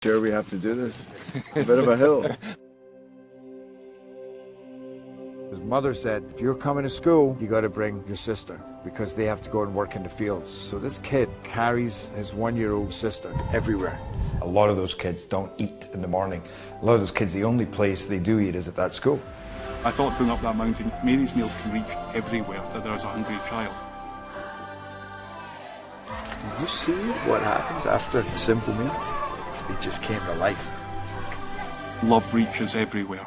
Sure, we have to do this. A bit of a hill. His mother said, if you're coming to school, you got to bring your sister because they have to go and work in the fields. So this kid carries his 1-year-old sister everywhere. A lot of those kids don't eat in the morning. A lot of those kids, the only place they do eat is at that school. I thought going up that mountain, Mary's meals can reach everywhere that there's a hungry child. You see what happens after a simple meal? It just came to life. Love reaches everywhere.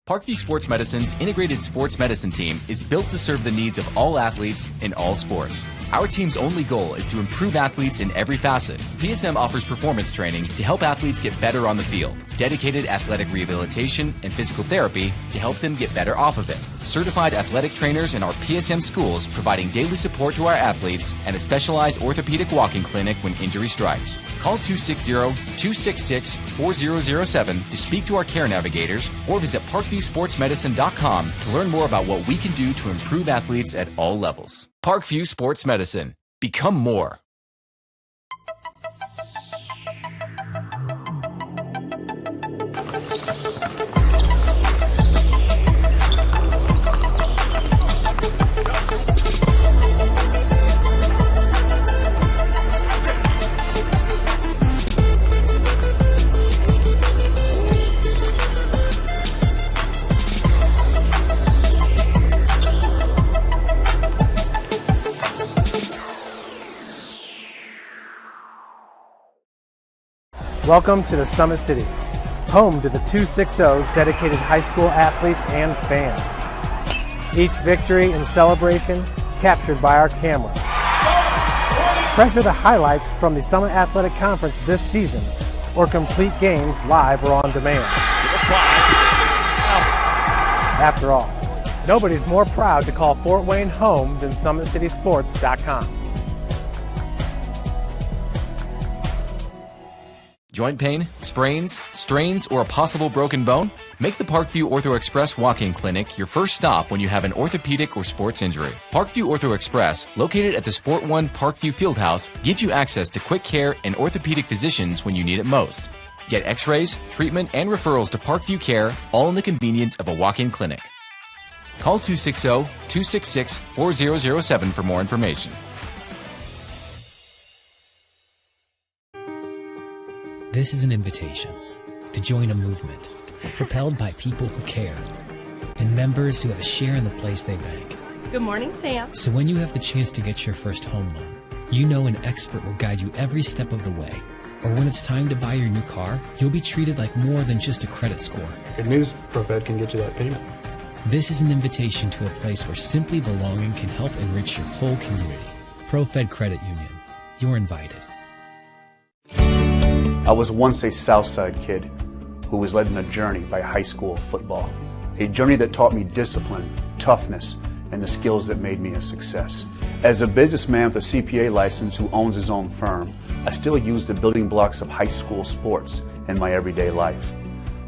Parkview Sports Medicine's integrated sports medicine team is built to serve the needs of all athletes in all sports. Our team's only goal is to improve athletes in every facet. PSM offers performance training to help athletes get better on the field, dedicated athletic rehabilitation and physical therapy to help them get better off of it, certified athletic trainers in our PSM schools providing daily support to our athletes, and a specialized orthopedic walking clinic when injury strikes. Call 260-266-4007 to speak to our care navigators or visit ParkviewSportsMedicine.com to learn more about what we can do to improve athletes at all levels. Parkview Sports Medicine. Become more. Welcome to the Summit City, home to the 260's dedicated high school athletes and fans. Each victory and celebration captured by our camera. Treasure the highlights from the Summit Athletic Conference this season or complete games live or on demand. After all, nobody's more proud to call Fort Wayne home than SummitCitySports.com. Joint pain, sprains, strains, or a possible broken bone? Make the Parkview Ortho Express walk-in clinic your first stop when you have an orthopedic or sports injury. Parkview Ortho Express, located at the Sport One Parkview Fieldhouse, gives you access to quick care and orthopedic physicians when you need it most. Get x-rays, treatment, and referrals to Parkview Care, all in the convenience of a walk-in clinic. Call 260-266-4007 for more information. This is an invitation to join a movement propelled by people who care and members who have a share in the place they bank. Good morning, Sam. So when you have the chance to get your first home loan, you know an expert will guide you every step of the way. Or when it's time to buy your new car, you'll be treated like more than just a credit score. Good news, ProFed can get you that payment. This is an invitation to a place where simply belonging can help enrich your whole community. ProFed Credit Union. You're invited. I was once a Southside kid who was led on a journey by high school football. A journey that taught me discipline, toughness, and the skills that made me a success. As a businessman with a CPA license who owns his own firm, I still use the building blocks of high school sports in my everyday life.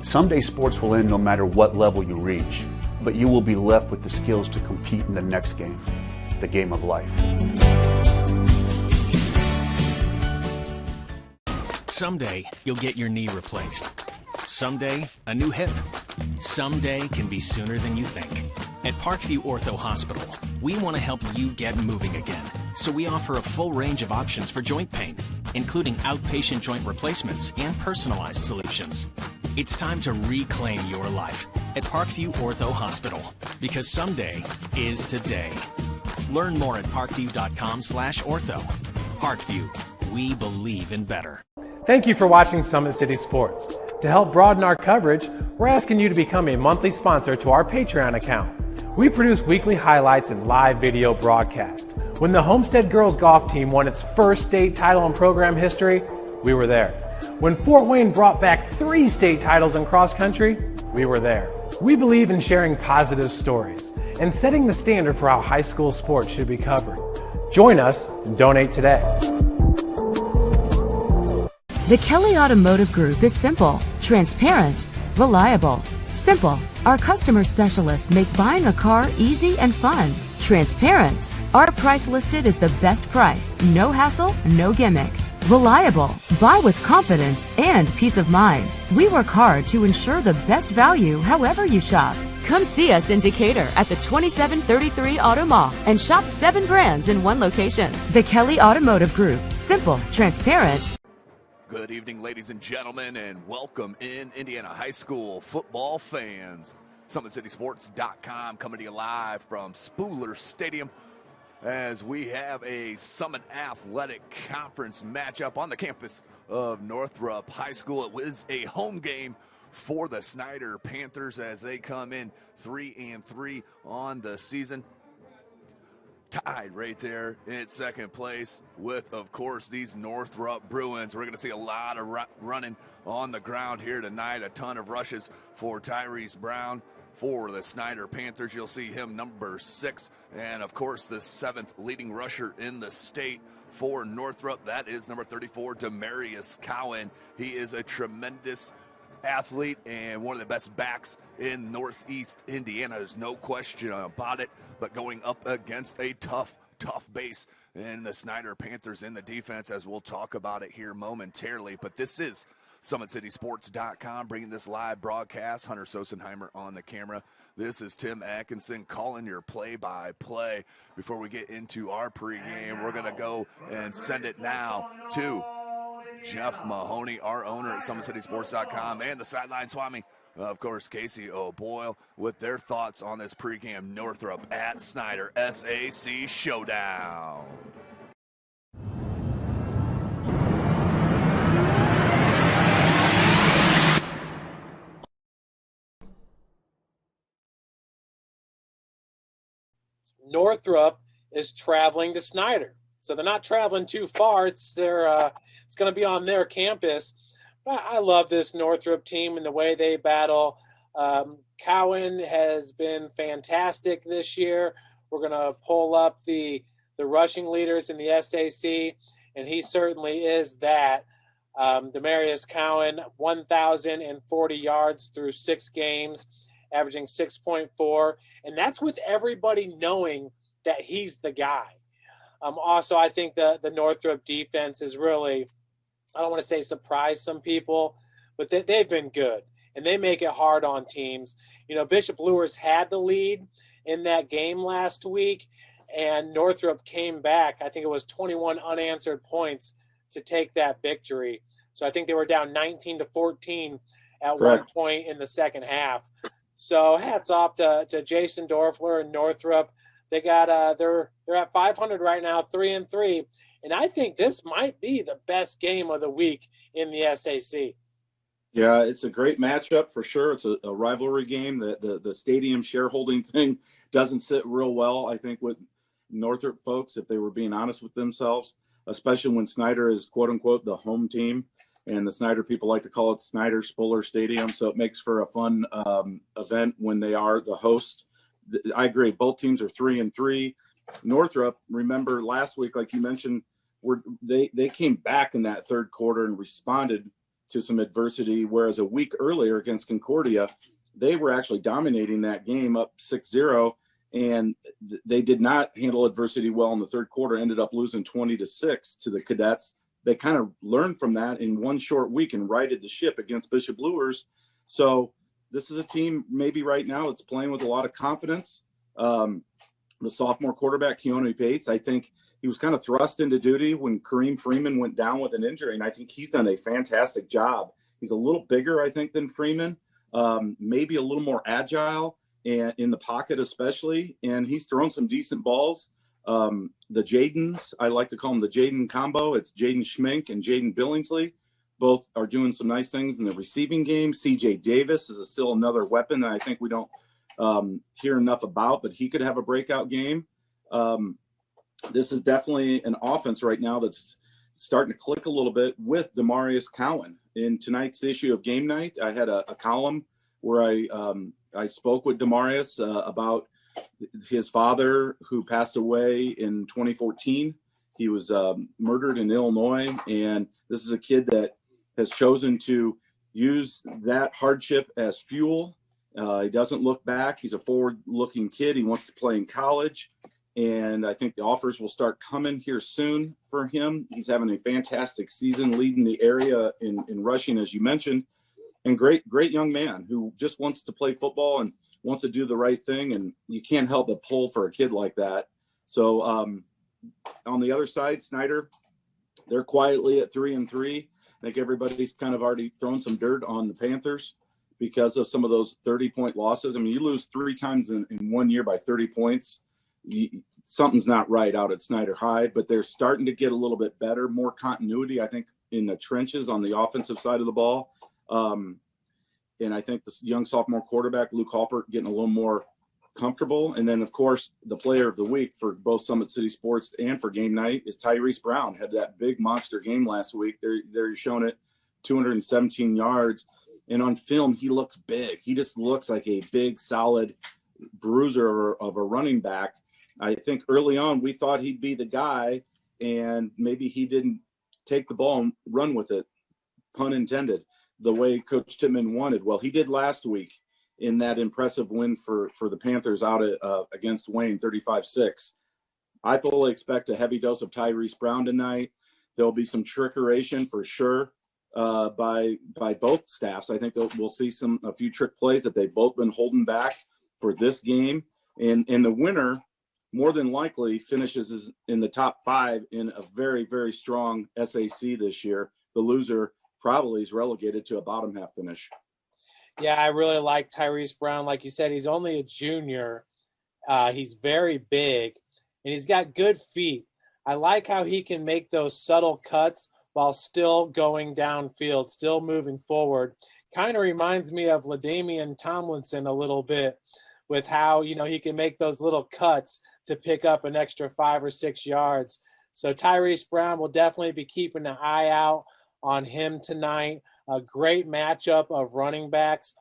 Someday sports will end no matter what level you reach, but you will be left with the skills to compete in the next game, the game of life. Someday, you'll get your knee replaced. Someday, a new hip. Someday can be sooner than you think. At Parkview Ortho Hospital, we want to help you get moving again. So we offer a full range of options for joint pain, including outpatient joint replacements and personalized solutions. It's time to reclaim your life at Parkview Ortho Hospital, because someday is today. Learn more at parkview.com/ortho. Parkview, we believe in better. Thank you for watching Summit City Sports. To help broaden our coverage, we're asking you to become a monthly sponsor to our Patreon account. We produce weekly highlights and live video broadcasts. When the Homestead girls golf team won its first state title in program history, we were there. When Fort Wayne brought back 3 state titles in cross country, we were there. We believe in sharing positive stories and setting the standard for how high school sports should be covered. Join us and donate today. The Kelly Automotive Group is simple, transparent, reliable, Simple. Our customer specialists make buying a car easy and fun. Transparent. Our price listed is the best price. No hassle, no gimmicks. Reliable. Buy with confidence and peace of mind. We work hard to ensure the best value however you shop. Come see us in Decatur at the 2733 Auto Mall and shop 7 brands in one location. The Kelly Automotive Group. Simple, transparent. Good evening, ladies and gentlemen, and welcome in Indiana high school football fans. SummitCitySports.com coming to you live from Spooler Stadium as we have a Summit Athletic Conference matchup on the campus of Northrop High School. It was a home game for the Snider Panthers as they come in 3-3 on the season. Tied right there in second place with, of course, these Northrop Bruins. We're going to see a lot of running on the ground here tonight. A ton of rushes for Tyrese Brown. For the Snider Panthers, you'll see him number 6. And, of course, the 7th leading rusher in the state for Northrop. That is number 34, Demarius Cowan. He is a tremendous athlete and one of the best backs in Northeast Indiana. There's no question about it. But going up against a tough base in the Snider Panthers in the defense, as we'll talk about it here momentarily. But this is SummitCitySports.com bringing this live broadcast. Hunter Sosenheimer on the camera. This is Tim Atkinson calling your play-by-play. Before we get into our pregame, we're going to go and send it now to Jeff Mahoney, our owner at SummitCitySports.com, and the sideline Swami, of course, Casey O'Boyle, with their thoughts on this pregame Northrop at Snider SAC showdown. Northrop is traveling to Snider, so they're not traveling too far. It's going to be on their campus. I love this Northrop team and the way they battle. Cowan has been fantastic this year. We're going to pull up the rushing leaders in the SAC, and he certainly is that. Demarius Cowan, 1,040 yards through 6 games, averaging 6.4, and that's with everybody knowing that he's the guy. Also, I think the Northrop defense is really, I don't want to say surprise some people, but they've been good, and they make it hard on teams. You know, Bishop Luers had the lead in that game last week, and Northrop came back. I think it was 21 unanswered points to take that victory. So I think they were down 19-14 at one point in the second half. So hats off to Jason Dorfler and Northrop. They got they're at 500 right now, 3-3. And I think this might be the best game of the week in the SAC. Yeah, it's a great matchup for sure. It's a rivalry game. The stadium shareholding thing doesn't sit real well, I think, with Northrop folks, if they were being honest with themselves, especially when Snider is, quote-unquote, the home team. And the Snider people like to call it Snider Spooler Stadium, so it makes for a fun event when they are the host. I agree. Both teams are 3-3. Northrop, remember last week, like you mentioned, they came back in that third quarter and responded to some adversity, whereas a week earlier against Concordia, they were actually dominating that game up 6-0, and they did not handle adversity well in the third quarter, ended up losing 20-6 to the Cadets. They kind of learned from that in one short week and righted the ship against Bishop Luers. So this is a team maybe right now that's playing with a lot of confidence. The sophomore quarterback, Keone Bates, I think he was kind of thrust into duty when Kareem Freeman went down with an injury, and I think he's done a fantastic job. He's a little bigger, I think, than Freeman, maybe a little more agile and in the pocket especially, and he's thrown some decent balls. The Jadens, I like to call them the Jaden combo. It's Jaden Schmink and Jaden Billingsley. Both are doing some nice things in the receiving game. CJ Davis is still another weapon that I think we don't hear enough about, but he could have a breakout game. This is definitely an offense right now that's starting to click a little bit with Demarius Cowan. In tonight's issue of Game Night, I had a column where I spoke with Demarius about his father, who passed away in 2014. He was murdered in Illinois, and this is a kid that has chosen to use that hardship as fuel He doesn't look back. He's a forward-looking kid. He wants to play in college, and I think the offers will start coming here soon for him. He's having a fantastic season, leading the area in rushing, as you mentioned, and great young man who just wants to play football and wants to do the right thing, and you can't help but pull for a kid like that. So on the other side, Snider, they're quietly at 3-3. I think everybody's kind of already thrown some dirt on the Panthers because of some of those 30-point losses. I mean, you lose 3 times in 1 year by 30 points. Something's not right out at Snider High, but they're starting to get a little bit better, more continuity, I think, in the trenches on the offensive side of the ball. And I think this young sophomore quarterback, Luke Halpert, getting a little more comfortable. And then, of course, the player of the week for both Summit City Sports and for game night is Tyrese Brown. Had that big monster game last week. They're showing it, 217 yards. And on film, he looks big. He just looks like a big, solid bruiser of a running back. I think early on we thought he'd be the guy, and maybe he didn't take the ball and run with it, pun intended, the way Coach Tittman wanted. Well, he did last week in that impressive win for the Panthers out against Wayne, 35-6. I fully expect a heavy dose of Tyrese Brown tonight. There'll be some trickeration for sure by both staffs. I think we'll see a few trick plays that they've both been holding back for this game. And the winner more than likely finishes in the top 5 in a very, very strong SAC this year. The loser probably is relegated to a bottom half finish. Yeah, I really like Tyrese Brown. Like you said, he's only a junior. He's very big, and he's got good feet. I like how he can make those subtle cuts while still going downfield, still moving forward. Kind of reminds me of LaDainian Tomlinson a little bit with how, he can make those little cuts to pick up an extra 5 or 6 yards. So Tyrese Brown will definitely be keeping an eye out on him tonight. A great matchup of running backs.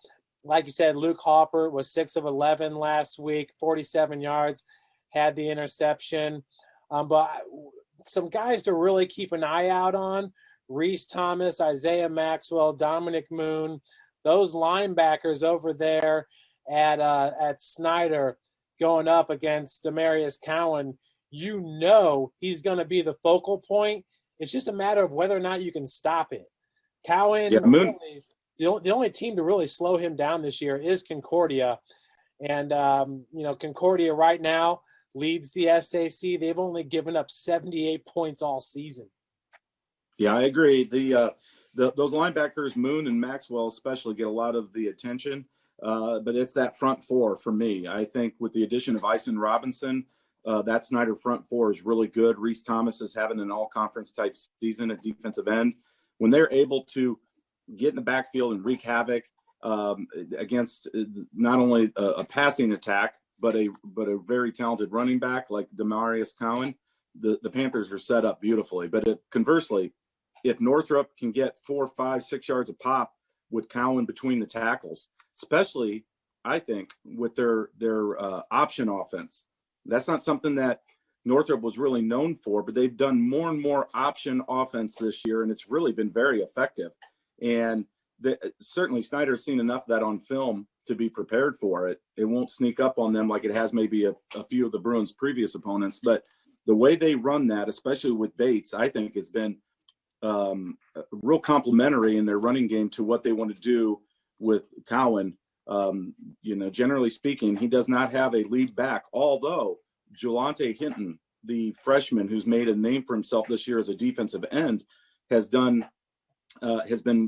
Like you said, Luke Halpert was 6 of 11 last week, 47 yards, had the interception. But some guys to really keep an eye out on: Reese Thomas, Isaiah Maxwell, Dominic Moon, those linebackers over there at Snider going up against Demarius Cowan. He's going to be the focal point. It's just a matter of whether or not you can stop it. Cowan, really, the only team to really slow him down this year is Concordia. And, Concordia right now leads the SAC. They've only given up 78 points all season. Yeah, I agree. Those linebackers, Moon and Maxwell especially, get a lot of the attention. But it's that front 4 for me. I think with the addition of Ison Robinson, that Snider front 4 is really good. Reese Thomas is having an all-conference type season at defensive end. When they're able to get in the backfield and wreak havoc against not only a passing attack, but a very talented running back like Demarius Cowan, the Panthers are set up beautifully. But conversely, if Northrop can get 4, 5, 6 yards a pop with Cowan between the tackles, especially I think with their option offense, that's not something that Northrop was really known for, but they've done more and more option offense this year, and it's really been very effective. And certainly Snyder's seen enough of that on film to be prepared for it. It won't sneak up on them like it has maybe a few of the Bruins' previous opponents. But the way they run that, especially with Bates, I think has been real complimentary in their running game to what they want to do with Cowan. Generally speaking, he does not have a lead back, although Jelante Hinton, the freshman who's made a name for himself this year as a defensive end, has been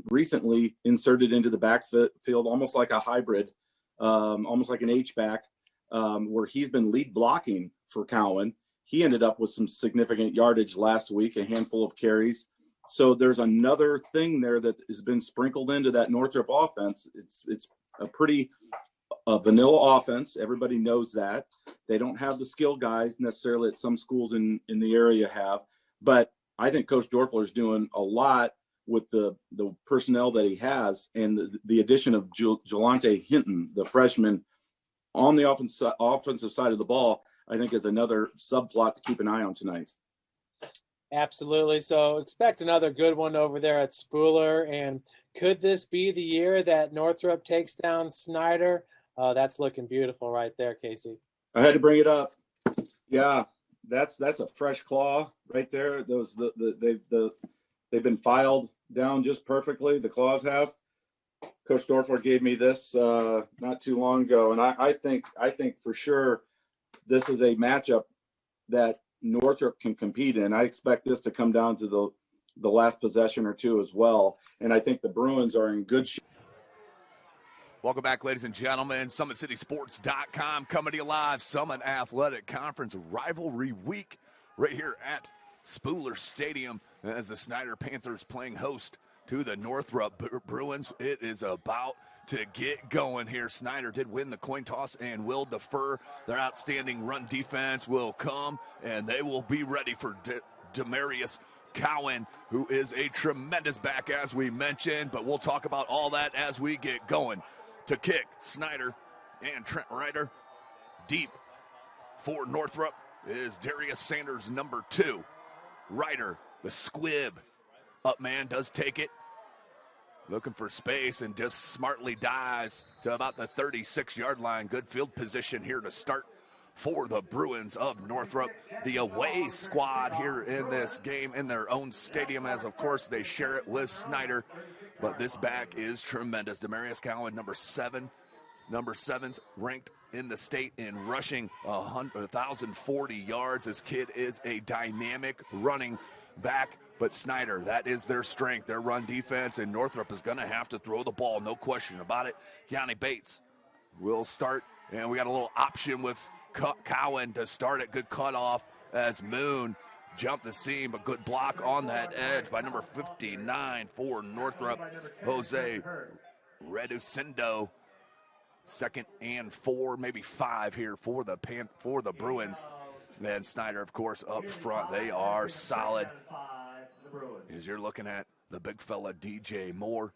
recently inserted into the backfield almost like a hybrid, almost like an H-back, where he's been lead blocking for Cowan. He ended up with some significant yardage last week, a handful of carries. So there's another thing there that has been sprinkled into that Northrop offense. It's a pretty vanilla offense. Everybody knows that. They don't have the skill guys necessarily that some schools in the area have. But I think Coach Dorfler is doing a lot with the personnel that he has, and the addition of Jelante Hinton, the freshman, on the offensive side of the ball, I think is another subplot to keep an eye on tonight. Absolutely. So expect another good one over there at Spooler. And Could this be the year that Northrop takes down Snider? That's looking beautiful right there, Casey. I had to bring it up. Yeah, that's a fresh claw right there. Those they've been filed down just perfectly. The claws have. Coach Northrop gave me this not too long ago, and I think for sure this is a matchup that Northrop can compete in. I expect this to come down to the last possession or two as well, and I think the Bruins are in good shape. Welcome back, ladies and gentlemen. SummitCitySports.com coming to you live. Summit Athletic Conference Rivalry Week right here at Spooler Stadium as the Snider Panthers playing host to the Northrop Bruins. It is about to get going here. Snider did win the coin toss and will defer. Their outstanding run defense will come, and they will be ready for Demarius Cowan, who is a tremendous back, as we mentioned, but we'll talk about all that as we get going. To kick, Snider and Trent Ryder. Deep for Northrop is Darius Sanders, number 2. Ryder, the squib, up man, does take it. Looking for space and just smartly dives to about the 36-yard line. Good field position here to start for the Bruins of Northrop. The away squad here in this game in their own stadium, as of course they share it with Snider. But this back is tremendous. Demarius Cowan, number 7th ranked in the state in rushing 1,040 yards. This kid is a dynamic running back. But Snider, that is their strength, their run defense, and Northrop is going to have to throw the ball, no question about it. Keanu Bates will start, and we got a little option with Cowan to start it. Good cutoff as Moon jumped the seam, but good block on that edge by number 59 for Northrop, Jose Reducindo. 2nd and 4, maybe 5 here for the Bruins. Then Snider, of course, up front. They are solid. As you're looking at the big fella, DJ Moore.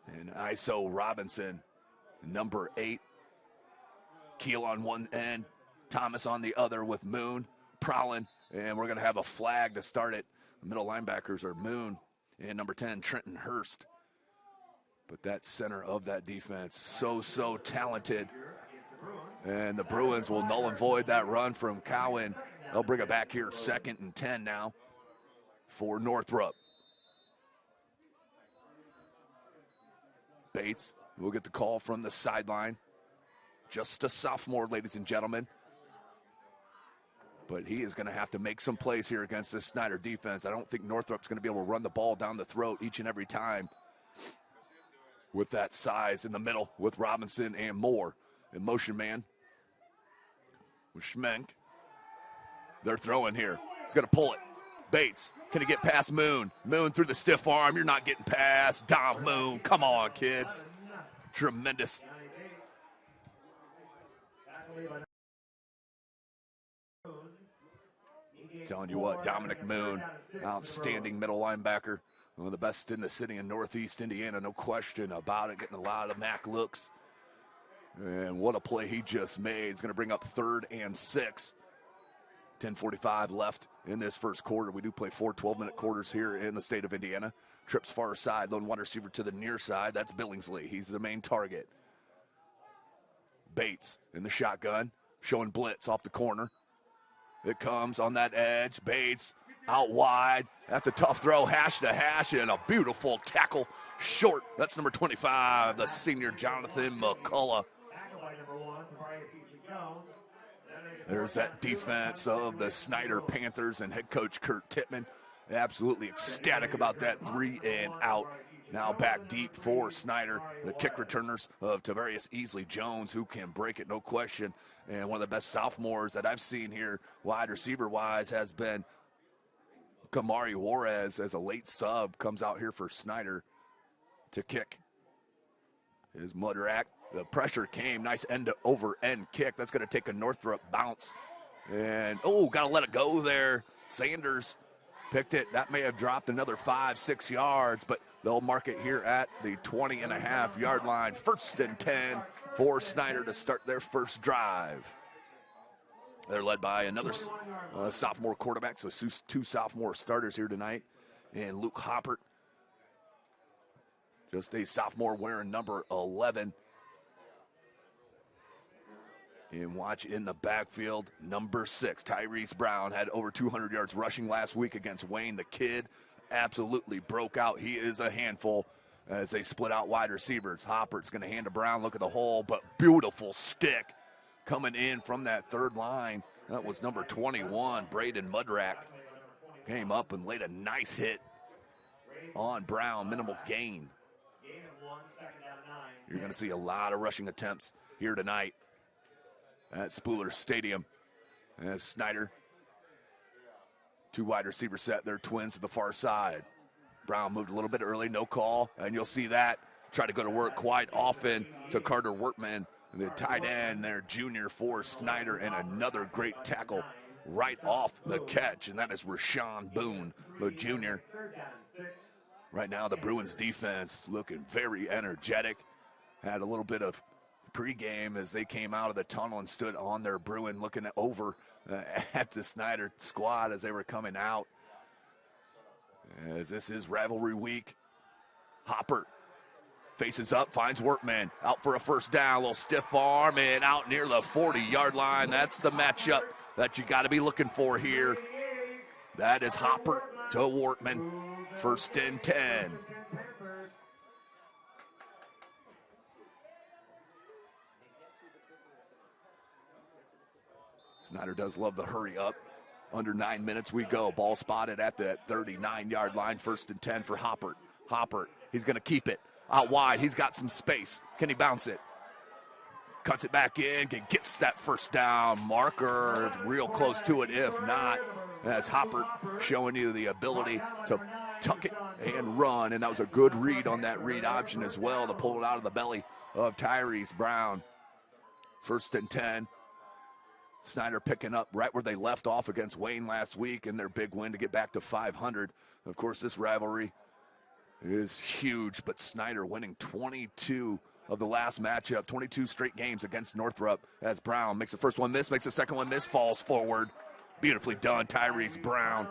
And ISO Robinson, number 8. Keel on one end, Thomas on the other with Moon prowling. And we're going to have a flag to start it. The middle linebackers are Moon and number 10, Trenton Hurst. But that center of that defense, so talented. And the Bruins will null and void that run from Cowan. They'll bring it back here, 2nd and 10 now for Northrop. Bates will get the call from the sideline. Just a sophomore, ladies and gentlemen. But he is going to have to make some plays here against this Snider defense. I don't think Northrop's going to be able to run the ball down the throat each and every time with that size in the middle with Robinson and Moore. In motion man with Schmenk. They're throwing here. He's going to pull it. Bates, can he get past Moon? Moon through the stiff arm. You're not getting past. Dom Moon. Come on, kids. Tremendous. Telling you what, Dominic Moon, outstanding middle linebacker. One of the best in the city in Northeast Indiana, no question about it. Getting a lot of MAC looks. And what a play he just made. He's going to bring up 3rd and 6. 10:45 left in this first quarter. We do play 4 12-minute quarters here in the state of Indiana. Trips far side, lone wide receiver to the near side. That's Billingsley. He's the main target. Bates in the shotgun, showing blitz off the corner. It comes on that edge. Bates out wide. That's a tough throw, hash to hash, and a beautiful tackle short. That's number 25, the senior Jonathan McCullough. There's that defense of the Snider Panthers and head coach Kurt Tittman. Absolutely ecstatic about that 3 and out. Now back deep for Snider. The kick returners of Tavarius Easley Jones, who can break it, no question. And one of the best sophomores that I've seen here, wide receiver-wise, has been Kamari Juarez as a late sub. Comes out here for Snider to kick. His Mudrack. The pressure came. Nice end-over-end kick. That's going to take a Northrop bounce. And, got to let it go there. Sanders picked it. That may have dropped another 5-6 yards, but they'll mark it here at the 20.5-yard line. 1st and 10 for Snider to start their first drive. They're led by another sophomore quarterback, so 2 sophomore starters here tonight. and Luke Hoppert. Just a sophomore wearing number 11. And watch in the backfield, number 6, Tyrese Brown had over 200 yards rushing last week against Wayne. The kid absolutely broke out. He is a handful as they split out wide receivers. Hoppert's going to hand to Brown. Look at the hole, but beautiful stick coming in from that third line. That was number 21, Braden Mudrack. Came up and laid a nice hit on Brown, minimal gain. You're going to see a lot of rushing attempts here tonight at Spooler Stadium. As Snider, 2 wide receiver set, they're twins to the far side. Brown moved a little bit early, no call, and you'll see that. Try to go to work quite often to Carter Wortman, the tight end, their junior for Snider, and another great tackle right off the catch, and that is Rashawn Boone, the junior. Right now, the Bruins defense looking very energetic. Had a little bit of pregame as they came out of the tunnel and stood on their Bruin looking over at the Snider squad as they were coming out. As this is rivalry week, Hopper faces up, finds Workman, out for a first down, a little stiff arm, and out near the 40-yard line. That's the matchup that you got to be looking for here. That is Hopper to Workman, 1st and 10. Snider does love the hurry up. Under 9 minutes we go. Ball spotted at the 39-yard line. 1st and 10 for Hoppert. Hoppert, he's going to keep it out wide. He's got some space. Can he bounce it? Cuts it back in. Gets that first down marker. Real close to it. If not, as Hoppert showing you the ability to tuck it and run. And that was a good read on that read option as well to pull it out of the belly of Tyrese Brown. 1st and 10. Snider picking up right where they left off against Wayne last week in their big win to get back to 500. Of course, this rivalry is huge, but Snider winning 22 of the last matchup, 22 straight games against Northrop as Brown makes the first one miss, makes the second one miss, falls forward. Beautifully done, Tyrese Brown.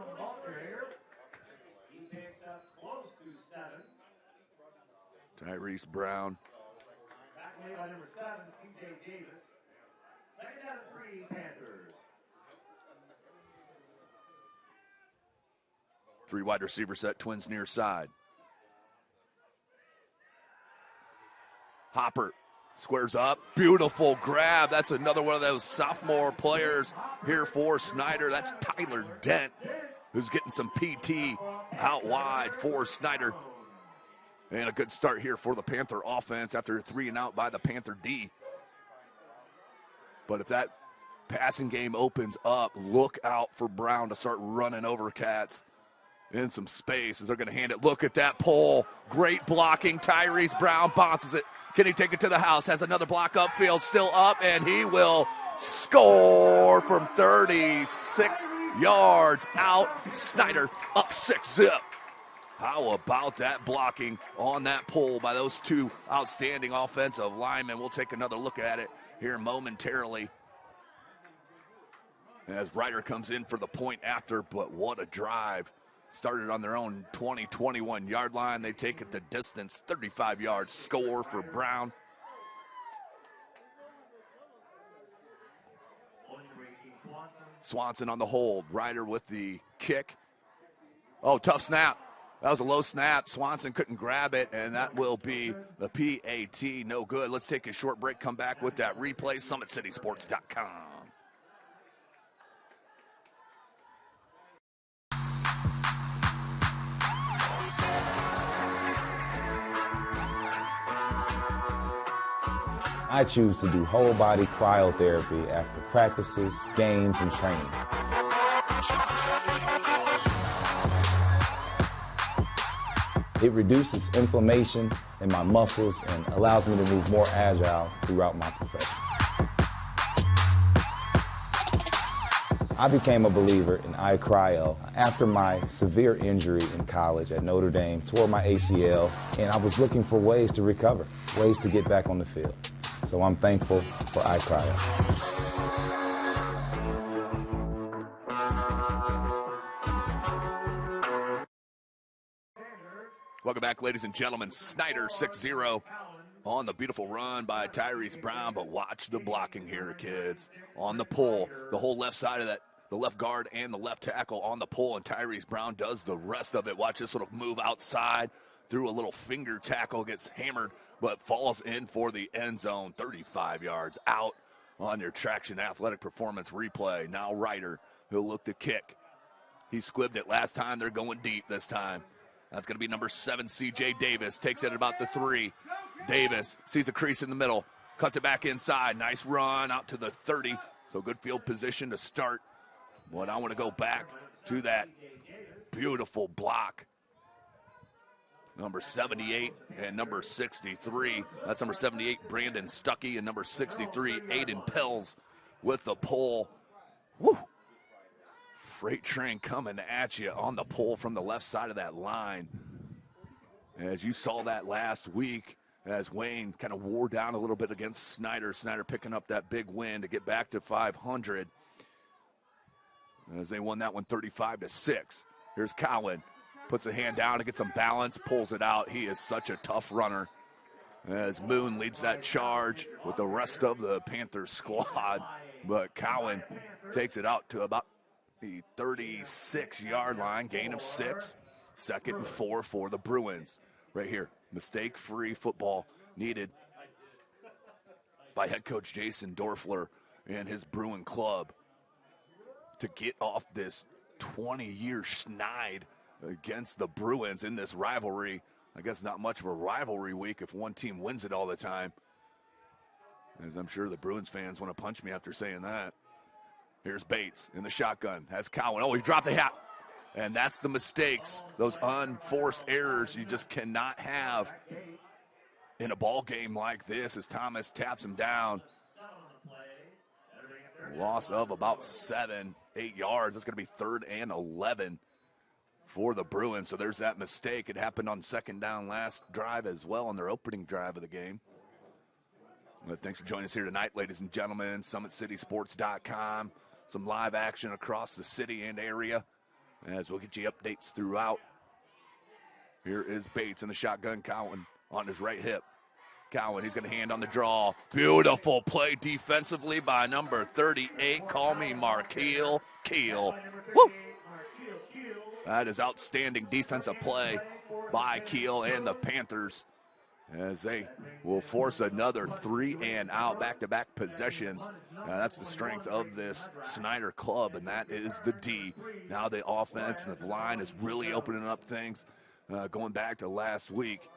Tyrese Brown. 3 wide receiver set, twins near side. Hopper squares up, beautiful grab. That's another one of those sophomore players here for Snider. That's Tyler Dent, who's getting some PT out wide for Snider. And a good start here for the Panther offense after 3 and out by the Panther D. But if that passing game opens up, look out for Brown to start running over cats in some space as they're going to hand it. Look at that pull. Great blocking. Tyrese Brown bounces it. Can he take it to the house? Has another block upfield, still up, and he will score from 36 yards out. Snider up 6-0. How about that blocking on that pull by those 2 outstanding offensive linemen? We'll take another look at it here momentarily as Ryder comes in for the point after, but what a drive. Started on their own 20-21 yard line. They take it the distance, 35 yards, score for Brown. Swanson on the hold. Ryder with the kick. Oh, tough snap. That was a low snap. Swanson couldn't grab it, and that will be the PAT. No good. Let's take a short break, come back with that replay. SummitCitySports.com. I choose to do whole body cryotherapy after practices, games, and training. It reduces inflammation in my muscles and allows me to move more agile throughout my profession. I became a believer in iCryo after my severe injury in college at Notre Dame, tore my ACL, and I was looking for ways to recover, ways to get back on the field. So I'm thankful for iCryo. Welcome back, ladies and gentlemen. Snider 6-0 on the beautiful run by Tyrese Brown, but watch the blocking here, kids. On the pull, the whole left side of that, the left guard and the left tackle on the pull, and Tyrese Brown does the rest of it. Watch this little move outside, through a little finger tackle, gets hammered, but falls in for the end zone, 35 yards out on your Traction Athletic Performance replay. Now Ryder, he'll look to kick. He squibbed it last time. They're going deep this time. That's going to be number 7, C.J. Davis. Takes it at about the 3. Davis sees a crease in the middle. Cuts it back inside. Nice run out to the 30. So good field position to start. But I want to go back to that beautiful block. Number 78 and number 63. That's number 78, Brandon Stuckey, and number 63, Aiden Pills with the pull. Woo! Freight train coming at you on the pull from the left side of that line. As you saw that last week, as Wayne kind of wore down a little bit against Snider. Snider picking up that big win to get back to 500. As they won that one 35-6. Here's Cowan. Puts a hand down and gets some balance, pulls it out. He is such a tough runner. As Moon leads that charge with the rest of the Panthers squad. But Cowan takes it out to about the 36-yard line, gain of 6. 2nd and 4 for the Bruins. Right here, mistake-free football needed by head coach Jason Dorfler and his Bruin club to get off this 20-year schneid against the Bruins in this rivalry. I guess not much of a rivalry week if one team wins it all the time. As I'm sure the Bruins fans want to punch me after saying that. Here's Bates in the shotgun. Has Cowan. Oh, he dropped the hat. And that's the mistakes, those unforced errors you just cannot have in a ball game like this as Thomas taps him down. Loss of about 7, 8 yards. That's going to be 3rd and 11 for the Bruins. So there's that mistake. It happened on 2nd down last drive as well on their opening drive of the game. But thanks for joining us here tonight, ladies and gentlemen. SummitCitySports.com. Some live action across the city and area as we'll get you updates throughout. Here is Bates in the shotgun. Cowan on his right hip. Cowan, he's going to hand on the draw. Beautiful play defensively by number 38. Call me Markeel Keel. Woo! That is outstanding defensive play by Keel and the Panthers as they will force another 3 and out, back-to-back possessions. That's the strength of this Snider club, and that is the D. Now the offense and the line is really opening up things going back to last week.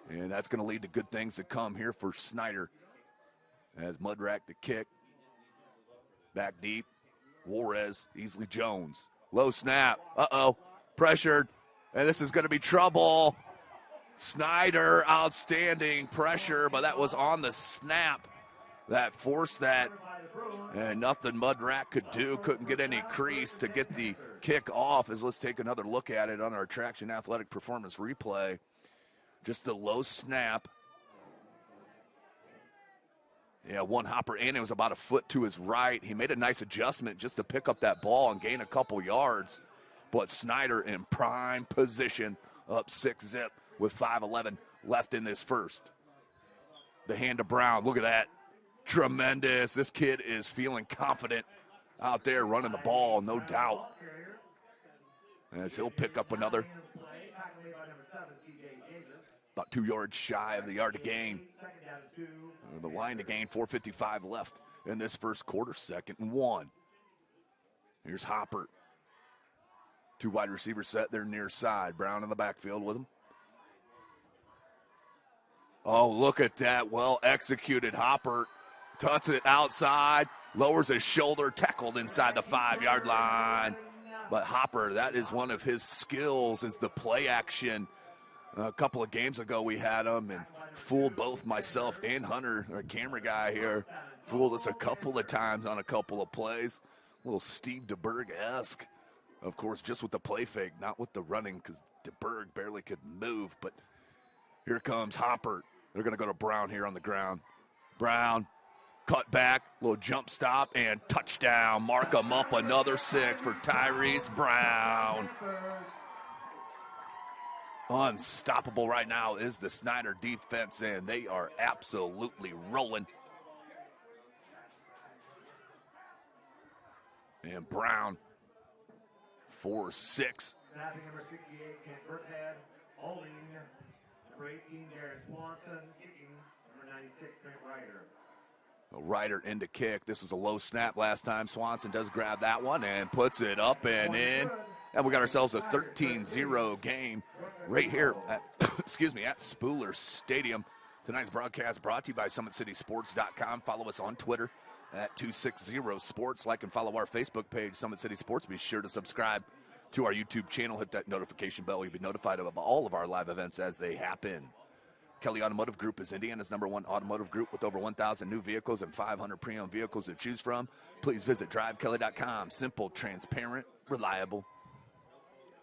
And that's going to lead to good things to come here for Snider. As Mudrack to kick. Back deep. Juarez, Easley Jones. Low snap. Uh-oh. Pressured. And this is going to be trouble. Snider, outstanding pressure, but that was on the snap that forced that. And nothing Mudrack could do. Couldn't get any crease to get the kick off. As let's take another look at it on our Traction Athletic Performance replay. Just the low snap. Yeah, one hopper in. It was about a foot to his right. He made a nice adjustment just to pick up that ball and gain a couple yards. But Snider in prime position, up 6-zip with 5:11 left in this first. The hand to Brown. Look at that. Tremendous. This kid is feeling confident out there running the ball, no doubt. As he'll pick up another. About 2 yards shy of the yard to gain. The line to gain, 4:55 left in this first quarter, 2nd and 1. Here's Hopper. 2 wide receivers set there near side. Brown in the backfield with him. Oh, look at that. Well executed. Hopper tucks it outside, lowers his shoulder, tackled inside the 5-yard line. But Hopper, that is one of his skills, is the play action. A couple of games ago we had him and fooled both myself and Hunter, our camera guy here, fooled us a couple of times on a couple of plays. A little Steve DeBerg-esque, of course, just with the play fake, not with the running, because DeBerg barely could move. But here comes Hopper. They're going to go to Brown here on the ground. Brown, cut back, little jump stop, and touchdown. Mark him up, another 6 for Tyrese Brown. Unstoppable right now is the Snider defense, and they are absolutely rolling. And Brown, 4-6. Snapping number 68, Kent Burkhead. Holding number 18, Darren Swanson. Kicking number 96, Trent Ryder. A Ryder into kick. This was a low snap last time. Swanson does grab that one and puts it up and in. And we got ourselves a 13-0 game right here at, excuse me, at Spooler Stadium. Tonight's broadcast brought to you by SummitCitySports.com. Follow us on Twitter at 260sports. Like and follow our Facebook page, Summit City Sports. Be sure to subscribe to our YouTube channel. Hit that notification bell. You'll be notified of all of our live events as they happen. Kelly Automotive Group is Indiana's #1 automotive group with over 1,000 new vehicles and 500 pre-owned vehicles to choose from. Please visit drivekelly.com. Simple, transparent, reliable.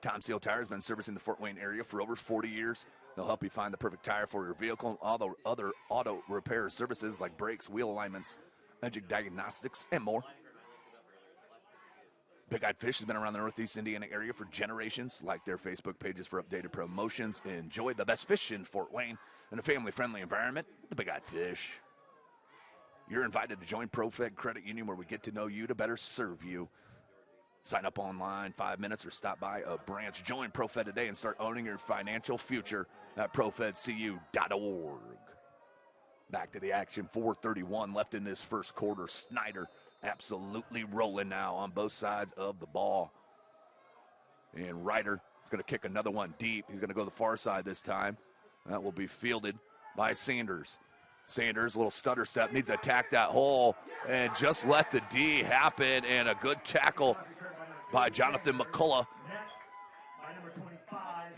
Tom Seal Tire has been servicing the Fort Wayne area for over 40 years. They'll help you find the perfect tire for your vehicle and all the other auto repair services like brakes, wheel alignments, engine diagnostics, and more. Big Eyed Fish has been around the Northeast Indiana area for generations. Like their Facebook pages for updated promotions. Enjoy the best fish in Fort Wayne in a family-friendly environment. The Big Eyed Fish. You're invited to join ProFed Credit Union, where we get to know you to better serve you. Sign up online, 5 minutes, or stop by a branch. Join ProFed today and start owning your financial future at profedcu.org. Back to the action, 4:31 left in this first quarter. Snider absolutely rolling now on both sides of the ball. And Ryder is going to kick another one deep. He's going to go to the far side this time. That will be fielded by Sanders. Sanders, a little stutter step, needs to attack that hole and just let the D happen. And a good tackle by Jonathan McCullough.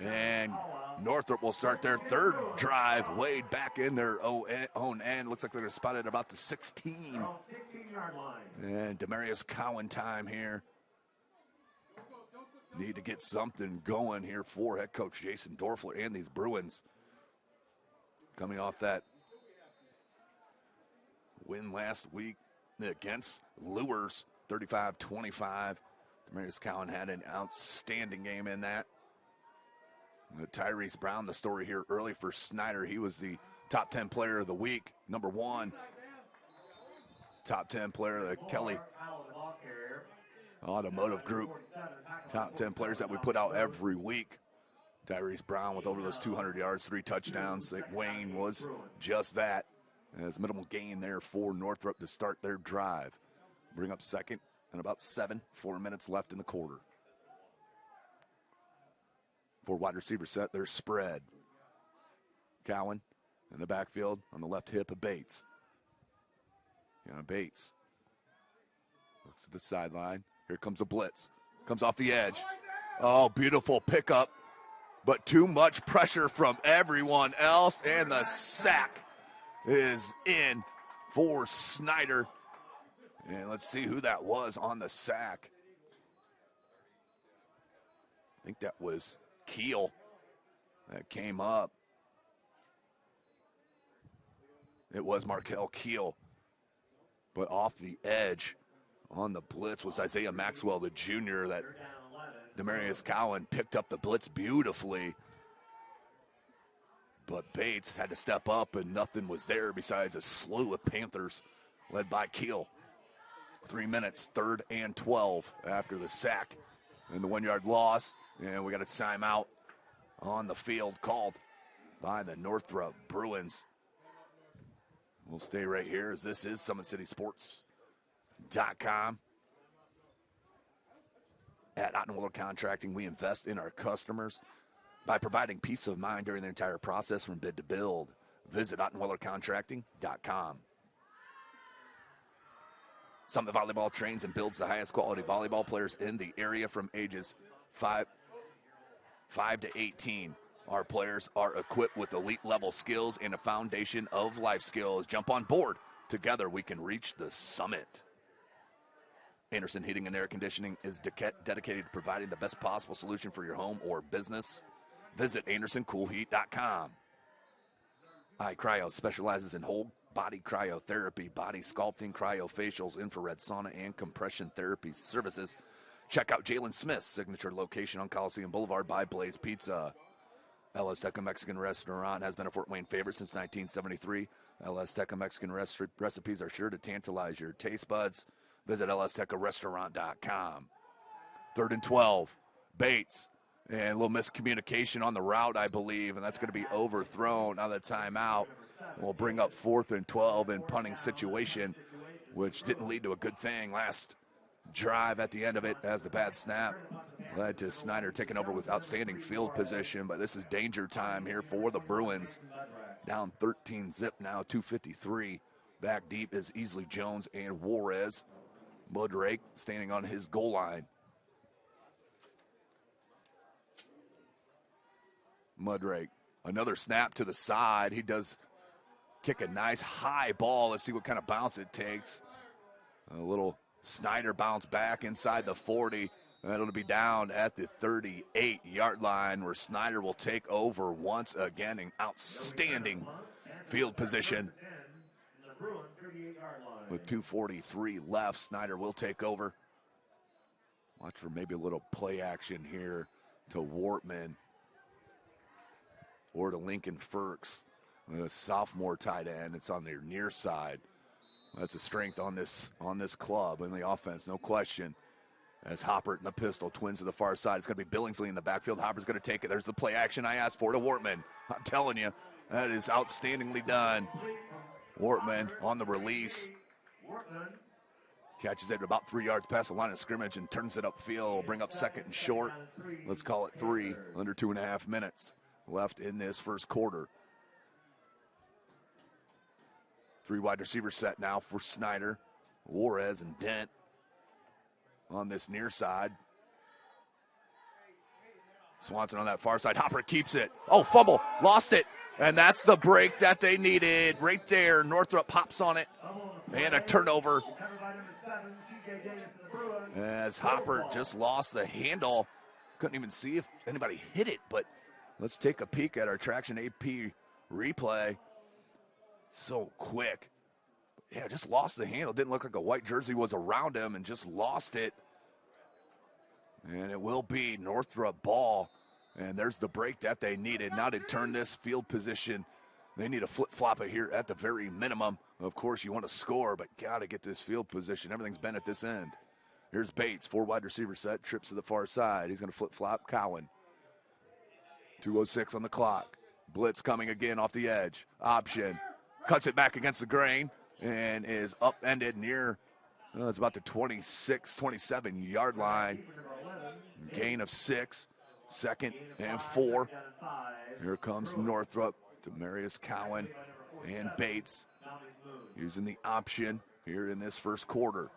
And Northrop will start their third drive. Wade back in their own end. Looks like they're going to spot it about the 16. And Demarius Cowan time here. Need to get something going here for head coach Jason Dorfler and these Bruins. Coming off that win last week against Lures, 35-25. Demarius Cowan had an outstanding game in that. Tyrese Brown, the story here early for Snider. He was the top 10 player of the week, #1. Top 10 player of the Kelly Automotive Group. Top 10 players that we put out every week. Tyrese Brown with over those 200 yards, 3 touchdowns. Wayne was just that. As minimal gain there for Northrop to start their drive. Bring up second and about 4 minutes left in the quarter. 4 wide receiver set, their spread. Cowan in the backfield on the left hip of Bates. Bates looks at the sideline. Here comes a blitz. Comes off the edge. Oh, beautiful pickup. But too much pressure from everyone else. And the sack is in for Snider. And let's see who that was on the sack. I think that was Keel that came up. It was Markel Keel. But off the edge on the blitz was Isaiah Maxwell, the junior, that Demarius Cowan picked up the blitz beautifully. But Bates had to step up, and nothing was there besides a slew of Panthers led by Keel. 3 minutes, 3rd and 12 after the sack and the 1-yard loss. And we got a timeout on the field called by the Northrop Bruins. We'll stay right here as this is SummitCitySports.com. At Ottenwiller Contracting, we invest in our customers by providing peace of mind during the entire process from bid to build. Visit OttenwillerContracting.com. Summit Volleyball trains and builds the highest quality volleyball players in the area from ages 5 to 18. Our players are equipped with elite level skills and a foundation of life skills. Jump on board. Together we can reach the summit. Anderson Heating and Air Conditioning is dedicated to providing the best possible solution for your home or business. Visit AndersonCoolHeat.com. iCryo specializes in whole body cryotherapy, body sculpting, cryofacials, infrared sauna, and compression therapy services. Check out Jalen Smith's signature location on Coliseum Boulevard by Blaze Pizza. El Azteca Mexican Restaurant has been a Fort Wayne favorite since 1973. El Azteca Mexican recipes are sure to tantalize your taste buds. Visit elaztecarestaurant.com. 3rd and 12. Bates. And a little miscommunication on the route, I believe, and that's going to be overthrown out of the timeout. We'll bring up 4th and 12 in punting situation, which didn't lead to a good thing last drive at the end of it as the bad snap led to Snider taking over with outstanding field position. But this is danger time here for the Bruins. Down 13 zip now, 2:53. Back deep is Easley Jones and Juarez. Mudrake standing on his goal line. Mudrake, another snap to the side. He does kick a nice high ball. Let's see what kind of bounce it takes. A little Snider bounce back inside the 40. And it'll be down at the 38-yard line where Snider will take over once again in outstanding field position. With 2:43 left, Snider will take over. Watch for maybe a little play action here to Wortman or to Lincoln Firks, a sophomore tight end. It's on their near side. That's a strength on this club and the offense, no question. As Hopper and the pistol, twins to the far side. It's going to be Billingsley in the backfield. Hopper's going to take it. There's the play action I asked for to Wortman. I'm telling you, that is outstandingly done. Wortman on the release. Catches it about 3 yards past the line of scrimmage and turns it upfield. Will bring up 2nd and short. Let's call it 3, under 2.5 minutes left in this first quarter. 3 wide receiver set now for Snider. Juarez and Dent on this near side. Swanson on that far side. Hopper keeps it. Oh, fumble. Lost it. And that's the break that they needed right there. Northrop hops on it. And a turnover. As Hopper just lost the handle. Couldn't even see if anybody hit it. But let's take a peek at our Traction AP replay. So quick. Yeah, just lost the handle. Didn't look like a white jersey was around him and just lost it. And it will be Northrop ball. And there's the break that they needed. Now to turn this field position, they need a flip-flop it here at the very minimum. Of course, you want to score, but got to get this field position. Everything's been at this end. Here's Bates, 4 wide receiver set, trips to the far side. He's going to flip-flop Cowan. 2:06 on the clock. Blitz coming again off the edge. Option. Cuts it back against the grain. And is upended near, it's about the 26, 27-yard line. Gain of 6, 2nd and 4. Here comes Northrop to Marius Cowan and Bates using the option here in this first quarter.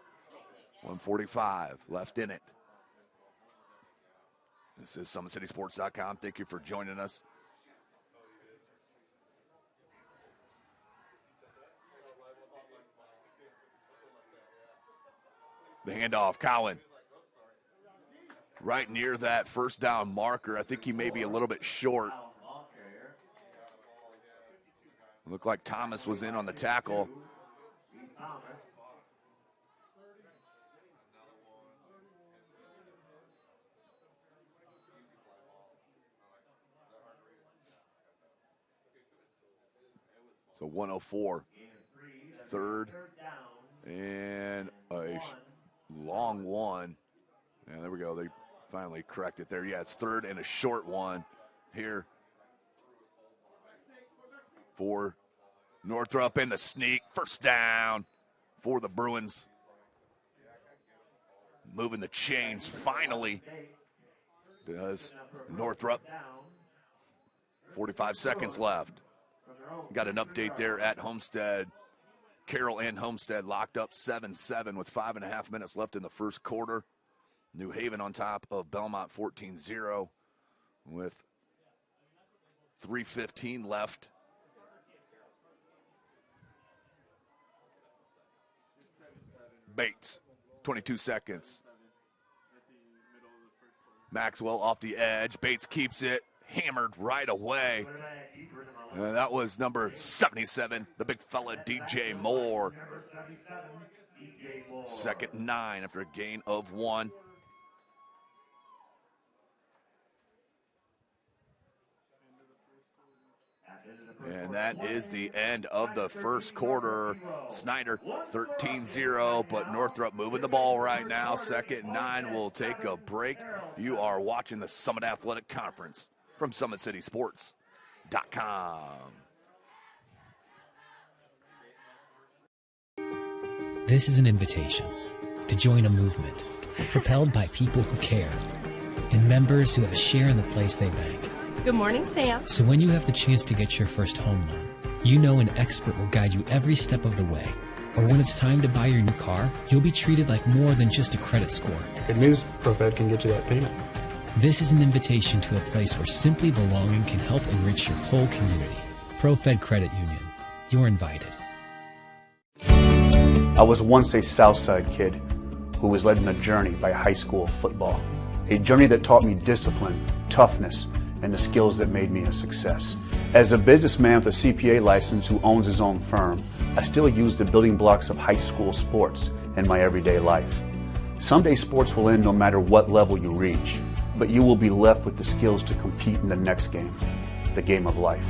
1:45 left in it. This is SummitCitySports.com. Thank you for joining us. The handoff, Cowan. Right near that first down marker. I think he may be a little bit short. Looked like Thomas was in on the tackle. So 104. 3rd and a long one. Yeah, there we go. They finally correct it there. Yeah, it's 3rd and a short one here for Northrop in the sneak. First down for the Bruins. Moving the chains finally does Northrop. 45 seconds left. Got an update there at Homestead. Carroll and Homestead locked up 7-7 with 5.5 minutes left in the first quarter. New Haven on top of Belmont 14-0 with 3:15 left. Bates, 22 seconds. Maxwell off the edge. Bates keeps it. Hammered right away. And that was number 77, the big fella, DJ Moore. 2nd and 9 after a gain of 1. And that is the end of the first quarter. Snider 13-0, but Northrop moving the ball right now. 2nd and 9. We'll take a break. You are watching the Summit Athletic Conference from SummitCitySports.com. This is an invitation to join a movement propelled by people who care and members who have a share in the place they bank. Good morning, Sam. So when you have the chance to get your first home loan, you know an expert will guide you every step of the way. Or when it's time to buy your new car, you'll be treated like more than just a credit score. Good news, ProFed can get you that payment. This is an invitation to a place where simply belonging can help enrich your whole community. ProFed Credit Union. You're invited. I was once a Southside kid who was led on a journey by high school football. A journey that taught me discipline, toughness, and the skills that made me a success. As a businessman with a CPA license who owns his own firm, I still use the building blocks of high school sports in my everyday life. Someday sports will end no matter what level you reach, but you will be left with the skills to compete in the next game, the game of life.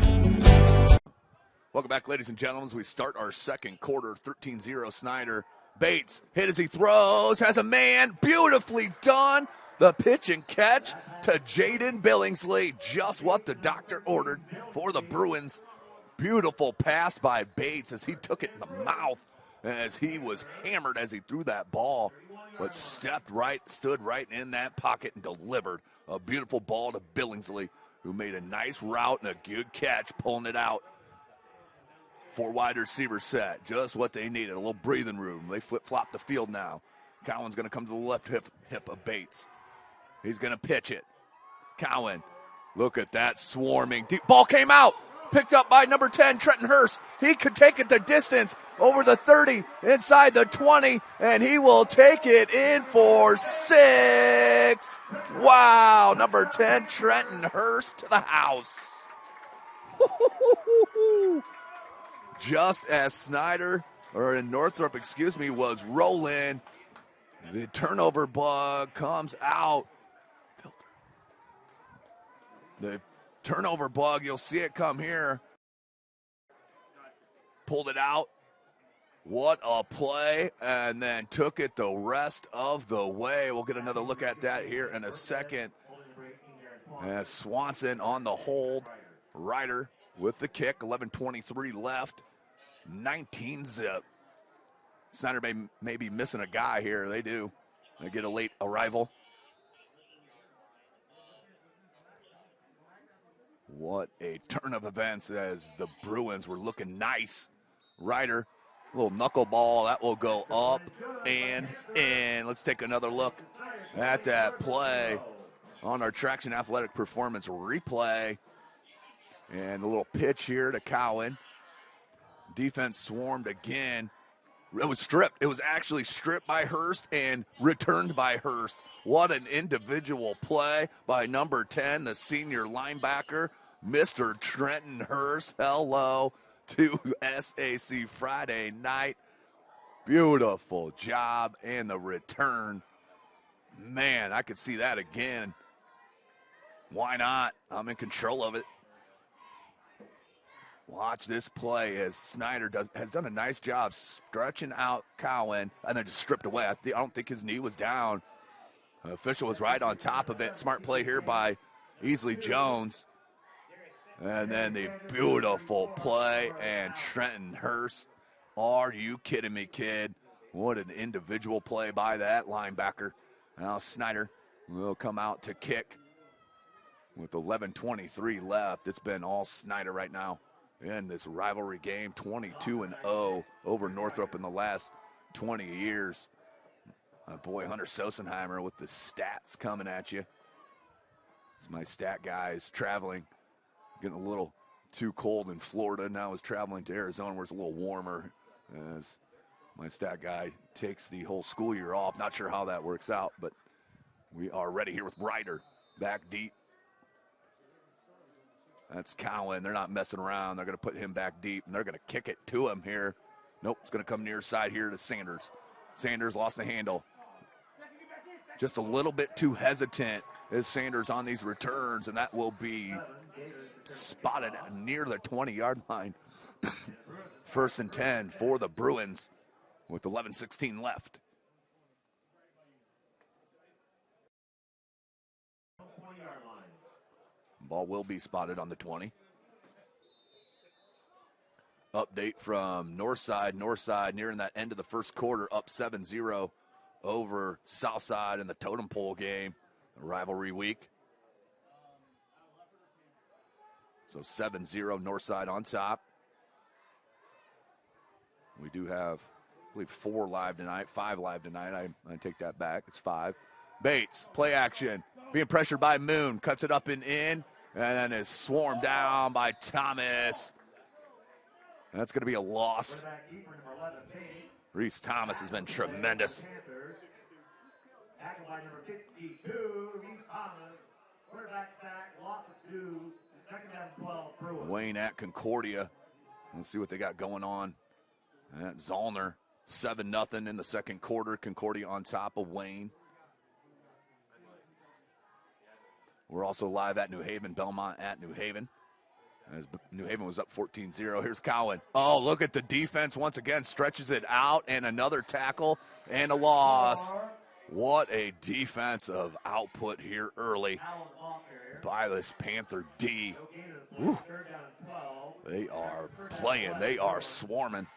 Welcome back, ladies and gentlemen, as we start our second quarter. 13-0 Snider. Bates hit as he throws, has a man, beautifully done. The pitch and catch to Jaden Billingsley, just what the doctor ordered for the Bruins. Beautiful pass by Bates as he took it in the mouth as he was hammered as he threw that ball, but stood right in that pocket and delivered a beautiful ball to Billingsley, who made a nice route and a good catch, pulling it out. 4 wide receiver set, just what they needed, a little breathing room. They flip-flop the field now. Cowan's going to come to the left hip of Bates. He's going to pitch it. Cowan, look at that swarming. Deep ball came out, picked up by number 10, Trenton Hurst. He could take it the distance over the 30, inside the 20, and he will take it in for 6. Wow, number 10, Trenton Hurst to the house. Just as Snider, or in Northrop, was rolling, the turnover bug comes out. The turnover bug, you'll see it come here. Pulled it out. What a play, and then took it the rest of the way. We'll get another look at that here in a second. As Swanson on the hold. Ryder with the kick, 11:23 left. 19-zip. Snider may be missing a guy here. They do. They get a late arrival. What a turn of events as the Bruins were looking nice. Ryder, little knuckleball, that will go up and in. Let's take another look at that play on our Traction Athletic Performance replay. And the little pitch here to Cowan. Defense swarmed again. It was stripped. It was actually stripped by Hurst and returned by Hurst. What an individual play by number 10, the senior linebacker, Mr. Trenton Hurst. Hello to SAC Friday night. Beautiful job, and the return. Man, I could see that again. Why not? I'm in control of it. Watch this play as Snider has done a nice job stretching out Cowan and then just stripped away. I don't think his knee was down. The official was right on top of it. Smart play here by Easley Jones. And then the beautiful play, and Trenton Hurst. Are you kidding me, kid? What an individual play by that linebacker. Now Snider will come out to kick with 11:23 left. It's been all Snider right now in this rivalry game. 22-0 over Northrop in the last 20 years. My boy Hunter Sosenheimer with the stats coming at you. It's my stat guy is traveling, getting a little too cold in Florida. Now is traveling to Arizona where it's a little warmer, as my stat guy takes the whole school year off. Not sure how that works out, but we are ready here with Ryder back deep. That's Cowan. They're not messing around. They're going to put him back deep, and they're going to kick it to him here. Nope, it's going to come near side here to Sanders. Sanders lost the handle. Just a little bit too hesitant is Sanders on these returns, and that will be spotted near the 20-yard line. 1st and 10 for the Bruins with 11:16 left. Ball will be spotted on the 20. Update from Northside. Northside nearing that end of the first quarter, up 7-0 over Southside in the totem pole game, rivalry week. So 7-0 Northside on top. We do have, I believe, 4 live tonight, 5 live tonight. I take that back. It's 5. Bates, play action, being pressured by Moon, cuts it up and in, and then is swarmed down by Thomas. That's going to be a loss. Reese Thomas has been tremendous. Wayne at Concordia. Let's see what they got going on. At Zollner, 7-0 in the second quarter. Concordia on top of Wayne. We're also live at New Haven, Belmont at New Haven. As New Haven was up 14-0. Here's Cowan. Oh, look at the defense once again. Stretches it out, and another tackle and a loss. What a defensive output here early by this Panther D. Woo. They are playing. They are swarming.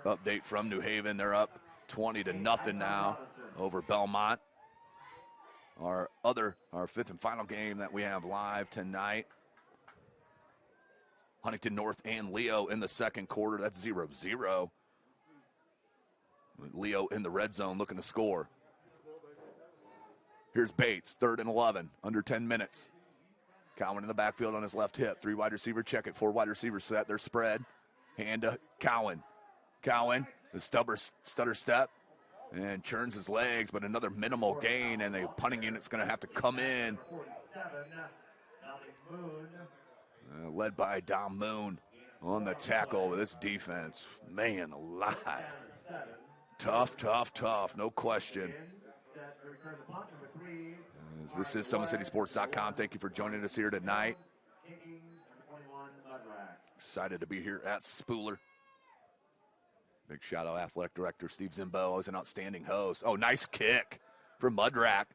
Update from New Haven. They're up 20-0 now over Belmont. Our 5th and final game that we have live tonight. Huntington North and Leo in the second quarter. That's 0-0. Leo in the red zone looking to score. Here's Bates, 3rd and 11, under 10 minutes. Cowan in the backfield on his left hip. 3 wide receiver check it. 4 wide receivers set. They're spread. Hand to Cowan. Cowan, the stutter step, and churns his legs, but another minimal gain, and the punting unit's going to have to come in. Led by Dom Moon on the tackle with this defense. Man alive. Tough, no question. This is SummitCitySports.com. Thank you for joining us here tonight. Excited to be here at Spooler. Big shout out Athletic Director Steve Zimbo as an outstanding host. Oh, nice kick from Mudrack.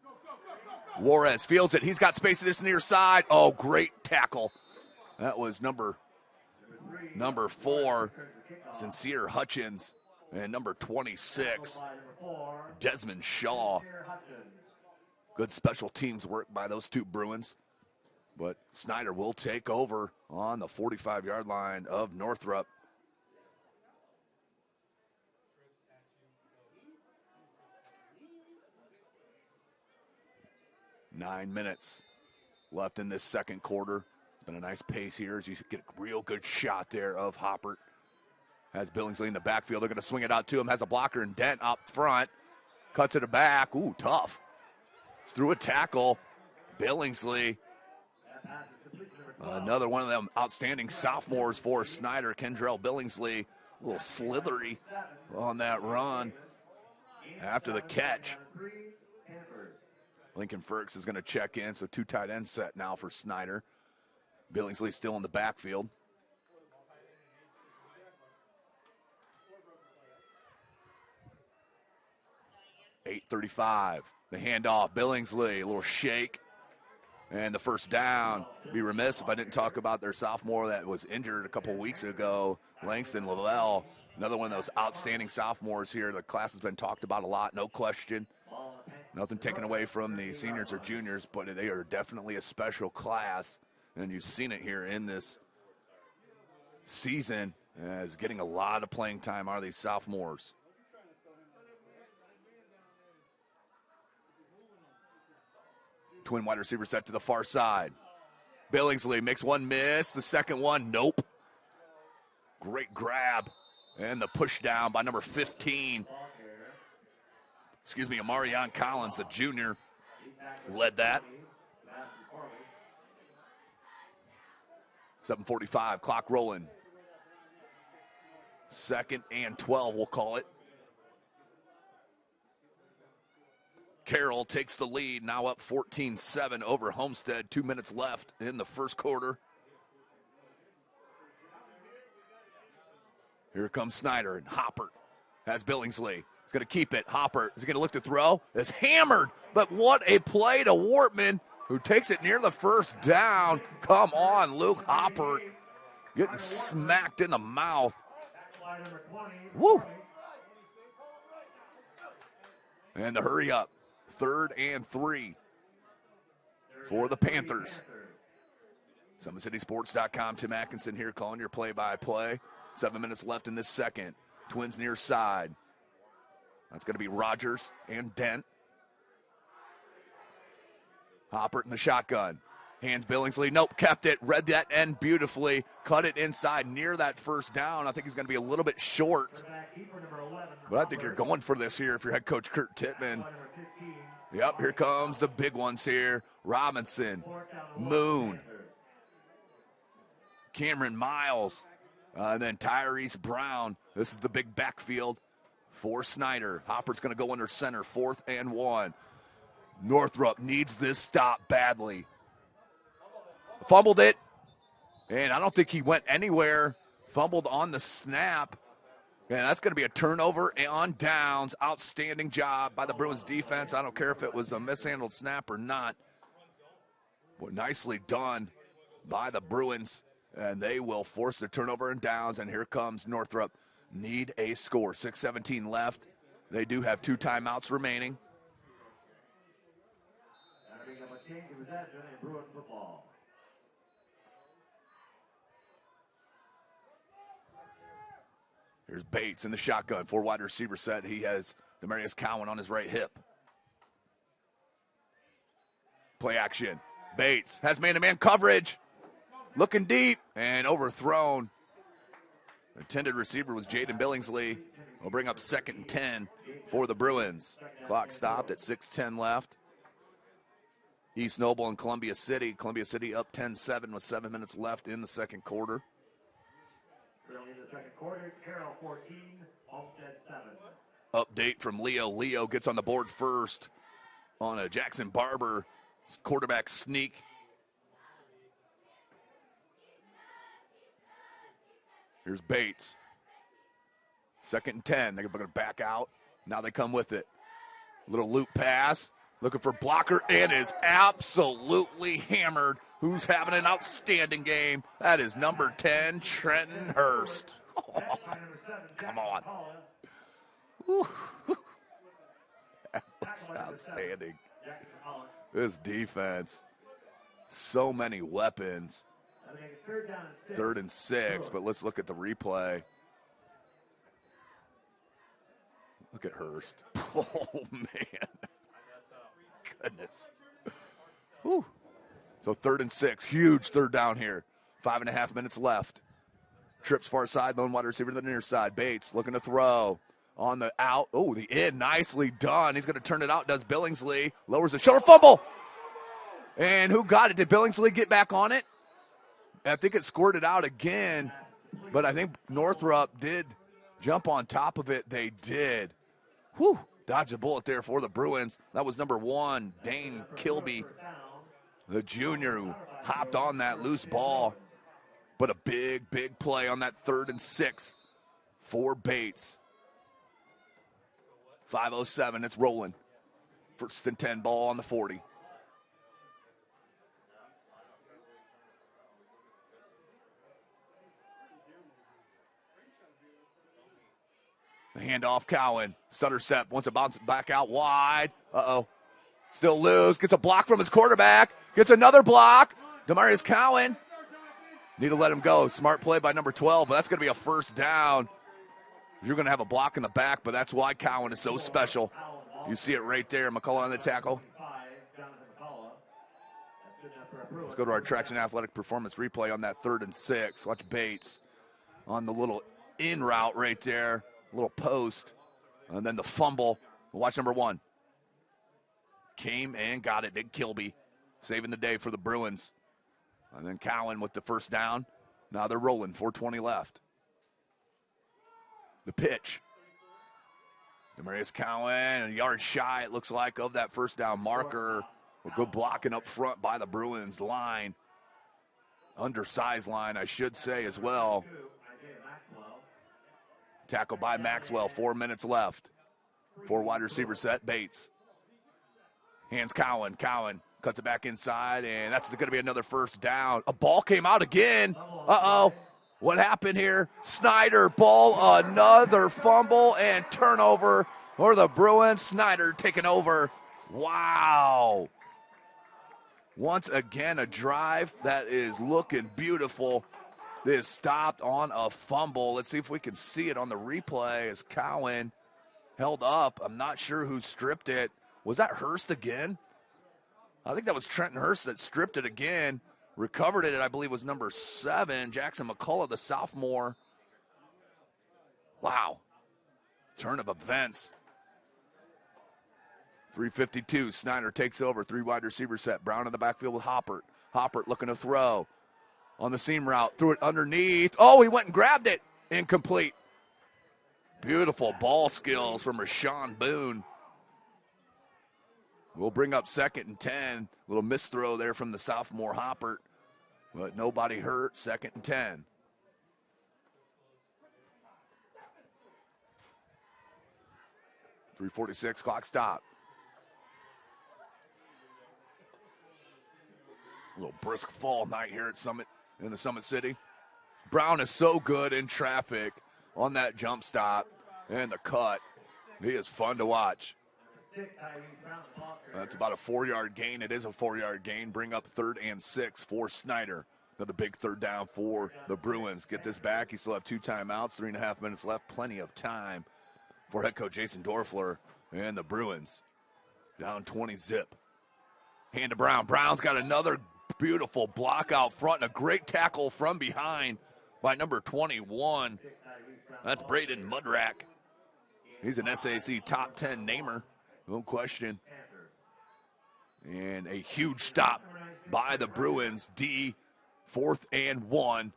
Juarez fields it. He's got space to this near side. Oh, great tackle. That was number 4, Sincere Hutchins, and number 26, Desmond Shaw. Good special teams work by those 2 Bruins. But Snider will take over on the 45-yard line of Northrop. Nine minutes left in this second quarter. Been a nice pace here as you get a real good shot there of Hoppert. Has Billingsley in the backfield. They're going to swing it out to him. Has a blocker and Dent up front. Cuts it back. Ooh, tough. It's through a tackle. Billingsley. Another one of them outstanding sophomores for Snider. Kendrell Billingsley. A little slithery on that run after the catch. Lincoln Ferks is going to check in, so 2 tight ends set now for Snider. Billingsley still in the backfield. .8:35. The handoff. Billingsley, a little shake. And the first down. Be remiss if I didn't talk about their sophomore that was injured a couple weeks ago, Langston Lavelle. Another one of those outstanding sophomores here. The class has been talked about a lot, no question. Nothing taken away from the seniors or juniors, but they are definitely a special class. And you've seen it here in this season as getting a lot of playing time are these sophomores. Twin wide receiver set to the far side. Billingsley makes one miss. The second one, nope. Great grab. And the push down by number 15. Amarion Collins, the junior, led that. 7:45, clock rolling. 2nd and 12, we'll call it. Carroll takes the lead, now up 14-7 over Homestead. 2 minutes left in the first quarter. Here comes Snider, and Hopper has Billingsley. He's going to keep it. Hopper is going to look to throw. It's hammered, but what a play to Wortman, who takes it near the first down. Come on, Luke Hopper, getting smacked in the mouth. Woo! And the hurry up. 3rd and 3 for the Panthers. SummitCitySports.com. Tim Atkinson here calling your play-by-play. 7 minutes left in this second. Twins near side. That's going to be Rogers and Dent. Hopper in the shotgun. Hands Billingsley. Nope, kept it. Read that end beautifully. Cut it inside near that first down. I think he's going to be a little bit short. But I think you're going for this here if you're head coach Kurt Tittman. Yep, here comes the big ones here. Robinson, Moon, Cameron Miles, and then Tyrese Brown. This is the big backfield for Snider. Hopper's going to go under center, 4th and 1. Northrop needs this stop badly. Fumbled it, and I don't think he went anywhere. Fumbled on the snap. And that's going to be a turnover on downs. Outstanding job by the Bruins defense. I don't care if it was a mishandled snap or not. Well, nicely done by the Bruins. And they will force the turnover and downs. And here comes Northrop. Need a score. 6:17 left. They do have 2 timeouts remaining. Here's Bates in the shotgun. 4 wide receiver set. He has Demarius Cowan on his right hip. Play action. Bates has man-to-man coverage. Looking deep and overthrown. Intended receiver was Jaden Billingsley. We'll bring up 2nd and 10 for the Bruins. Clock stopped at 6:10 left. East Noble and Columbia City. Columbia City up 10-7 with 7 minutes left in the second quarter. Early in the second quarter, Carroll 14, Homestead 7. Update from Leo. Leo gets on the board first on a Jackson Barber quarterback sneak. Here's Bates. 2nd and 10. They're going to back out. Now they come with it. Little loop pass. Looking for blocker and is absolutely hammered. Who's having an outstanding game? That is number 10, Trenton Hurst. Oh, come on. That was outstanding. This defense. So many weapons. 3rd and 6, but let's look at the replay. Look at Hurst. Oh, man. Goodness. Whew. So 3rd and 6, huge 3rd down here. 5.5 minutes left. Trips far side, lone wide receiver to the near side. Bates looking to throw on the out. Oh, the in, nicely done. He's going to turn it out, does Billingsley. Lowers the shoulder, fumble. And who got it? Did Billingsley get back on it? I think it squirted out again, but I think Northrop did jump on top of it. They did. Whew. Dodged a bullet there for the Bruins. That was number 1, Dane Kilby, the junior, who hopped on that loose ball. But a big, big play on that 3rd and 6 for Bates. 5:07, it's rolling. 1st and 10, ball on the 40. The handoff, Cowan. Suttercept wants to bounce it back out wide. Uh-oh. Still loose. Gets a block from his quarterback. Gets another block. Demarius Cowan. Need to let him go. Smart play by number 12, but that's going to be a 1st down. You're going to have a block in the back, but that's why Cowan is so special. You see it right there. McCullough on the tackle. Let's go to our Traction Athletic Performance replay on that 3rd and 6. Watch Bates on the little in route right there. Little post. And then the fumble. Watch number 1. Came and got it. Big Kilby saving the day for the Bruins. And then Cowan with the 1st down. Now they're rolling. 4:20 left. The pitch. Demarius Cowan, a yard shy, it looks like, of that first down marker. A good blocking up front by the Bruins line. Undersized line, I should say, as well. Tackle by Maxwell, 4 minutes left. 4 wide receiver set, Bates. Hands Cowan. Cowan cuts it back inside, and that's going to be another first down. A ball came out again. Uh-oh. What happened here? Snider, ball, another fumble and turnover for the Bruins. Snider taking over. Wow. Once again, a drive that is looking beautiful. This stopped on a fumble. Let's see if we can see it on the replay as Cowan held up. I'm not sure who stripped it. Was that Hurst again? I think that was Trenton Hurst that stripped it again. Recovered it, I believe, was number 7, Jackson McCullough, the sophomore. Wow. Turn of events. 3:52, Snider takes over, 3 wide receiver set. Brown in the backfield with Hoppert. Hoppert looking to throw. On the seam route, threw it underneath. Oh, he went and grabbed it. Incomplete. Beautiful ball skills from Rashawn Boone. We'll bring up 2nd and 10. Little misthrow there from the sophomore Hoppert. But nobody hurt. 2nd and 10. .346, clock stop. A little brisk fall night here at Summit, in the Summit City. Brown is so good in traffic on that jump stop and the cut. He is fun to watch. That's about a 4-yard gain. It is a 4-yard gain. Bring up 3rd and 6 for Snider. Another big 3rd down for the Bruins. Get this back. You still have 2 timeouts, 3.5 minutes left. Plenty of time for head coach Jason Dorfler and the Bruins. Down 20 zip. Hand to Brown. Brown's got another beautiful block out front and a great tackle from behind by number 21. That's Braden Mudrack. He's an SAC top 10 namer. No question. And a huge stop by the Bruins. D, 4th and 1.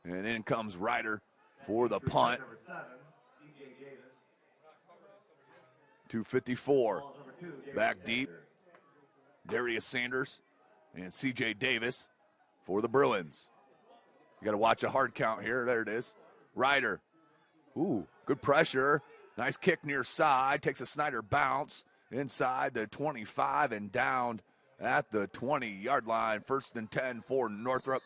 And in comes Ryder for the punt. 2:54. Back deep. Darius Sanders and C.J. Davis for the Bruins. You got to watch a hard count here. There it is. Ryder. Ooh, good pressure. Nice kick near side. Takes a Snider bounce inside the 25 and down at the 20-yard line. 1st and 10 for Northrop.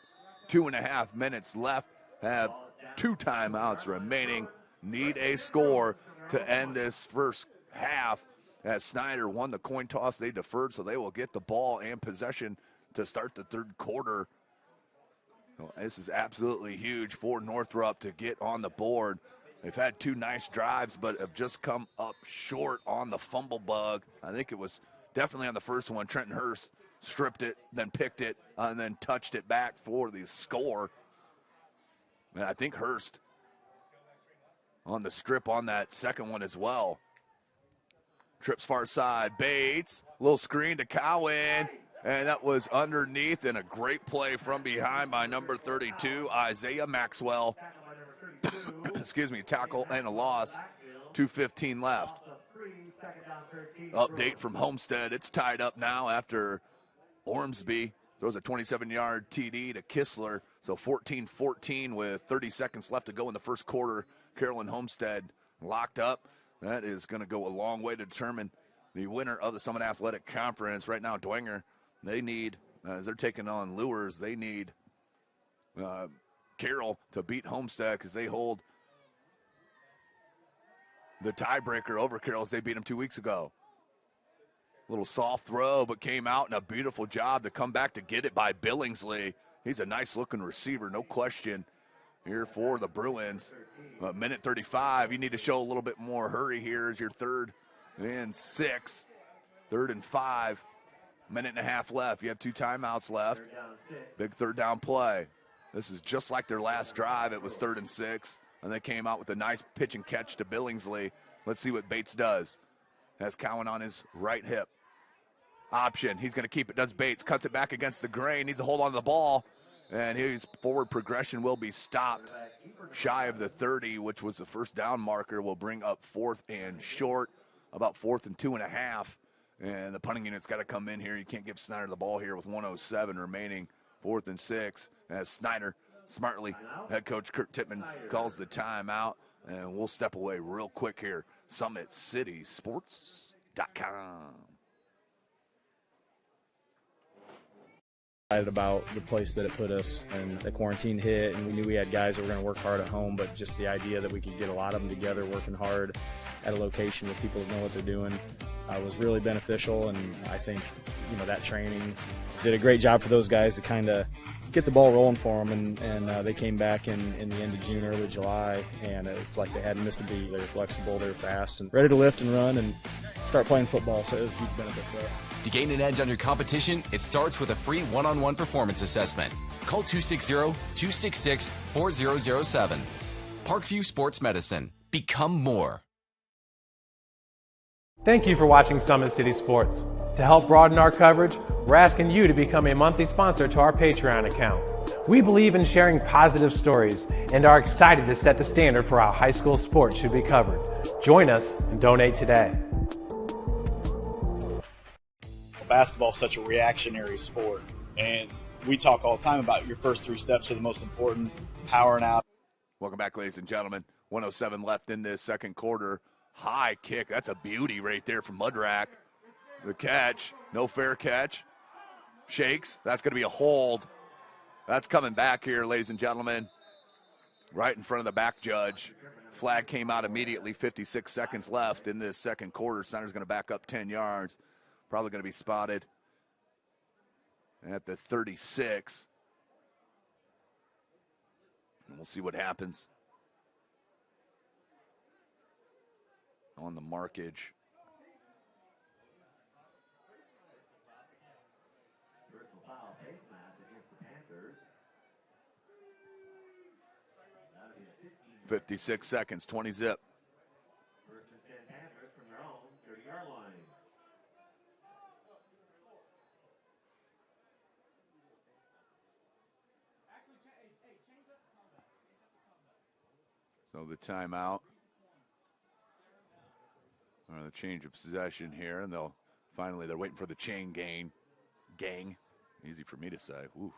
2.5 minutes left. Have 2 timeouts remaining. Need a score to end this first half. As Snider won the coin toss, they deferred, so they will get the ball and possession to start the 3rd quarter. Well, this is absolutely huge for Northrop to get on the board. They've had 2 nice drives, but have just come up short on the fumble bug. I think it was definitely on the first one. Trenton Hurst stripped it, then picked it, and then touched it back for the score. And I think Hurst on the strip on that second one as well. Trips far side. Bates, little screen to Cowan, and that was underneath, and a great play from behind by number 32, Isaiah Maxwell. Excuse me, tackle and a loss. 2:15 left. Update from Homestead. It's tied up now after Ormsby throws a 27-yard TD to Kistler. So 14-14 with 30 seconds left to go in the first quarter. Carolyn Homestead locked up. That is going to go a long way to determine the winner of the Summit Athletic Conference. Right now, Dwenger, they need, as they're taking on Lures, they need Carroll to beat Homestead because they hold the tiebreaker over Carroll as they beat them 2 weeks ago. Little soft throw, but came out, and a beautiful job to come back to get it by Billingsley. He's a nice-looking receiver, no question, here for the Bruins. Minute 35, you need to show a little bit more hurry here as your 3rd and 6. 3rd and 5. Minute and a half left. You have 2 timeouts left. Big 3rd down play. This is just like their last drive. It was 3rd and 6, and they came out with a nice pitch and catch to Billingsley. Let's see what Bates does. Has Cowan on his right hip. Option. He's going to keep it. Does Bates. Cuts it back against the grain. Needs to hold on to the ball. And his forward progression will be stopped shy of the 30, which was the first down marker, will bring up 4th and short, about 4th and 2.5. And the punting unit's got to come in here. You can't give Snider the ball here with 1:07 remaining, 4th and 6. As Snider, smartly, head coach Kurt Tippmann calls the timeout. And we'll step away real quick here. SummitCitySports.com. Excited about the place that it put us, and the quarantine hit, and we knew we had guys that were going to work hard at home, but just the idea that we could get a lot of them together working hard at a location with people that know what they're doing was really beneficial. And I think, that training did a great job for those guys to kind of get the ball rolling for them, and they came back in the end of June, early July, and it's like they hadn't missed a beat. They were flexible, they were fast, and ready to lift and run and start playing football, so it was a huge benefit for us. To gain an edge on your competition, it starts with a free one-on-one performance assessment. Call 260-266-4007. Parkview Sports Medicine. Become more. Thank you for watching Summit City Sports. To help broaden our coverage, we're asking you to become a monthly sponsor to our Patreon account. We believe in sharing positive stories and are excited to set the standard for how high school sports should be covered. Join us and donate today. Basketball is such a reactionary sport, and we talk all the time about your first 3 steps are the most important, powering out. Welcome back, ladies and gentlemen. 1:07 left in this second quarter. High kick. That's a beauty right there from Mudrack. The catch, no fair catch. Shakes. That's going to be a hold. That's coming back here, ladies and gentlemen. Right in front of the back judge. Flag came out immediately. 56 seconds left in this second quarter. Snider's going to back up 10 yards. Probably going to be spotted at the 36. And we'll see what happens on the markage. Personal foul, face mask against the Panthers. 56 seconds, 20 zip. First and 10 Panthers from their own 30-yard line. So the timeout, or the change of possession here, and they're waiting for the chain gang. Easy for me to say. Ooh.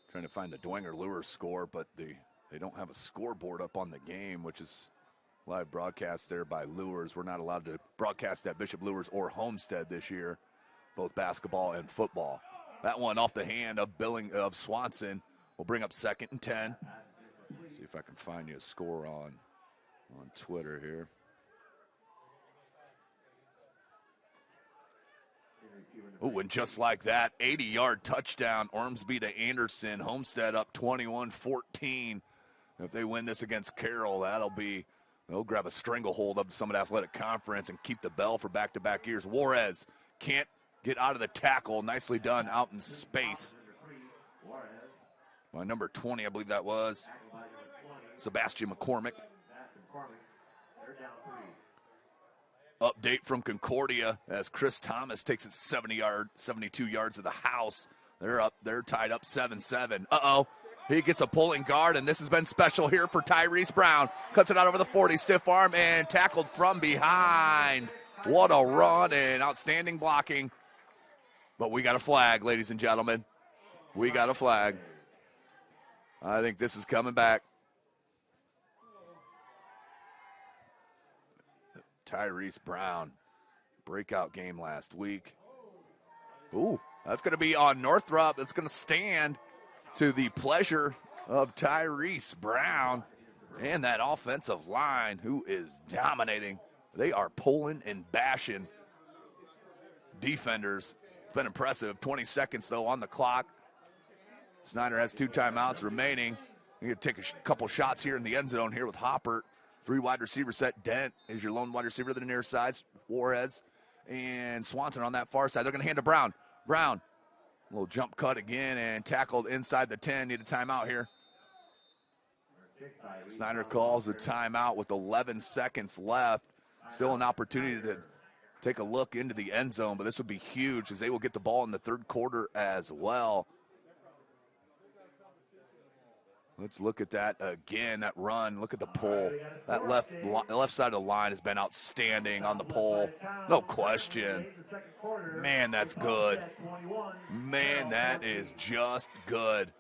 Trying to find the Dwenger Lures score, but they don't have a scoreboard up on the game, which is live broadcast there by Lures. We're not allowed to broadcast at Bishop Lures or Homestead this year, both basketball and football. That one off the hand of Swanson will bring up 2nd and 10. Let's see if I can find you a score on Twitter here. Oh, and just like that, 80-yard touchdown, Ormsby to Anderson. Homestead up 21-14. If they win this against Carroll, they'll grab a stranglehold of the Summit Athletic Conference and keep the bell for back-to-back years. Juarez can't get out of the tackle. Nicely done out in space. By number 20, I believe that was Sebastian McCormick. Update from Concordia as Chris Thomas takes it 72 yards of the house. They're tied up 7-7. Uh-oh. He gets a pulling guard, and this has been special here for Tyrese Brown. Cuts it out over the 40, stiff arm, and tackled from behind. What a run and outstanding blocking. But we got a flag, ladies and gentlemen. We got a flag. I think this is coming back. Tyrese Brown, breakout game last week. Ooh, that's going to be on Northrop. It's going to stand to the pleasure of Tyrese Brown and that offensive line, who is dominating. They are pulling and bashing defenders. It's been impressive. 20 seconds, though, on the clock. Snider has 2 timeouts remaining. You're going to take a couple shots here in the end zone here with Hopper. 3 wide receiver set. Dent is your lone wide receiver to the near side. Juarez and Swanson on that far side. They're going to hand to Brown. Brown, a little jump cut again and tackled inside the 10. Need a timeout here. Snider calls a timeout with 11 seconds left. Still an opportunity to take a look into the end zone, but this would be huge as they will get the ball in the third quarter as well. Let's look at that again, that run. Look at the pull. That left side of the line has been outstanding on the pull. No question. Man, that's good. Man, that is just good.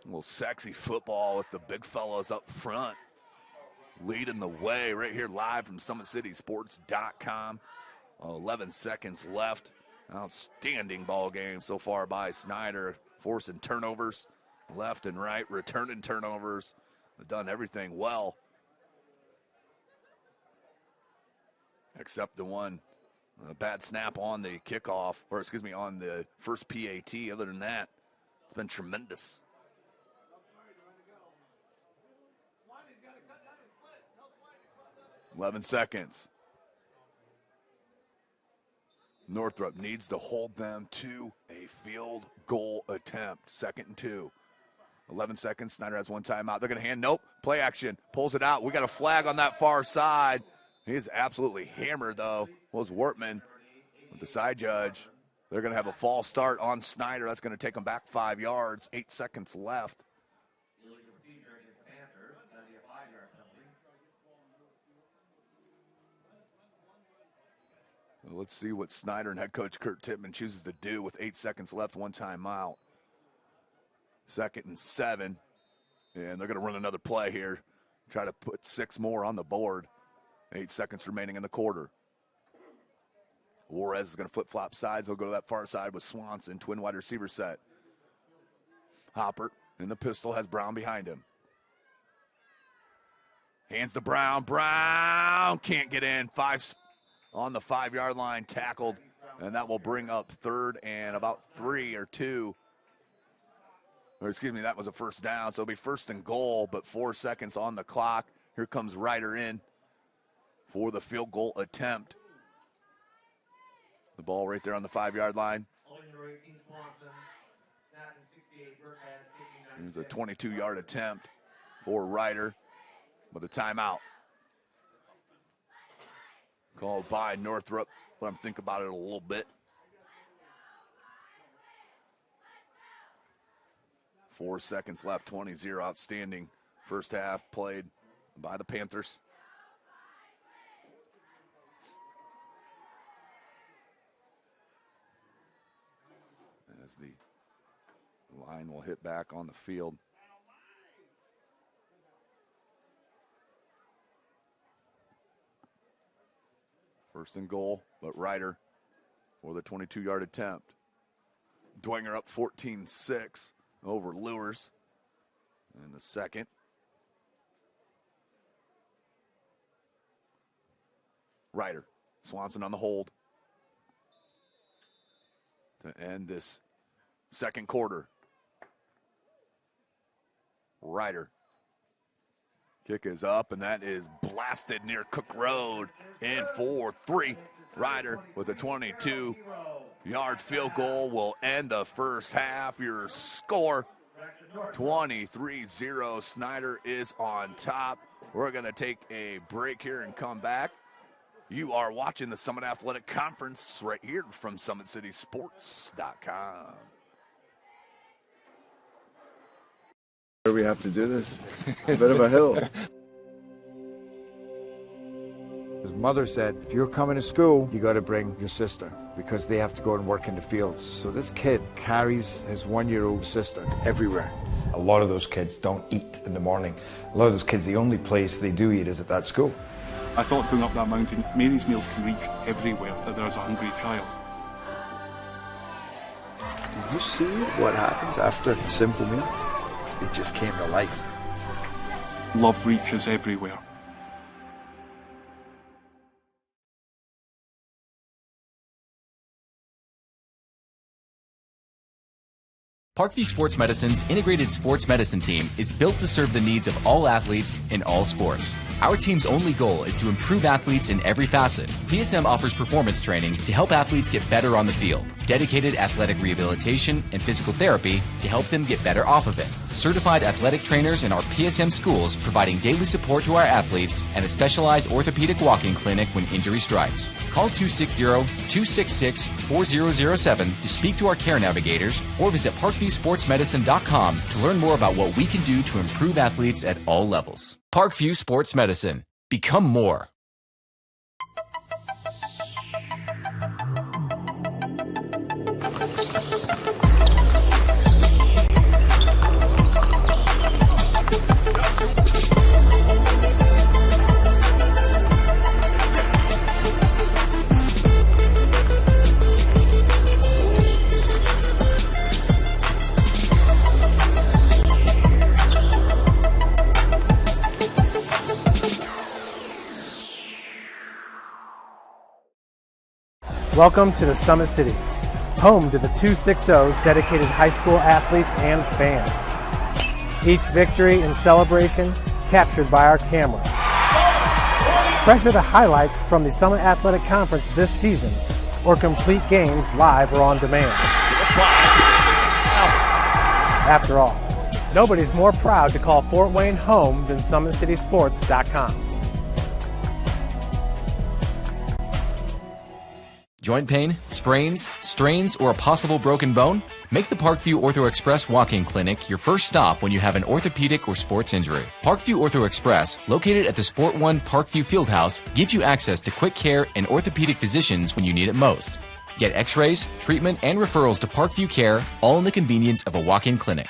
A little sexy football with the big fellas up front. Leading the way right here live from SummitCitySports.com. 11 seconds left. Outstanding ball game so far by Snider, forcing turnovers left and right, returning turnovers. They've done everything well, except the one bad snap on the kickoff, or excuse me, on the first PAT. Other than that, it's been tremendous. "11 seconds. Northrop needs to hold them to a field goal attempt. 2nd and 2. 11 seconds. Snider has one timeout. They're going to hand. Nope. Play action. Pulls it out. We got a flag on that far side. He's absolutely hammered, though. Was Wortman with the side judge. They're going to have a false start on Snider. That's going to take them back 5 yards. 8 seconds left. Let's see what Snider and head coach Kurt Tippmann chooses to do with 8 seconds left, one timeout. 2nd and 7. And they're going to run another play here. Try to put 6 more on the board. 8 seconds remaining in the quarter. Juarez is going to flip-flop sides. He'll go to that far side with Swanson, twin wide receiver set. Hopper in the pistol has Brown behind him. Hands to Brown. Brown can't get in. 5 on the 5-yard line, tackled, and that will bring up 3rd and about 3 or 2. Or excuse me, that was a first down, so it'll be 1st and goal, but 4 seconds on the clock. Here comes Ryder in for the field goal attempt. The ball right there on the 5-yard line. Here's a 22-yard attempt for Ryder with a timeout. Called by Northrop. Let him think about it a little bit. 4 seconds left, 20-0. Outstanding first half played by the Panthers. As the line will hit back on the field. First and goal, but Ryder for the 22-yard attempt. Dwenger up 14-6 over Lures in the second. Ryder, Swanson on the hold to end this second quarter. Ryder. Kick is up, and that is blasted near Cook Road. In for 3. Ryder with a 22-yard field goal will end the first half. Your score, 23-0. Snider is on top. We're going to take a break here and come back. You are watching the Summit Athletic Conference right here from SummitCitySports.com. We have to do this. A bit of a hill. His mother said, if you're coming to school, you got to bring your sister because they have to go and work in the fields. So this kid carries his 1-year-old sister everywhere. A lot of those kids don't eat in the morning. A lot of those kids, the only place they do eat is at that school. I thought going up that mountain, Mary's meals can reach everywhere that there's a hungry child. Did you see what happens after a simple meal? It just came to life. Love reaches everywhere. Parkview Sports Medicine's integrated sports medicine team is built to serve the needs of all athletes in all sports. Our team's only goal is to improve athletes in every facet. PSM offers performance training to help athletes get better on the field, dedicated athletic rehabilitation and physical therapy to help them get better off of it, certified athletic trainers in our PSM schools providing daily support to our athletes, and a specialized orthopedic walk-in clinic when injury strikes. Call 260-266-4007 to speak to our care navigators or visit ParkviewSportsMedicine.com to learn more about what we can do to improve athletes at all levels. Parkview Sports Medicine. Become more. Welcome to the Summit City, home to the 260's dedicated high school athletes and fans. Each victory and celebration captured by our camera. Treasure the highlights from the Summit Athletic Conference this season, or complete games live or on demand. After all, nobody's more proud to call Fort Wayne home than SummitCitySports.com. Joint pain, sprains, strains, or a possible broken bone? Make the Parkview Ortho Express walk-in clinic your first stop when you have an orthopedic or sports injury. Parkview Ortho Express, located at the Sport One Parkview Fieldhouse, gives you access to quick care and orthopedic physicians when you need it most. Get x-rays, treatment, and referrals to Parkview Care, all in the convenience of a walk-in clinic.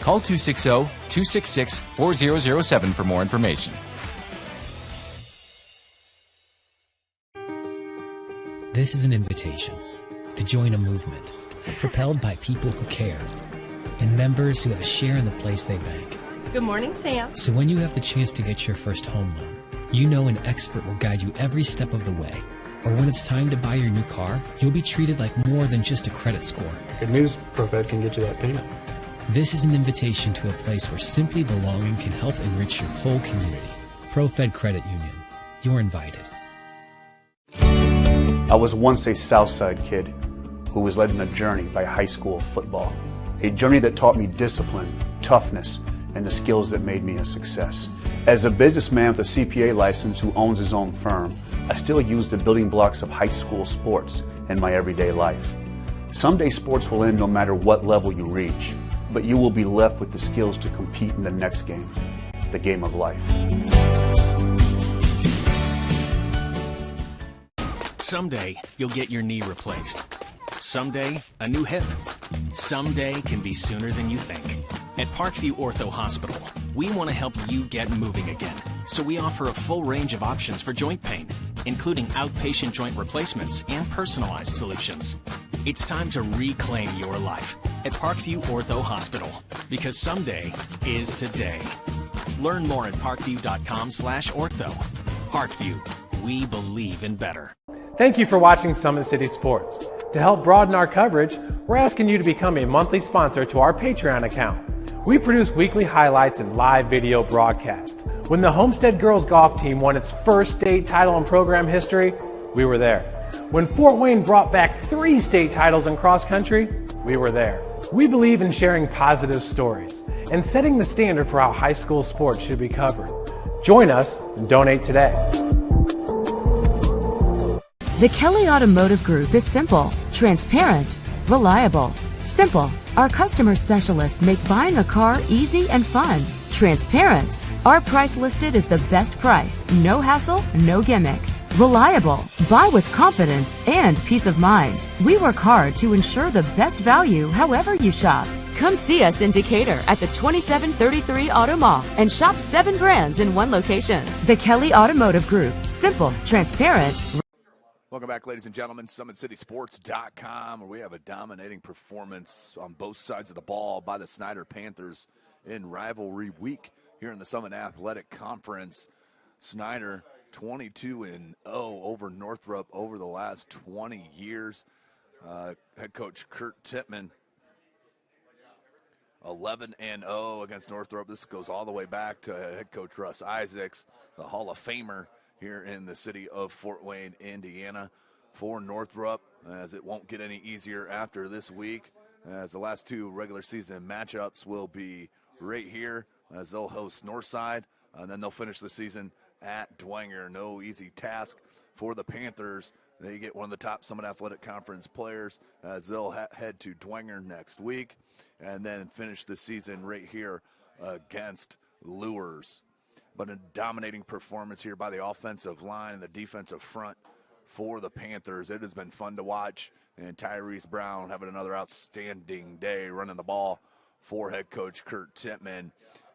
Call 260-266-4007 for more information. This is an invitation to join a movement propelled by people who care and members who have a share in the place they bank. Good morning, Sam. So when you have the chance to get your first home loan, you know an expert will guide you every step of the way. Or when it's time to buy your new car, you'll be treated like more than just a credit score. Good news, ProFed can get you that payment. This is an invitation to a place where simply belonging can help enrich your whole community. ProFed Credit Union. You're invited. I was once a Southside kid who was led on a journey by high school football. A journey that taught me discipline, toughness, and the skills that made me a success. As a businessman with a CPA license who owns his own firm, I still use the building blocks of high school sports in my everyday life. Someday sports will end no matter what level you reach, but you will be left with the skills to compete in the next game, the game of life. Someday, you'll get your knee replaced. Someday, a new hip. Someday can be sooner than you think. At Parkview Ortho Hospital, we want to help you get moving again. So we offer a full range of options for joint pain, including outpatient joint replacements and personalized solutions. It's time to reclaim your life at Parkview Ortho Hospital, because someday is today. Learn more at parkview.com/ortho. Parkview, we believe in better. Thank you for watching Summit City Sports. To help broaden our coverage, we're asking you to become a monthly sponsor to our Patreon account. We produce weekly highlights and live video broadcast. When the Homestead girls golf team won its first state title in program history, we were there. When Fort Wayne brought back 3 state titles in cross country, we were there. We believe in sharing positive stories and setting the standard for how high school sports should be covered. Join us and donate today. The Kelly Automotive Group is simple, transparent, reliable. Simple. Our customer specialists make buying a car easy and fun. Transparent. Our price listed is the best price. No hassle, no gimmicks. Reliable. Buy with confidence and peace of mind. We work hard to ensure the best value however you shop. Come see us in Decatur at the 2733 Auto Mall and shop 7 brands in one location. The Kelly Automotive Group. Simple, transparent. Welcome back, ladies and gentlemen. SummitCitySports.com, where we have a dominating performance on both sides of the ball by the Snider Panthers in rivalry week here in the Summit Athletic Conference. Snider 22-0 over Northrop over the last 20 years. Head coach Kurt Tittman 11-0 against Northrop. This goes all the way back to head coach Russ Isaacs, the Hall of Famer here in the city of Fort Wayne, Indiana, for Northrop, as it won't get any easier after this week, as the last two regular season matchups will be right here, as they'll host Northside, and then they'll finish the season at Dwenger. No easy task for the Panthers. They get one of the top Summit Athletic Conference players, as they'll head to Dwenger next week and then finish the season right here against Lures. But a dominating performance here by the offensive line and the defensive front for the Panthers. It has been fun to watch, and Tyrese Brown having another outstanding day running the ball for head coach Kurt Tittman,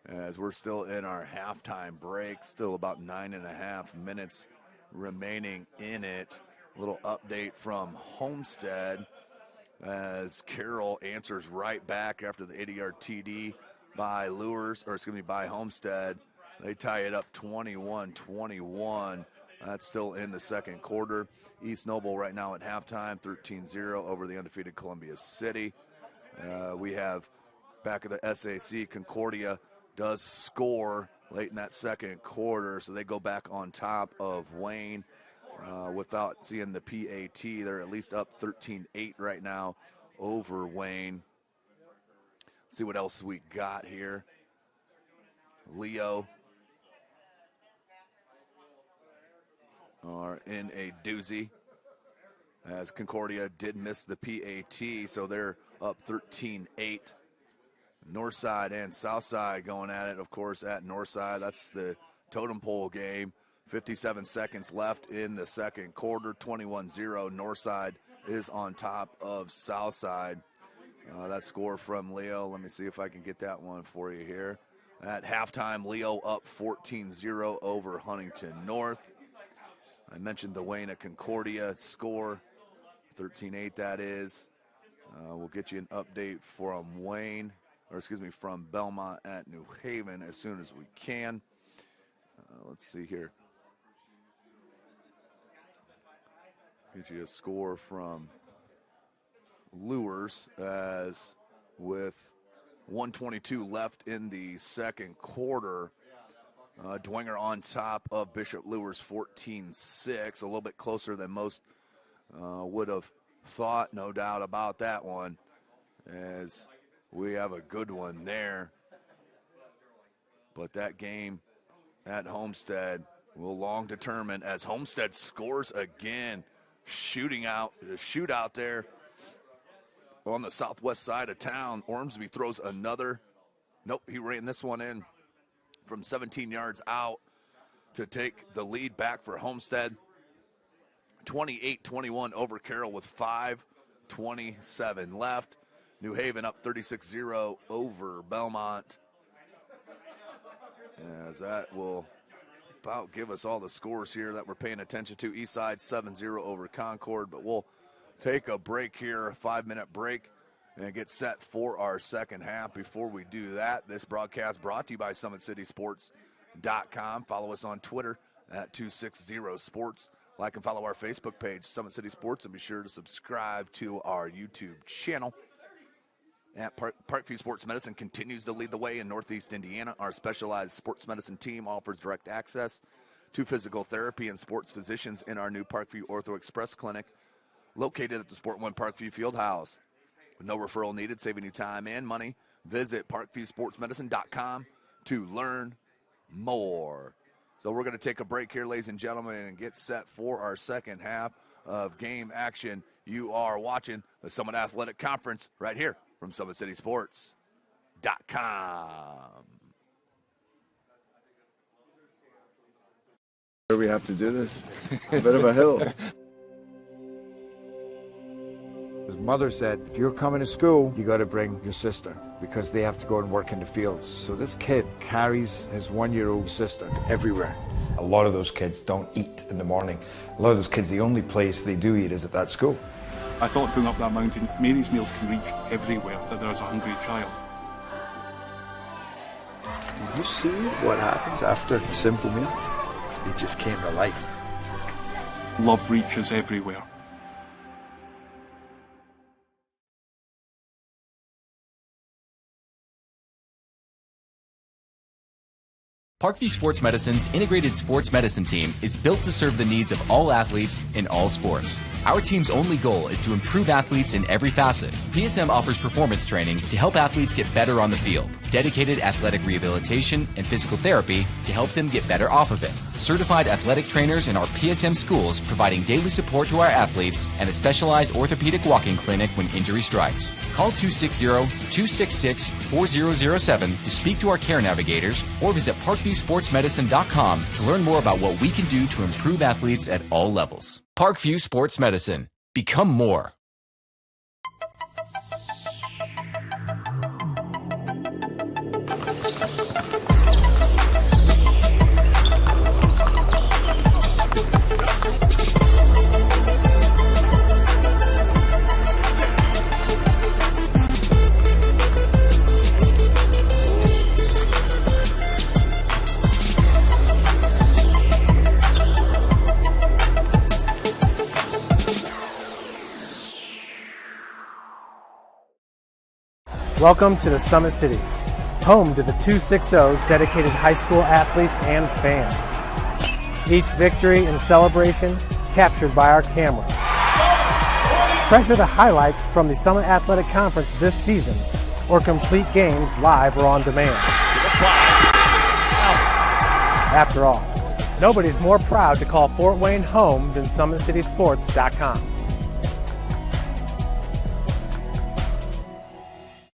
as we're still in our halftime break, still about 9.5 minutes remaining in it. A little update from Homestead, as Carroll answers right back after the 80-yard TD by by Homestead. They tie it up 21-21. That's still in the second quarter. East Noble right now at halftime, 13-0 over the undefeated Columbia City. We have back at the SAC, Concordia does score late in that second quarter, so they go back on top of Wayne. Without seeing the PAT, they're at least up 13-8 right now over Wayne. See what else we got here. Leo are in a doozy, as Concordia did miss the PAT, so they're up 13-8. Northside and Southside going at it, of course, at Northside. That's the totem pole game. 57 seconds left in the second quarter, 21-0. Northside is on top of Southside. That score from Leo, let me see if I can get that one for you here. At halftime, Leo up 14-0 over Huntington North. I mentioned the Wayne at Concordia score, 13-8 that is. We'll get you an update from from Belmont at New Haven as soon as we can. Let's see here. Get you a score from Lures, as with 1:22 left in the second quarter. Dwenger on top of Bishop Lures 14-6, a little bit closer than most would have thought, no doubt about that one, as we have a good one there. But that game at Homestead will long determine, as Homestead scores again. Shootout there on the southwest side of town. Ormsby throws another. Nope, he ran this one in from 17 yards out to take the lead back for Homestead. 28-21 over Carroll with 5:27 left. New Haven up 36-0 over Belmont. As that will about give us all the scores here that we're paying attention to. Eastside 7-0 over Concord, but we'll take a break here, a 5-minute break, and get set for our second half. Before we do that, this broadcast brought to you by SummitCitySports.com. Follow us on Twitter at 260sports. Like and follow our Facebook page, Summit City Sports, and be sure to subscribe to our YouTube channel. At Parkview Sports Medicine continues to lead the way in Northeast Indiana. Our specialized sports medicine team offers direct access to physical therapy and sports physicians in our new Parkview Ortho Express Clinic, located at the Sport One Parkview Fieldhouse. With no referral needed, saving you time and money. Visit ParkviewSportsMedicine.com to learn more. So we're going to take a break here, ladies and gentlemen, and get set for our second half of game action. You are watching the Summit Athletic Conference right here from SummitCitySports.com. We have to do this. A bit of a hill. His mother said, if you're coming to school, you got to bring your sister, because they have to go and work in the fields. So this kid carries his 1-year-old sister everywhere. A lot of those kids don't eat in the morning. A lot of those kids, the only place they do eat is at that school. I thought going up that mountain, Mary's meals can reach everywhere that there's a hungry child. Did you see what happens after a simple meal? It just came to life. Love reaches everywhere. Parkview Sports Medicine's integrated sports medicine team is built to serve the needs of all athletes in all sports. Our team's only goal is to improve athletes in every facet. PSM offers performance training to help athletes get better on the field, dedicated athletic rehabilitation and physical therapy to help them get better off of it, certified athletic trainers in our PSM schools providing daily support to our athletes, and a specialized orthopedic walk-in clinic when injury strikes. Call 260-266-4007 to speak to our care navigators or visit ParkviewSportsMedicine.com to learn more about what we can do to improve athletes at all levels. Parkview Sports Medicine. Become more. Welcome to the Summit City, home to the 260's dedicated high school athletes and fans. Each victory and celebration captured by our camera. Treasure the highlights from the Summit Athletic Conference this season, or complete games live or on demand. After all, nobody's more proud to call Fort Wayne home than SummitCitySports.com.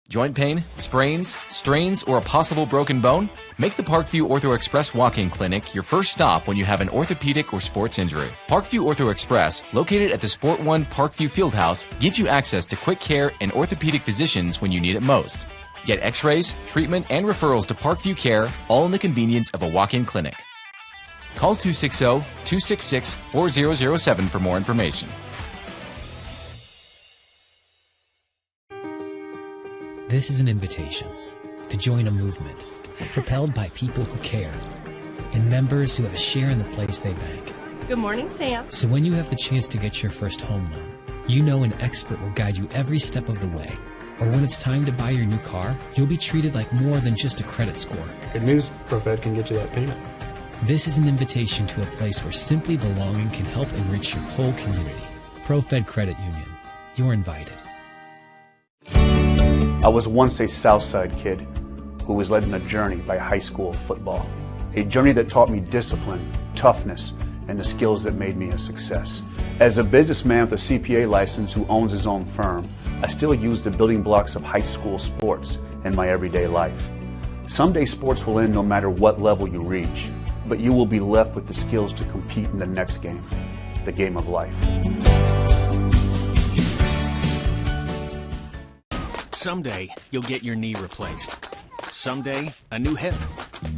Joint pain, sprains, strains, or a possible broken bone? Make the Parkview Ortho Express walk-in clinic your first stop when you have an orthopedic or sports injury. Parkview Ortho Express, located at the Sport One Parkview Fieldhouse, gives you access to quick care and orthopedic physicians when you need it most. Get x-rays, treatment, and referrals to Parkview Care, all in the convenience of a walk-in clinic. Call 260-266-4007 for more information. This is an invitation to join a movement propelled by people who care and members who have a share in the place they bank. Good morning, Sam. So when you have the chance to get your first home loan, you know an expert will guide you every step of the way. Or when it's time to buy your new car, you'll be treated like more than just a credit score. Good news, ProFed can get you that payment. This is an invitation to a place where simply belonging can help enrich your whole community. ProFed Credit Union. You're invited. I was once a Southside kid who was led on a journey by high school football. A journey that taught me discipline, toughness, and the skills that made me a success. As a businessman with a CPA license who owns his own firm, I still use the building blocks of high school sports in my everyday life. Someday sports will end no matter what level you reach, but you will be left with the skills to compete in the next game, the game of life. Someday, you'll get your knee replaced. Someday, a new hip.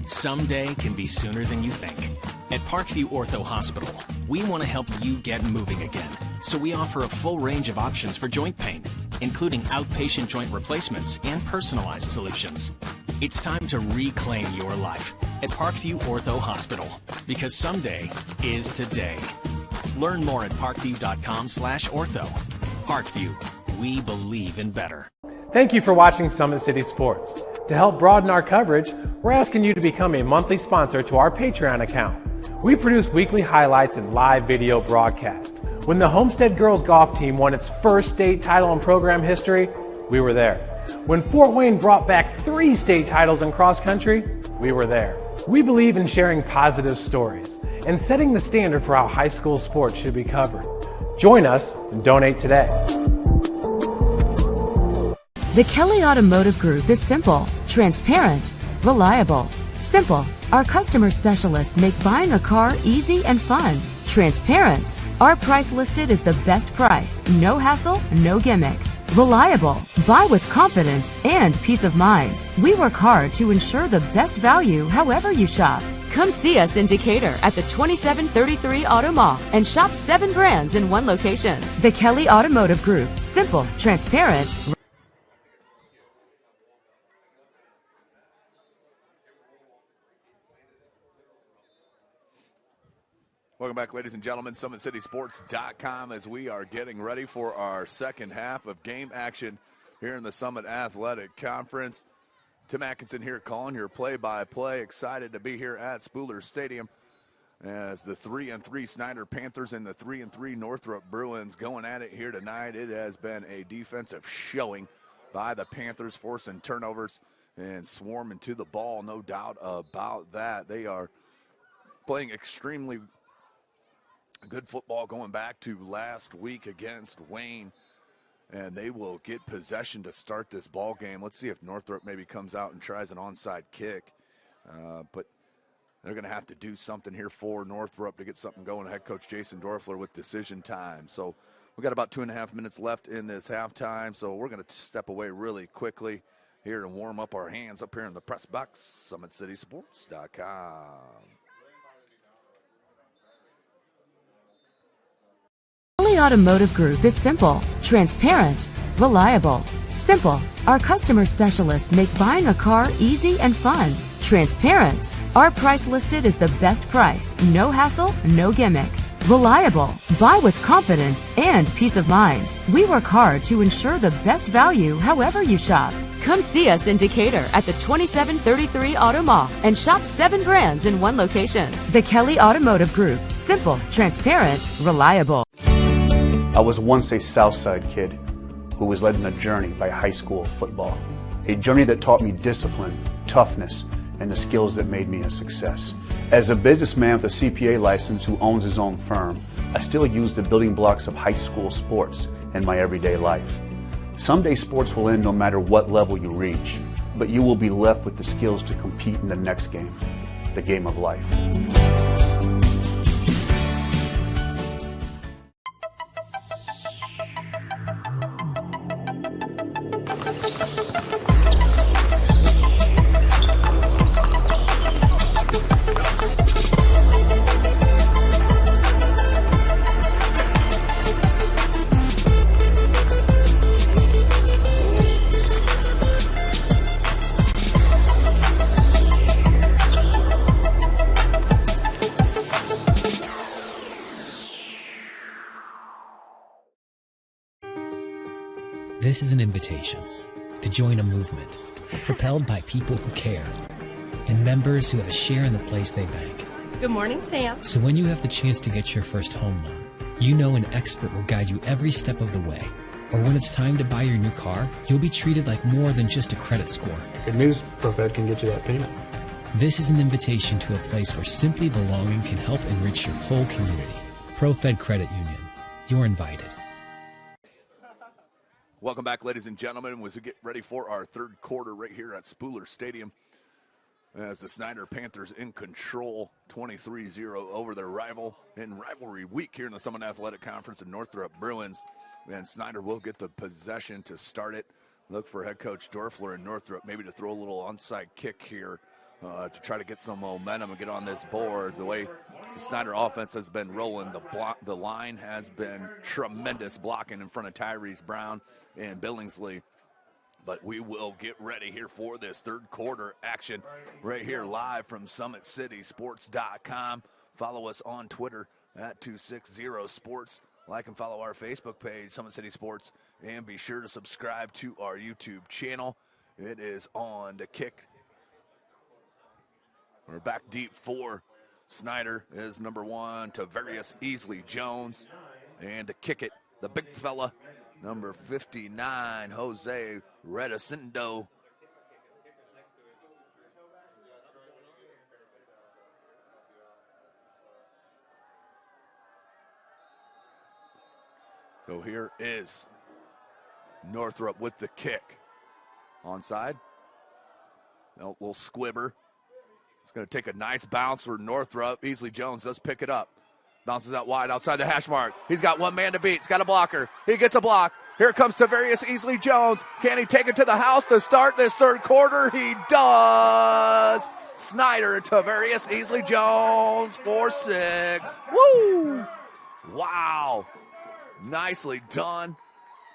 Someday can be sooner than you think. At Parkview Ortho Hospital, we want to help you get moving again. So we offer a full range of options for joint pain, including outpatient joint replacements and personalized solutions. It's time to reclaim your life at Parkview Ortho Hospital, because someday is today. Learn more at parkview.com/ortho. Parkview, we believe in better. Thank you for watching Summit City Sports. To help broaden our coverage, we're asking you to become a monthly sponsor to our Patreon account. We produce weekly highlights and live video broadcasts. When the Homestead girls golf team won its first state title in program history, we were there. When Fort Wayne brought back 3 state titles in cross country, we were there. We believe in sharing positive stories and setting the standard for how high school sports should be covered. Join us and donate today. The Kelly Automotive Group is simple, transparent, reliable. Simple. Our customer specialists make buying a car easy and fun. Transparent. Our price listed is the best price. No hassle, no gimmicks. Reliable. Buy with confidence and peace of mind. We work hard to ensure the best value however you shop. Come see us in Decatur at the 2733 Auto Mall and shop 7 brands in one location. The Kelly Automotive Group. Simple, transparent. Welcome back, ladies and gentlemen. SummitCitySports.com as we are getting ready for our second half of game action here in the Summit Athletic Conference. Tim Atkinson here calling your play-by-play. Excited to be here at Spooler Stadium as the 3-3 Snider Panthers and the 3-3 Northrop Bruins going at it here tonight. It has been a defensive showing by the Panthers, forcing turnovers and swarming to the ball, no doubt about that. They are playing extremely good football going back to last week against Wayne. And they will get possession to start this ball game. Let's see if Northrop maybe comes out and tries an onside kick. But they're going to have to do something here for Northrop to get something going. Head coach Jason Dorfler with decision time. So we got about 2.5 minutes left in this halftime. So we're going to step away really quickly here and warm up our hands up here in the press box. SummitCitySports.com. Kelly Automotive Group is simple, transparent, reliable. Simple. Our customer specialists make buying a car easy and fun. Transparent. Our price listed is the best price. No hassle, no gimmicks. Reliable. Buy with confidence and peace of mind. We work hard to ensure the best value however you shop. Come see us in Decatur at the 2733 Auto Mall and shop 7 brands in one location. The Kelly Automotive Group. Simple, transparent, reliable. I was once a Southside kid who was led on a journey by high school football. A journey that taught me discipline, toughness, and the skills that made me a success. As a businessman with a CPA license who owns his own firm, I still use the building blocks of high school sports in my everyday life. Someday sports will end no matter what level you reach, but you will be left with the skills to compete in the next game, the game of life. This is an invitation to join a movement propelled by people who care and members who have a share in the place they bank. Good morning, Sam. So when you have the chance to get your first home loan, you know an expert will guide you every step of the way. Or when it's time to buy your new car, you'll be treated like more than just a credit score. Good news, ProFed can get you that payment. This is an invitation to a place where simply belonging can help enrich your whole community. ProFed Credit Union. You're invited. Welcome back, ladies and gentlemen, as we get ready for our third quarter right here at Spooler Stadium. As the Snider Panthers in control, 23-0 over their rival in rivalry week here in the Summit Athletic Conference in Northrop Bruins. And Snider will get the possession to start it. Look for head coach Dorfler in Northrop maybe to throw a little onside kick here to try to get some momentum and get on this board. The way the Snider offense has been rolling, the line has been tremendous, blocking in front of Tyrese Brown and Billingsley. But we will get ready here for this third quarter action right here live from SummitCitySports.com. Follow us on Twitter at 260sports. Like and follow our Facebook page, Summit City Sports, and be sure to subscribe to our YouTube channel. It is on the kick. We're back deep for Snider is number 1, Tavarius Easley Jones. And to kick it, the big fella, number 59, Jose Redicindo. So here is Northrop with the kick. Onside. A little squibber. It's going to take a nice bounce for Northrop. Easley Jones does pick it up. Bounces out wide outside the hash mark. He's got one man to beat. He's got a blocker. He gets a block. Here comes Tavarius Easley Jones. Can he take it to the house to start this third quarter? He does. Snider, Tavarius Easley Jones for 6. Woo! Wow. Nicely done.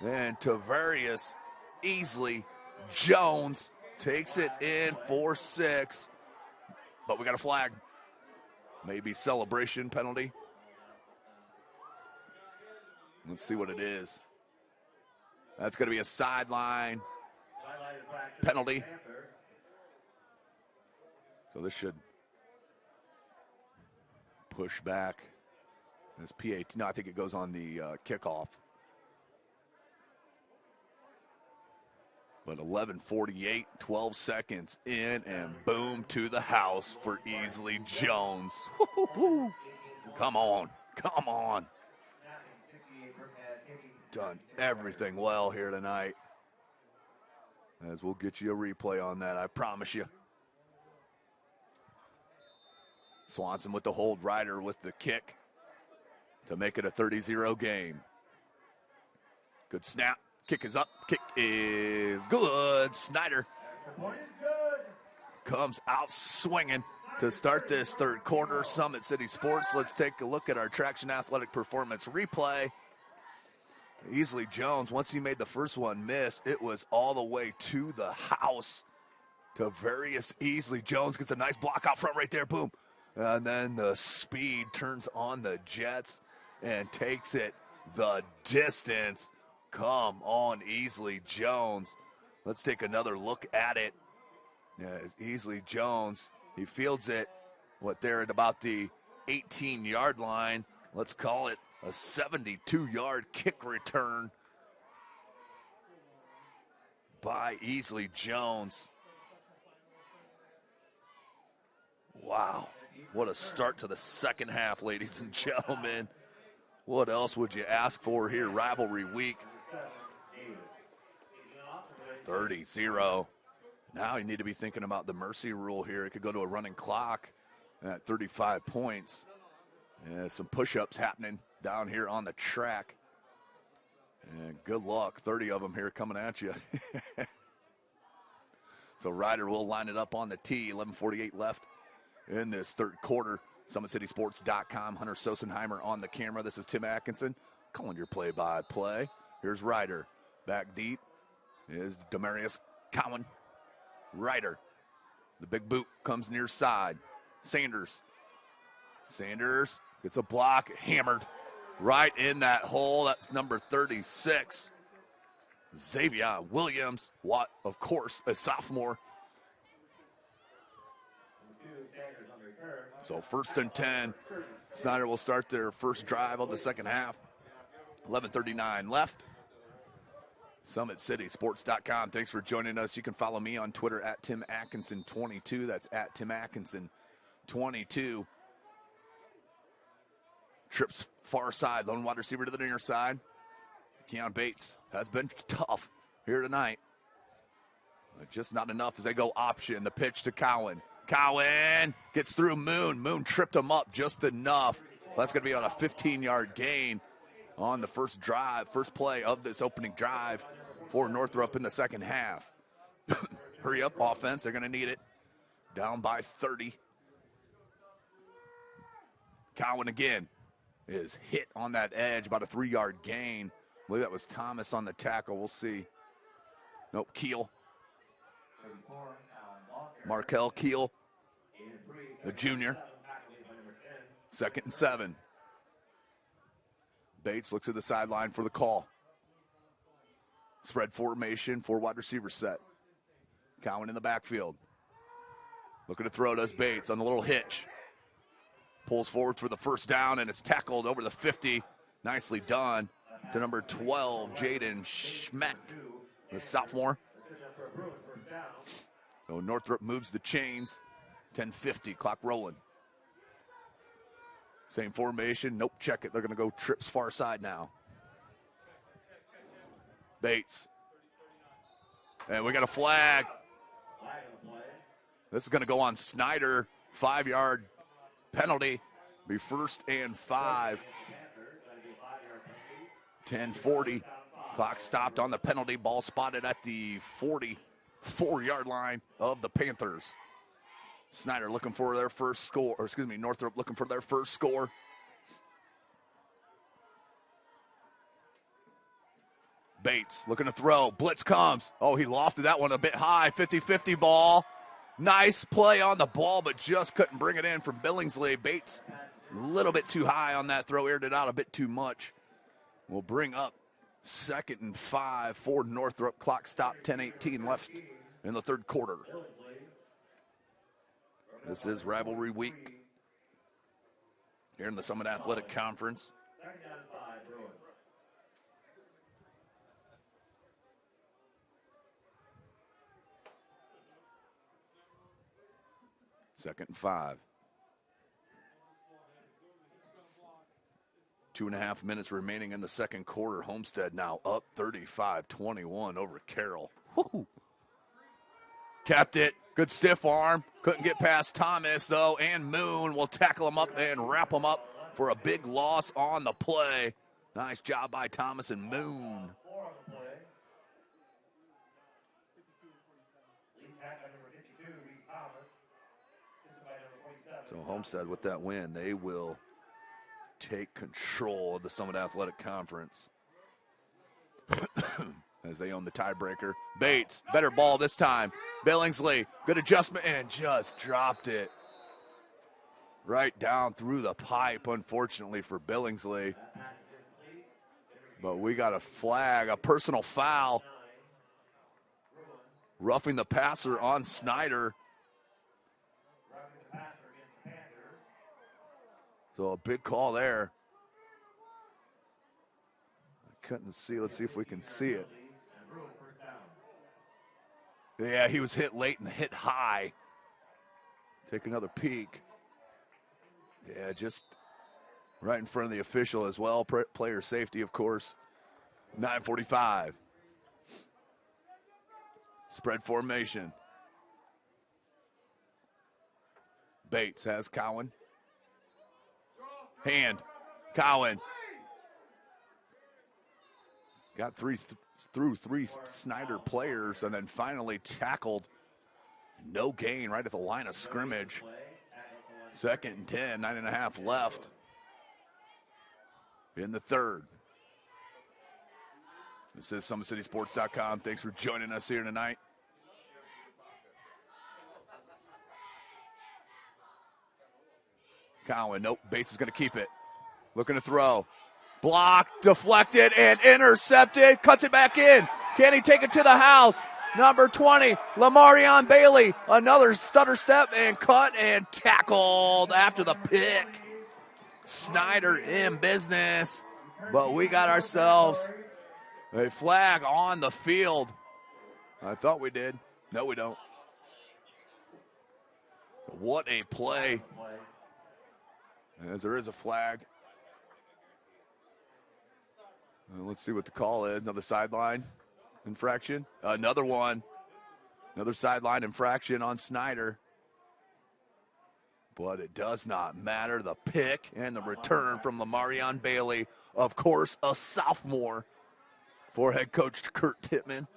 And Tavarius Easley Jones takes it in for 6. But we got a flag. Maybe celebration penalty. Let's see what it is. That's going to be a sideline penalty. So this should push back. This PAT, no, I think it goes on the kickoff. But 11:48, 12 seconds in, and boom, to the house for Easley Jones. Woo-hoo-hoo. Come on, come on. Done everything well here tonight. As we'll get you a replay on that, I promise you. Swanson with the hold, Ryder with the kick to make it a 30-0 game. Good snap. Kick is up. Kick is good. Snider comes out swinging to start this third quarter. Summit City Sports. Let's take a look at our Traction Athletic Performance replay. Easley Jones, once he made the first one miss, it was all the way to the house to various Easley Jones. Gets a nice block out front right there. Boom. And then the speed turns on the Jets and takes it the distance. Come on, Easley Jones. Let's take another look at it. Easley Jones, he fields it, they're at about the 18-yard line. Let's call it a 72-yard kick return by Easley Jones. Wow, what a start to the second half, ladies and gentlemen. What else would you ask for here? Rivalry week. 30-0. Now you need to be thinking about the mercy rule here. It could go to a running clock at 35 points. Some push-ups happening down here on the track. And good luck, 30 of them here coming at you. So Ryder will line it up on the tee. 11:48 left in this third quarter. SummitCitySports.com. Hunter Sosenheimer on the camera. This is Tim Atkinson calling your play-by-play. Here's Ryder. Back deep is Demarius Cowan. Ryder. The big boot comes near side. Sanders gets a block. Hammered right in that hole. That's number 36. Xavier Williams. Watt, of course, a sophomore. So 1st and 10. Snider will start their first drive of the second half. 11:39 left. SummitCitySports.com. Thanks for joining us. You can follow me on Twitter at Tim Atkinson22. That's at Tim Atkinson22. Trips far side. Lone wide receiver to the near side. Keon Bates has been tough here tonight. But just not enough as they go option. The pitch to Cowan. Cowan gets through Moon. Moon tripped him up just enough. That's going to be on a 15-yard gain on the first play of this opening drive for Northrop in the second half. Hurry up offense. They're going to need it. Down by 30. Cowan again is hit on that edge, about a 3-yard gain. I believe that was Thomas on the tackle. We'll see. Nope, Keel. Markel Keel, the junior. 2nd and 7. Bates looks at the sideline for the call. Spread formation, 4 wide receiver set. Cowan in the backfield. Looking to throw, does Bates on the little hitch. Pulls forward for the first down, and it's tackled over the 50. Nicely done to number 12, Jaden Schmeck, the sophomore. So Northrop moves the chains. 10:50, clock rolling. Same formation. Nope, check it. They're going to go trips far side now. Bates. And we got a flag. This is going to go on Snider. 5-yard penalty. Be 1st and 5. 10:40. Clock stopped on the penalty. Ball spotted at the 44-yard line of the Panthers. Snider looking for their first score, Northrop looking for their first score. Bates looking to throw. Blitz comes. Oh, he lofted that one a bit high. 50-50 ball. Nice play on the ball, but just couldn't bring it in from Billingsley. Bates a little bit too high on that throw, aired it out a bit too much. We'll bring up 2nd and 5 for Northrop. Clock stop, 10:18 left in the third quarter. This is rivalry week here in the Summit Athletic Conference. Second and 5. 2.5 minutes remaining in the second quarter. Homestead now up 35-21 over Carroll. Woo. Kept it. Good stiff arm. Couldn't get past Thomas, though, and Moon will tackle him up and wrap him up for a big loss on the play. Nice job by Thomas and Moon. So Homestead with that win, they will take control of the Summit Athletic Conference as they own the tiebreaker. Bates, better ball this time. Billingsley, good adjustment, and just dropped it right down through the pipe, unfortunately for Billingsley. But we got a flag, a personal foul. Roughing the passer on Snider. So a big call there. I couldn't see. Let's see if we can see it. Yeah, he was hit late and hit high. Take another peek. Yeah, just right in front of the official as well. Player safety, of course. 9:45. Spread formation. Bates has Cowan. Hand. Cowan. Got through three Snider players and then finally tackled. No gain right at the line of scrimmage. Second and 10, 9.5 left in the third. This is SummitCitySports.com. Thanks for joining us here tonight. Cowan, nope, Bates is going to keep it. Looking to throw. Blocked, deflected, and intercepted. Cuts it back in. Can he take it to the house? Number 20, Lamarion Bailey. Another stutter step and cut and tackled after the pick. Snider in business. But we got ourselves a flag on the field. I thought we did. No, we don't. What a play. As there is a flag. Let's see what the call is. Another sideline infraction. Another one. Another sideline infraction on Snider. But it does not matter. The pick and the return from Lamarion Bailey. Of course, a sophomore for head coach Kurt Tittman.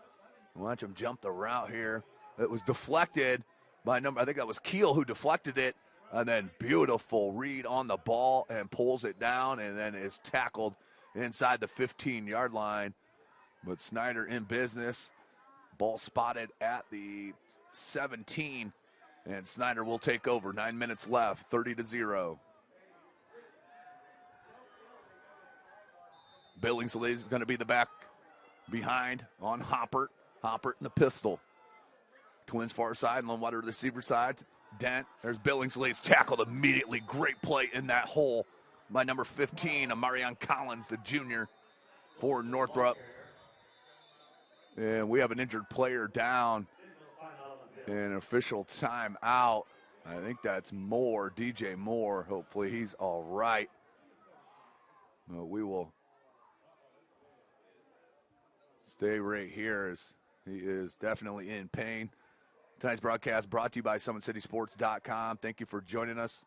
Watch him jump the route here. It was deflected by I think that was Keel who deflected it. And then beautiful read on the ball and pulls it down and then is tackled inside the 15-yard line. But Snider in business. Ball spotted at the 17. And Snider will take over. 9 minutes left, 30-0. Billingsley is going to be the back behind on Hoppert. Hoppert in the pistol. Twins far side, Lone Water receiver side. Dent. There's Billingsley. It's tackled immediately. Great play in that hole by number 15, Amarion Collins, the junior for Northrop. And we have an injured player down. An official timeout. I think that's Moore, DJ Moore. Hopefully he's all right. We will stay right here as he is definitely in pain. Tonight's broadcast brought to you by SummitCitySports.com. Thank you for joining us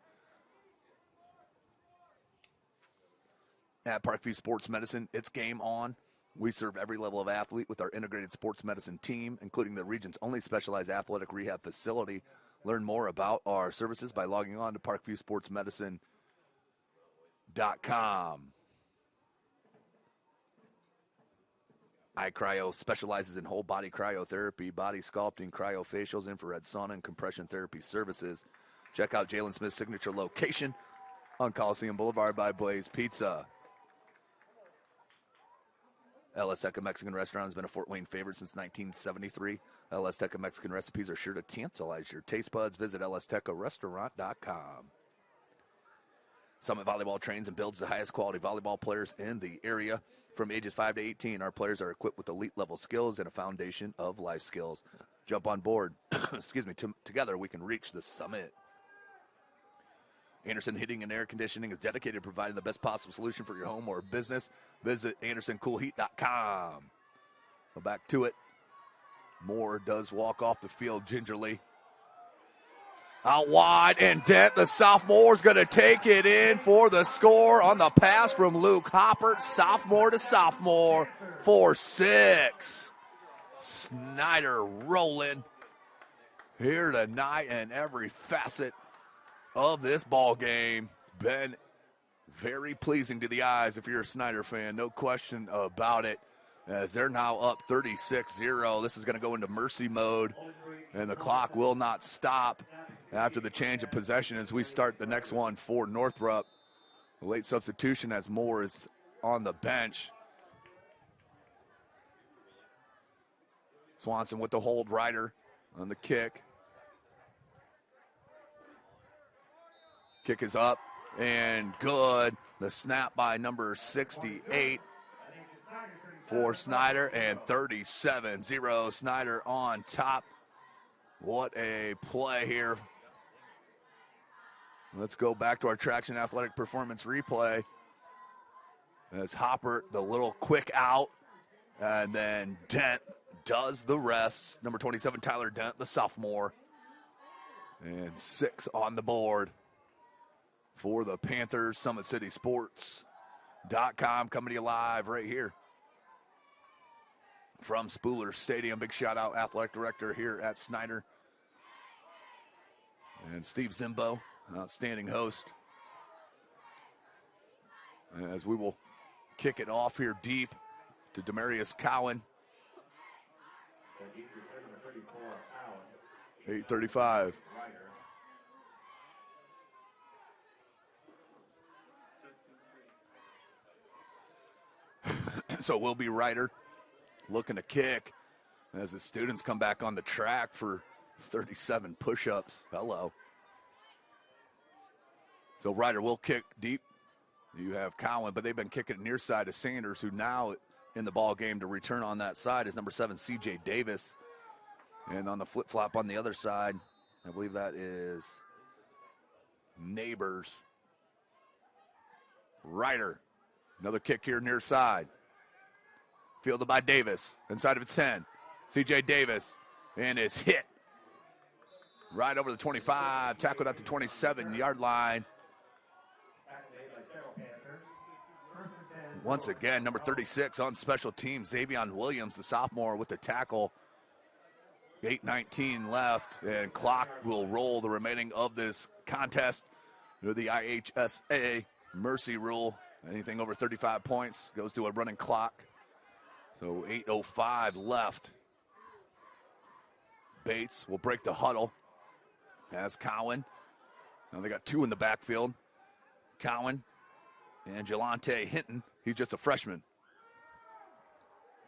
at Parkview Sports Medicine. It's game on. We serve every level of athlete with our integrated sports medicine team, including the region's only specialized athletic rehab facility. Learn more about our services by logging on to ParkviewSportsMedicine.com. iCryo specializes in whole body cryotherapy, body sculpting, cryofacials, infrared sauna, and compression therapy services. Check out Jalen Smith's signature location on Coliseum Boulevard by Blaze Pizza. LS Teca Mexican Restaurant has been a Fort Wayne favorite since 1973. LS Teca Mexican recipes are sure to tantalize your taste buds. Visit lstecarestaurant.com. Summit Volleyball trains and builds the highest quality volleyball players in the area. From ages 5 to 18, our players are equipped with elite-level skills and a foundation of life skills. Jump on board. Together we can reach the summit. Anderson Heating and Air Conditioning is dedicated to providing the best possible solution for your home or business. Visit AndersonCoolHeat.com. So back to it. Moore does walk off the field gingerly. Out wide, and Dent, the sophomore, is going to take it in for the score on the pass from Luke Hoppert. Sophomore to sophomore, 4-6. Snider rolling here tonight in every facet of this ball game. Been very pleasing to the eyes if you're a Snider fan, no question about it, as they're now up 36-0. This is going to go into mercy mode, and the clock will not stop after the change of possession as we start the next one for Northrop. A late substitution as Moore is on the bench. Swanson with the hold, Ryder on the kick. Kick is up and good. The snap by number 68 for Snider, and 37-0. Snider on top. What a play here. Let's go back to our Traction Athletic Performance replay. As Hopper, the little quick out, and then Dent does the rest. Number 27, Tyler Dent, the sophomore. And 6 on the board for the Panthers. SummitCitySports.com coming to you live right here from Spooler Stadium. Big shout out, athletic director here at Snider. And Steve Zimbo, outstanding host. As we will kick it off here deep to Demarius Cowan. 8:35. So it will be Ryder looking to kick as the students come back on the track for 37 push-ups. Hello. So Ryder will kick deep. You have Cowan, but they've been kicking it near side to Sanders, who now in the ball game to return on that side is number 7, C.J. Davis. And on the flip-flop on the other side, I believe that is Neighbors. Ryder, another kick here near side. Fielded by Davis, inside of its 10. C.J. Davis, and is hit right over the 25, tackled at the 27-yard line. Once again, number 36 on special teams, Xavion Williams, the sophomore, with the tackle. 8:19 left, and clock will roll the remaining of this contest. The IHSA mercy rule. Anything over 35 points goes to a running clock. So 8:05 left. Bates will break the huddle as Cowan. Now they got 2 in the backfield. Cowan and Jelante Hinton. He's just a freshman.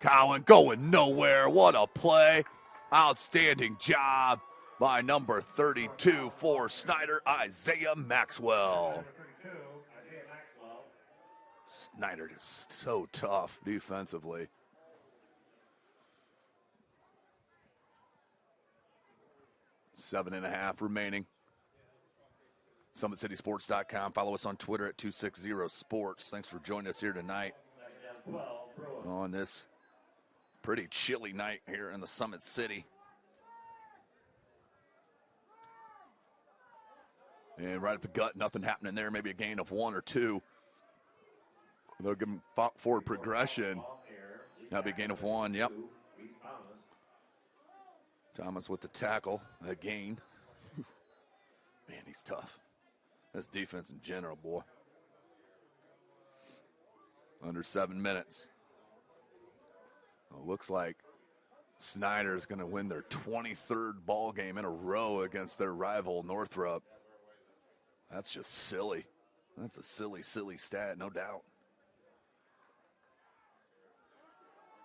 Cowan going nowhere. What a play. Outstanding job by number 32 for Snider, Isaiah Maxwell. Snider just so tough defensively. 7.5 remaining. SummitCitySports.com. Follow us on Twitter at 260sports. Thanks for joining us here tonight on this pretty chilly night here in the Summit City. And right up the gut, nothing happening there. Maybe a gain of 1 or 2. They'll give them forward progression. That'll be a gain of 1, yep. Thomas with the tackle, a gain. Man, he's tough. That's defense in general, boy. Under 7 minutes. Well, looks like Snider is going to win their 23rd ball game in a row against their rival Northrop. That's just silly. That's a silly, silly stat, no doubt.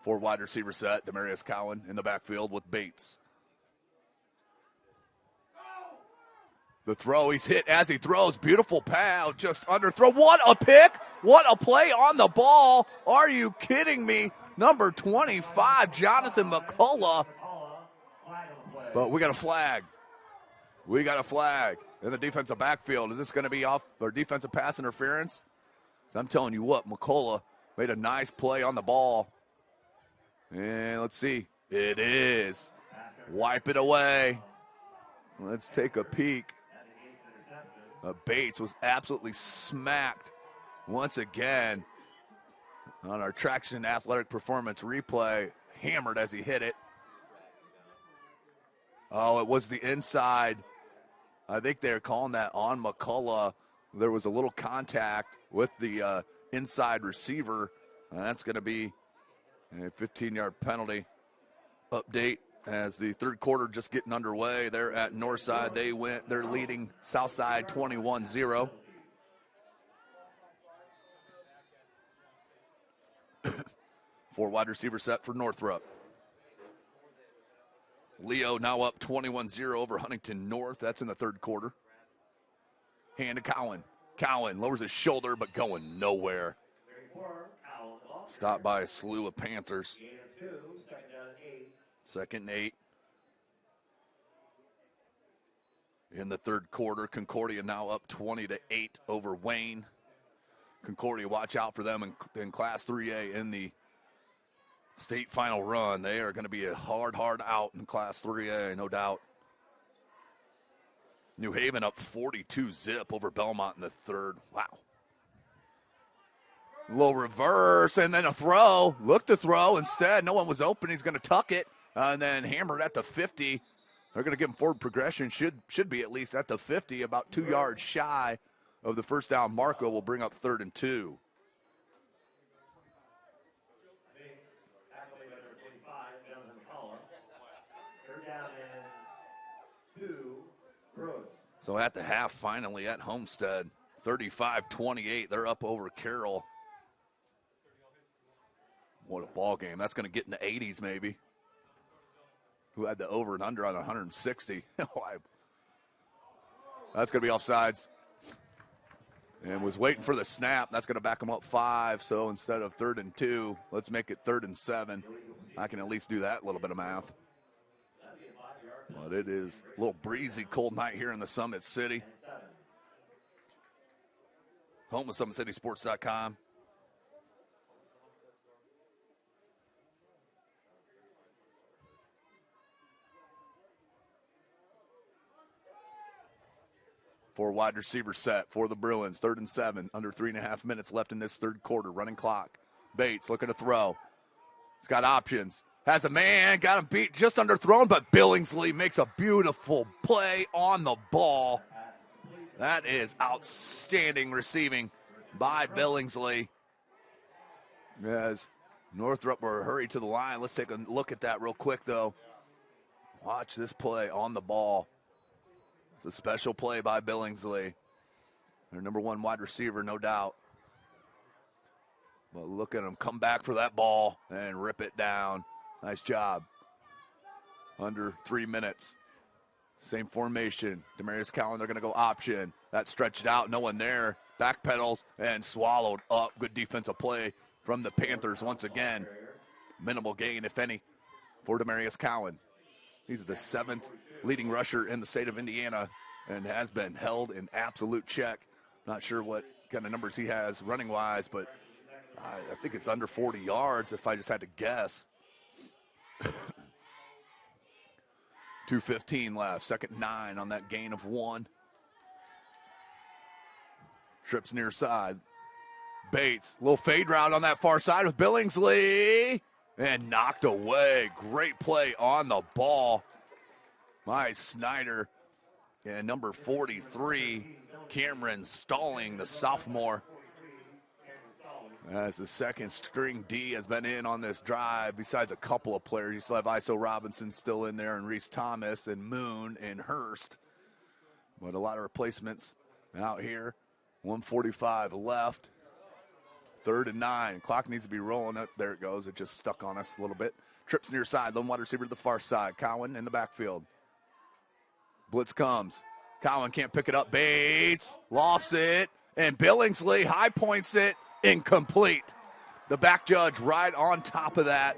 Four wide receiver set. Demarius Cowan in the backfield with Bates. The throw, he's hit as he throws. Beautiful pal, just underthrow. What a pick. What a play on the ball. Are you kidding me? Number 25, Jonathan McCullough. But we got a flag. We got a flag in the defensive backfield. Is this going to be off or defensive pass interference? So I'm telling you what, McCullough made a nice play on the ball. And let's see. It is. Wipe it away. Let's take a peek. Bates was absolutely smacked once again on our Traction Athletic Performance replay. Hammered as he hit it. Oh, it was the inside. I think they're calling that on McCullough. There was a little contact with the inside receiver. That's going to be a 15-yard penalty. Update as the third quarter just getting underway. They're at Northside. They're leading Southside 21-0. Four wide receiver set for Northrop. Leo now up 21-0 over Huntington North. That's in the third quarter. Hand to Cowan. Cowan lowers his shoulder, but going nowhere. Stopped by a slew of Panthers. Second and 8. In the third quarter, Concordia now up 20-8 over Wayne. Concordia, watch out for them in Class 3A in the state final run. They are going to be a hard out in Class 3A, no doubt. New Haven up 42-0 over Belmont in the third. Wow. Little reverse, and then a throw. Looked to throw. Instead, no one was open. He's going to tuck it, and then hammered at the 50. They're going to give him forward progression. Should be at least at the 50, about 2 yards shy of the first down. Marco will bring up 3rd and 2. So at the half, finally at Homestead, 35-28. They're up over Carroll. What a ball game. That's going to get in the 80s maybe. Who had the over and under on 160. That's going to be offsides. And was waiting for the snap. That's going to back them up 5. So instead of 3rd and 2, let's make it 3rd and 7. I can at least do that little bit of math. But it is a little breezy, cold night here in the Summit City. Home of SummitCitySports.com. Four wide receiver set for the Bruins. 3rd and 7. Under 3.5 minutes left in this third quarter. Running clock. Bates looking to throw. He's got options. Has a man. Got him beat just underthrown, but Billingsley makes a beautiful play on the ball. That is outstanding receiving by Billingsley. As Northrop were hurried to the line. Let's take a look at that real quick, though. Watch this play on the ball. It's a special play by Billingsley. Their number 1 wide receiver, no doubt. But look at him come back for that ball and rip it down. Nice job. Under 3 minutes. Same formation. Demarius Cowan, they're going to go option. That stretched out, no one there. Backpedals and swallowed up. Good defensive play from the Panthers once again. Minimal gain, if any, for Demarius Cowan. He's the 7th leading rusher in the state of Indiana and has been held in absolute check. Not sure what kind of numbers he has running-wise, but I think it's under 40 yards if I just had to guess. 2:15 left, 2nd and 9 on that gain of 1. Trips near side. Bates, little fade route on that far side with Billingsley. And knocked away. Great play on the ball. My Snider. And number 43, Cameron Stalling, the sophomore. As the second string D has been in on this drive, besides a couple of players. You still have Iso Robinson still in there, and Reese Thomas, and Moon, and Hurst. But a lot of replacements out here. 1:45 left. 3rd and 9. Clock needs to be rolling. There it goes. It just stuck on us a little bit. Trips near side. Lone wide receiver to the far side. Cowan in the backfield. Blitz comes. Cowan can't pick it up. Bates lofts it. And Billingsley high points it. Incomplete. The back judge right on top of that.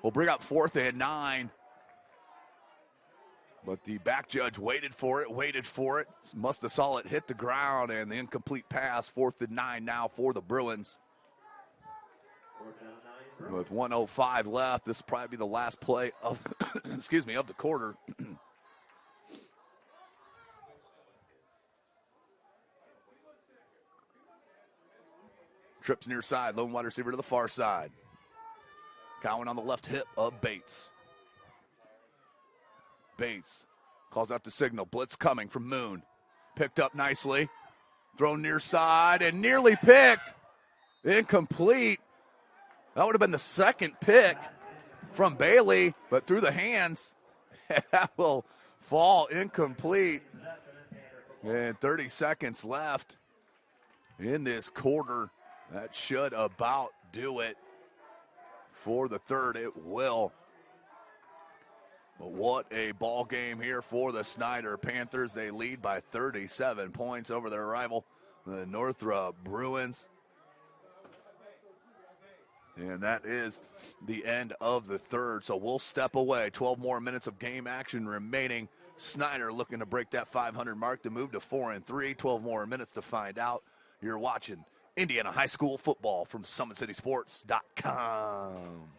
We'll bring up 4th and 9. But the back judge waited for it. Must have saw it hit the ground, and the incomplete pass. 4th and 9 now for the Bruins. With 1:05 left, this will probably be the last play of, of the quarter. Trips near side, lone wide receiver to the far side. Cowan on the left hip of Bates. Bates calls out the signal. Blitz coming from Moon. Picked up nicely. Thrown near side and nearly picked. Incomplete. That would have been the second pick from Bailey, but through the hands. That will fall incomplete. And 30 seconds left in this quarter. That should about do it for the third. It will. But what a ball game here for the Snider Panthers. They lead by 37 points over their rival, the Northrop Bruins. And that is the end of the third. So we'll step away. 12 more minutes of game action remaining. Snider looking to break that 500 mark to move to 4-3. 12 more minutes to find out. You're watching Indiana High School football from SummitCitySports.com.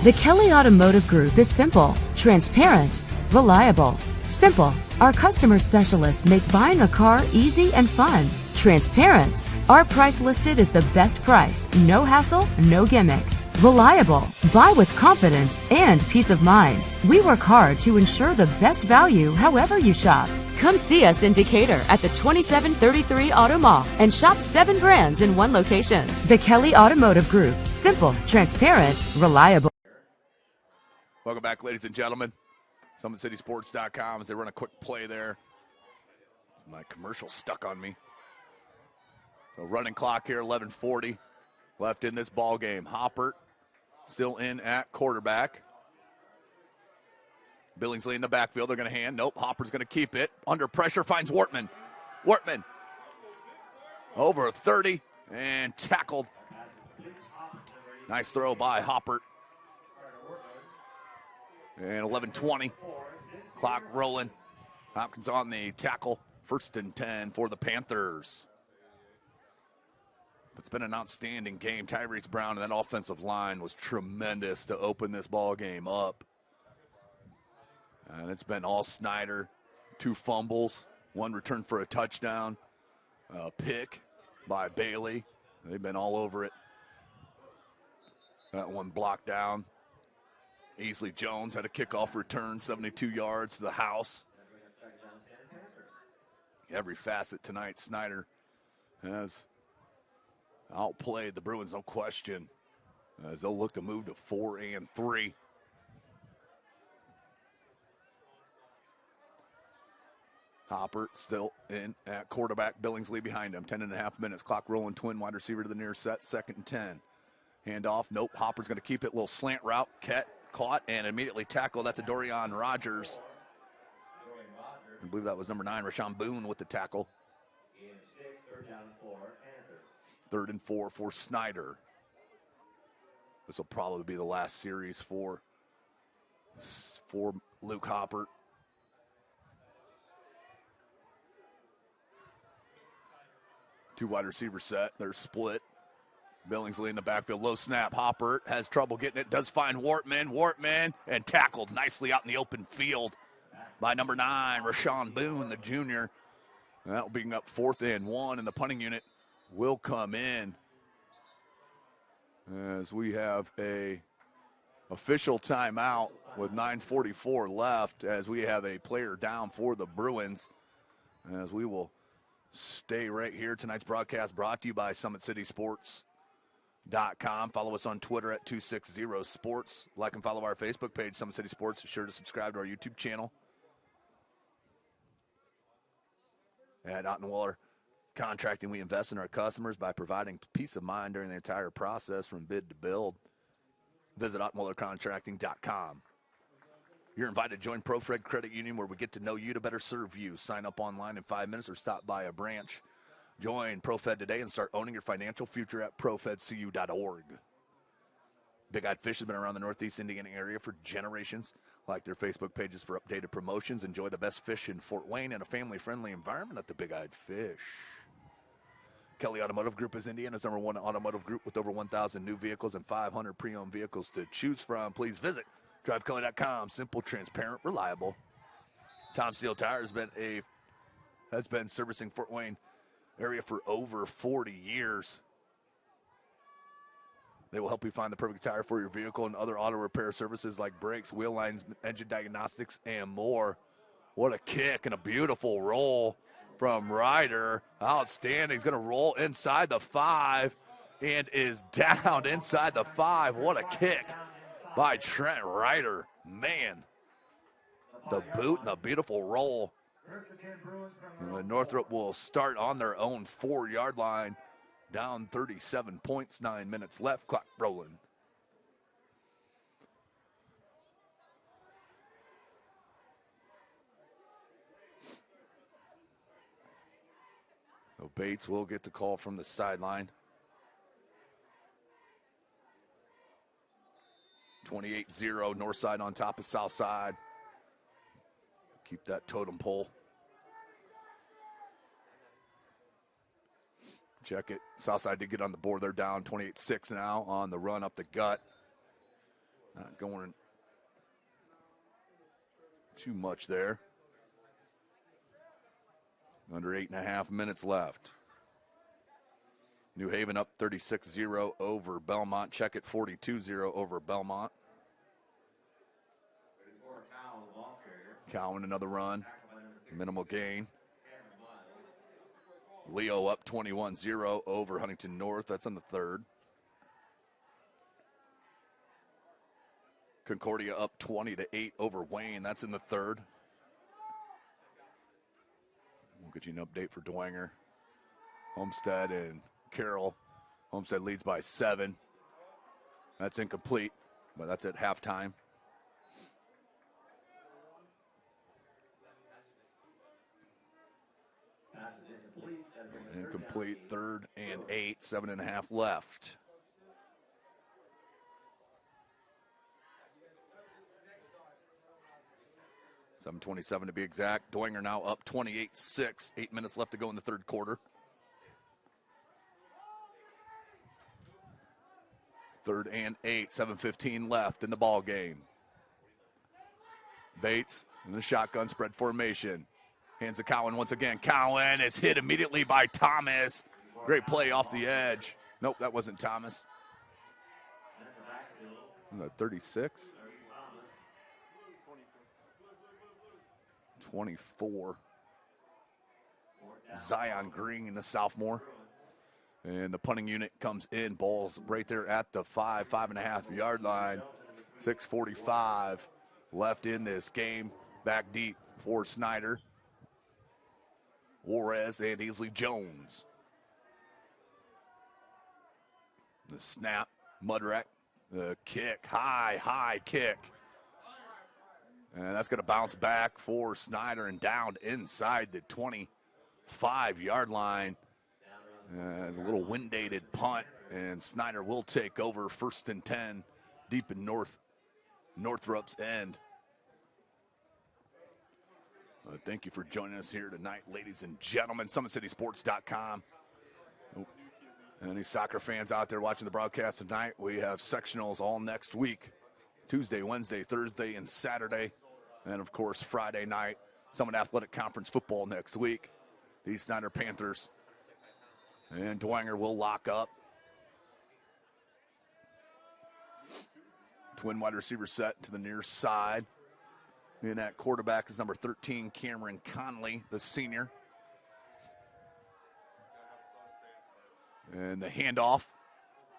The Kelly Automotive Group is simple, transparent, reliable. Simple. Our customer specialists make buying a car easy and fun. Transparent. Our price listed is the best price. No hassle, no gimmicks. Reliable. Buy with confidence and peace of mind. We work hard to ensure the best value however you shop. Come see us in Decatur at the 2733 Auto Mall and shop 7 brands in one location. The Kelly Automotive Group. Simple, transparent, reliable. Welcome back, ladies and gentlemen. SummitCitySports.com as they run a quick play there. My commercial stuck on me. So running clock here, 11:40 left in this ball game. Hoppert still in at quarterback. Billingsley in the backfield. They're going to hand. Nope, Hopper's going to keep it. Under pressure, finds Wortman. Wortman over 30 and tackled. Nice throw by Hoppert. And 11:20, clock rolling. Hopkins on the tackle. 1st and 10 for the Panthers. It's been an outstanding game. Tyrese Brown and that offensive line was tremendous to open this ball game up. And it's been all Snider. 2 fumbles, 1 return for a touchdown, a pick by Bailey. They've been all over it. That one blocked down. Easley Jones had a kickoff return, 72 yards to the house. Every facet tonight, Snider has outplayed the Bruins, no question, as they'll look to move to 4-3. Hopper still in at quarterback. Billingsley behind him. 10.5 minutes. Clock rolling. Twin wide receiver to the near set. 2nd and 10. Handoff. Nope. Hopper's going to keep it. Little slant route. Caught and immediately tackled. That's a Dorian Rogers. I believe that was number 9, Rashawn Boone, with the tackle. 3rd and 4 for Snider. This will probably be the last series for Luke Hopper. Two wide receiver set. They're split. Billingsley in the backfield. Low snap. Hopper has trouble getting it. Does find Wortman. Wortman and tackled nicely out in the open field by number 9, Rashawn Boone, the junior. And that will bring up 4th and 1, and the punting unit will come in as we have a official timeout with 9:44 left, as we have a player down for the Bruins. As we will stay right here. Tonight's broadcast brought to you by SummitCitySports.com. Follow us on Twitter at 260sports. Like and follow our Facebook page, Summit City Sports. Be sure to subscribe to our YouTube channel at Ottenwaller Contracting. We invest in our customers by providing peace of mind during the entire process from bid to build. Visit OttenwallerContracting.com. You're invited to join ProFed Credit Union, where we get to know you to better serve you. Sign up online in 5 minutes or stop by a branch. Join ProFed today and start owning your financial future at profedcu.org. Big Eyed Fish has been around the Northeast Indiana area for generations. Like their Facebook pages for updated promotions. Enjoy the best fish in Fort Wayne in a family-friendly environment at the Big Eyed Fish. Kelly Automotive Group is Indiana's #1 automotive group with over 1,000 new vehicles and 500 pre-owned vehicles to choose from. Please visit DriveKelly.com. Simple, transparent, reliable. Tom Steele Tire has been servicing Fort Wayne area for over 40 years. They will help you find the perfect tire for your vehicle and other auto repair services like brakes, wheel lines, engine diagnostics, and more. What a kick and a beautiful roll from Ryder. Outstanding. He's going to roll inside the 5 and is down inside the 5. What a kick by Trent Ryder. Man, the boot and the beautiful roll. Northrop will start on their own 4-yard line. Down 37 points, 9 minutes left. Clock rolling. So Bates will get the call from the sideline. 28-0, north side on top of south side. Keep that totem pole. Check it. Southside did get on the board. They're down 28-6 now on the run up the gut. Not going too much there. Under 8.5 minutes left. New Haven up 36-0 over Belmont. Check it, 42-0 over Belmont. Cowan another run. Minimal gain. Leo up 21-0 over Huntington North. That's on the 3rd. Concordia up 20-8 over Wayne. That's in the 3rd. We'll get you an update for Dwenger. Homestead and Carroll. Homestead leads by 7. That's incomplete, but that's at halftime. Incomplete, 3rd and 8, 7.5 left. $7:27 to be exact. Dwenger now up 28-6, 8 minutes left to go in the 3rd quarter. 3rd and 8, 7:15 left in the ball game. Bates in the shotgun spread formation. Hands to Cowan once again. Cowan is hit immediately by Thomas. Great play off the edge. Nope, that wasn't Thomas. 36. 24. Zion Green, the sophomore. And the punting unit comes in. Ball's right there at the 5.5 yard line. 6:45 left in this game. Back deep for Snider. Juarez and Easley Jones. The snap, Mudrak, the kick, high kick. And that's going to bounce back for Snider and down inside the 25-yard line. It's a little wind-dated punt, and Snider will take over 1st and 10 deep in Northrop's end. Thank you for joining us here tonight, ladies and gentlemen. SummitCitySports.com. Any soccer fans out there watching the broadcast tonight, we have sectionals all next week. Tuesday, Wednesday, Thursday, and Saturday. And, of course, Friday night, Summit Athletic Conference football next week. the Snider Panthers. And Dwanger will lock up. Twin wide receiver set to the near side. And at quarterback is number 13, Cameron Conley, the senior. And the handoff.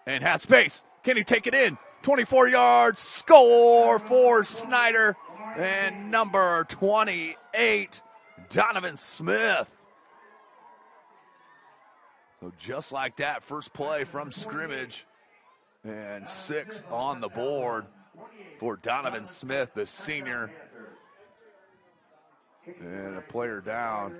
And has space. Can he take it in? 24 yards. Score for Snider. And number 28, Donovan Smith. So just like that, first play from scrimmage. And 6 on the board for Donovan Smith, the senior. And a player down.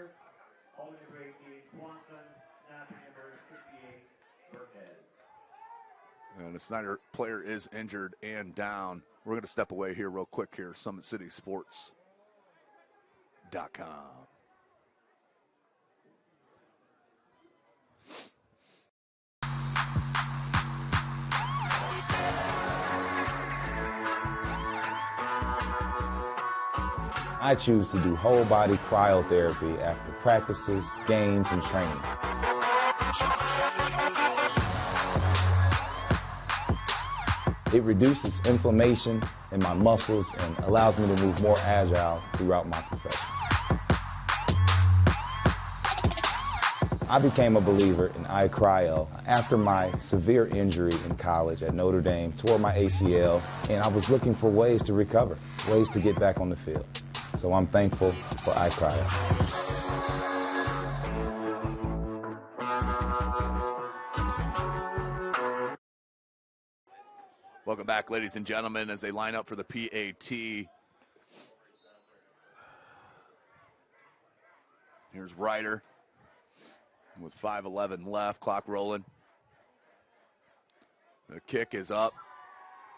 And the Snider player is injured and down. We're going to step away here real quick here. SummitCitySports.com. I choose to do whole body cryotherapy after practices, games, and training. It reduces inflammation in my muscles and allows me to move more agile throughout my profession. I became a believer in iCryo after my severe injury in college at Notre Dame, tore my ACL, and I was looking for ways to recover, ways to get back on the field. So I'm thankful for iCryo. Welcome back, ladies and gentlemen, as they line up for the PAT. Here's Ryder with 5:11 left, clock rolling. The kick is up,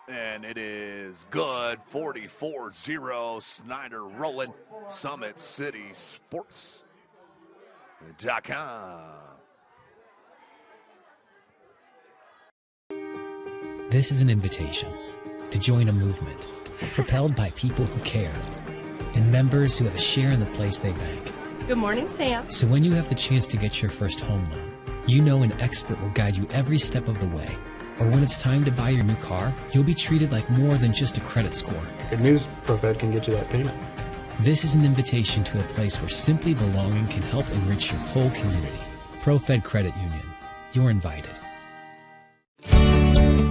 and it is good. 44-0, Snider rolling. SummitCitySports.com. This is an invitation to join a movement propelled by people who care and members who have a share in the place they bank. Good morning, Sam. So when you have the chance to get your first home loan, you know an expert will guide you every step of the way. Or when it's time to buy your new car, you'll be treated like more than just a credit score. Good news, ProFed can get you that payment. This is an invitation to a place where simply belonging can help enrich your whole community. ProFed Credit Union. You're invited.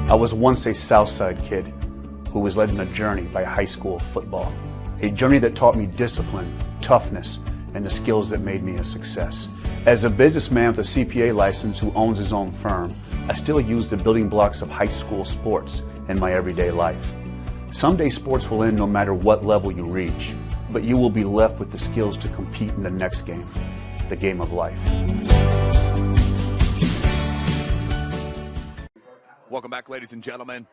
I was once a Southside kid who was led on a journey by high school football. A journey that taught me discipline, toughness, and the skills that made me a success. As a businessman with a CPA license who owns his own firm, I still use the building blocks of high school sports in my everyday life. Someday sports will end no matter what level you reach, but you will be left with the skills to compete in the next game, the game of life. Welcome back, ladies and gentlemen.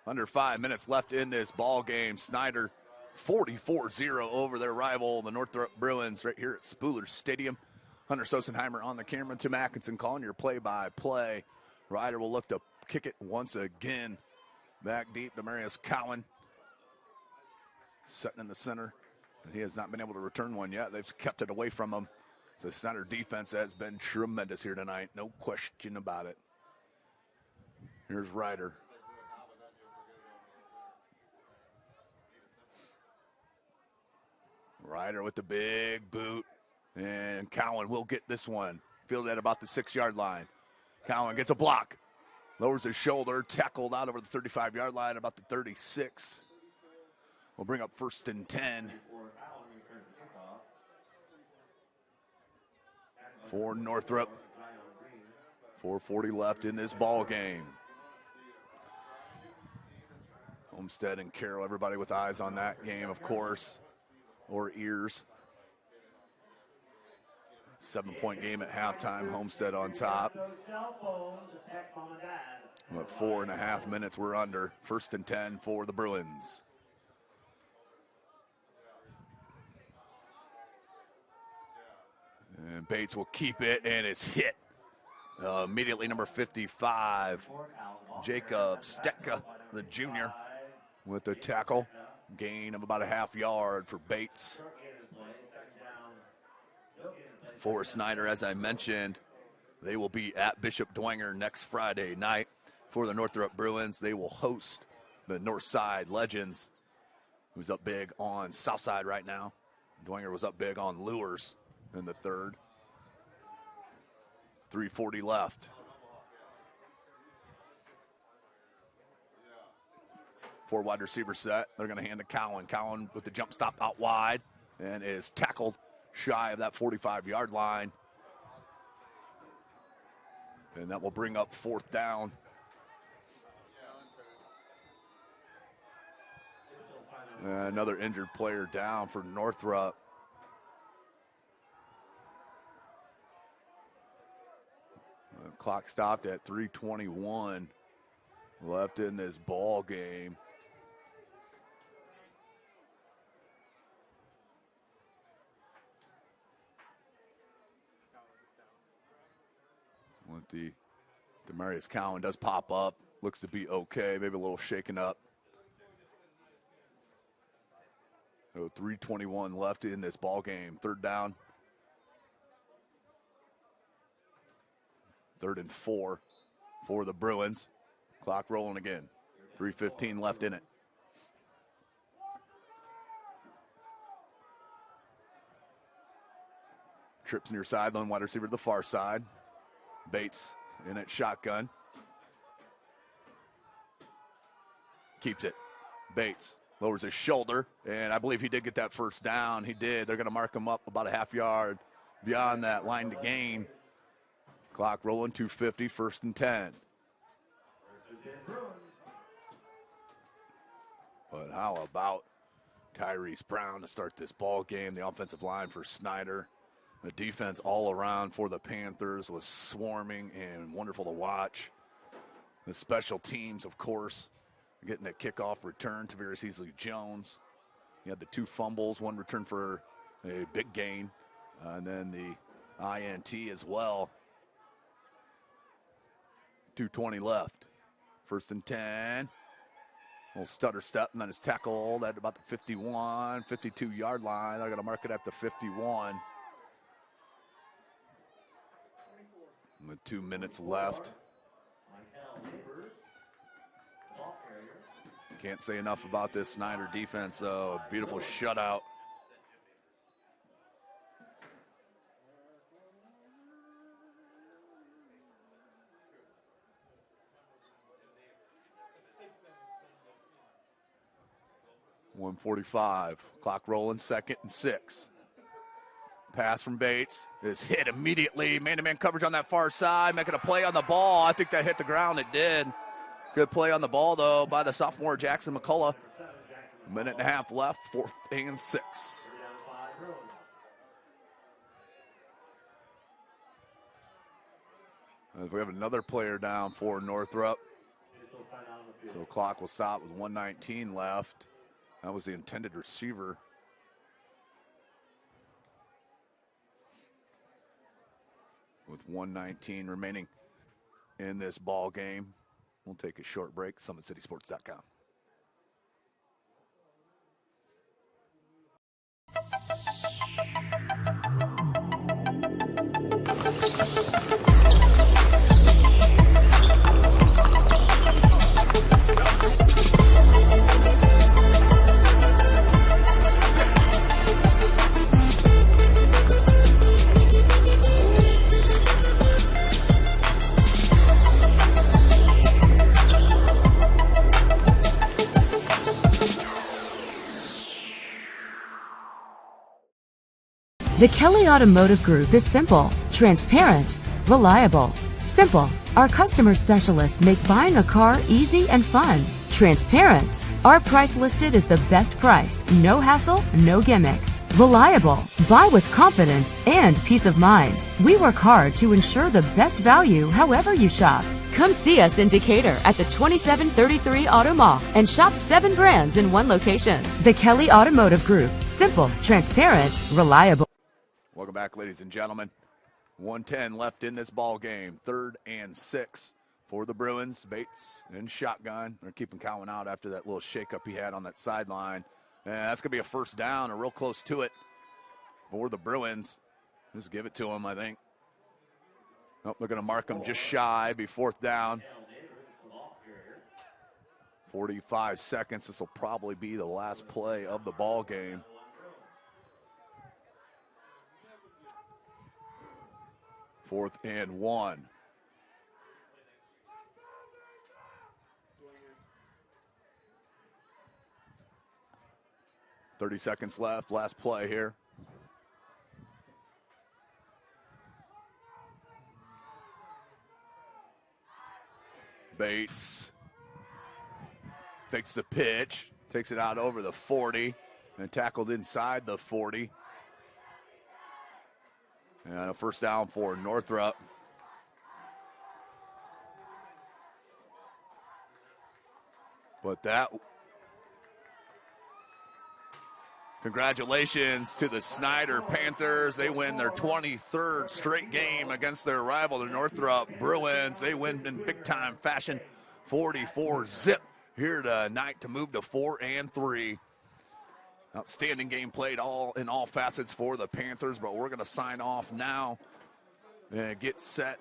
Under 5 minutes left in this ball game. Snider 44-0 over their rival, the Northrop Bruins, right here at Spooler Stadium. Hunter Sosenheimer on the camera. Tim Atkinson calling your play-by-play. Ryder will look to kick it once again. Back deep to Marius Cowan. Setting in the center. And he has not been able to return one yet. They've kept it away from him. So Snider defense has been tremendous here tonight. No question about it. Here's Ryder. Ryder with the big boot. And Cowan will get this one. Fielded at about the 6-yard line. Cowan gets a block. Lowers his shoulder. Tackled out over the 35-yard line, about the 36. We'll bring up 1st and 10. For Northrop. 4:40 left in this ball game. Homestead and Carroll, everybody with eyes on that game, of course, or ears. 7-point game at halftime, Homestead on top. What, 4.5 minutes we're under. 1st and 10 for the Bruins. And Bates will keep it, and it's hit. Immediately number 55, Jacob Stetka, the junior, with the tackle. Gain of about a half yard for Bates. for Snider. As I mentioned, they will be at Bishop Dwenger next Friday night. For the Northrop Bruins, they will host the Northside Legends, who's up big on Southside right now. Dwenger was up big on Lures in the third. 3:40 left. Four wide receiver set. They're going to hand to Cowan. Cowan with the jump stop out wide and is tackled shy of that 45-yard line. And that will bring up fourth down. Another injured player down for Northrop. Clock stopped at 3:21 left in this ball game. With the Demarius Cowan does pop up, looks to be okay, maybe a little shaken up. So 3:21 left in this ball game. Third down. 3rd and 4 for the Bruins. Clock rolling again. 3:15 left in it. Trips near sideline, wide receiver to the far side. Bates in at shotgun. Keeps it. Bates lowers his shoulder, and I believe he did get that first down. He did. They're going to mark him up about a half yard beyond that line to gain. Clock rolling, 2:50, 1st and 10. But how about Tyrese Brown to start this ball game? The offensive line for Snider. The defense all around for the Panthers was swarming and wonderful to watch. The special teams, of course, getting a kickoff return. Tavares Easley-Jones. You had the 2 fumbles, 1 return for a big gain, and then the INT as well. 2:20 left. 1st and 10. Little stutter step, and then it's tackled at about the 51, 52-yard line. They're going to mark it at the 51. With 2 minutes left. Can't say enough about this Snider defense, though. Beautiful shutout. .145. Clock rolling, 2nd and 6. Pass from Bates is hit immediately. Man-to-man coverage on that far side, making a play on the ball. I think that hit the ground. It did. Good play on the ball, though, by the sophomore Jackson McCullough. 1.5 minutes left, 4th and 6. As we have another player down for Northrop. So clock will stop with 1:19 left. That was the intended receiver. With 1:19 remaining in this ball game. We'll take a short break. SummitCitySports.com. The Kelly Automotive Group is simple, transparent, reliable. Simple. Our customer specialists make buying a car easy and fun. Transparent. Our price listed is the best price. No hassle, no gimmicks. Reliable. Buy with confidence and peace of mind. We work hard to ensure the best value however you shop. Come see us in Decatur at the 2733 Auto Mall and shop 7 brands in one location. The Kelly Automotive Group. Simple, transparent, reliable. Welcome back, ladies and gentlemen. 1:10 left in this ball game. 3rd and 6 for the Bruins. Bates in shotgun. They're keeping Cowan out after that little shakeup he had on that sideline. And that's going to be a 1st down, or real close to it for the Bruins. Just give it to him, I think. Nope, they're going to mark him just shy, be 4th down. 45 seconds. This will probably be the last play of the ball game. Fourth and 1. .30 seconds left. Last play here. Bates fakes the pitch, takes it out over the 40, and tackled inside the 40. And a first down for Northrop. But that, congratulations to the Snider Panthers. They win their 23rd straight game against their rival, the Northrop Bruins. They win in big-time fashion, 44-zip here tonight to move to 4-3. Outstanding game played in all facets for the Panthers, but we're going to sign off now and get set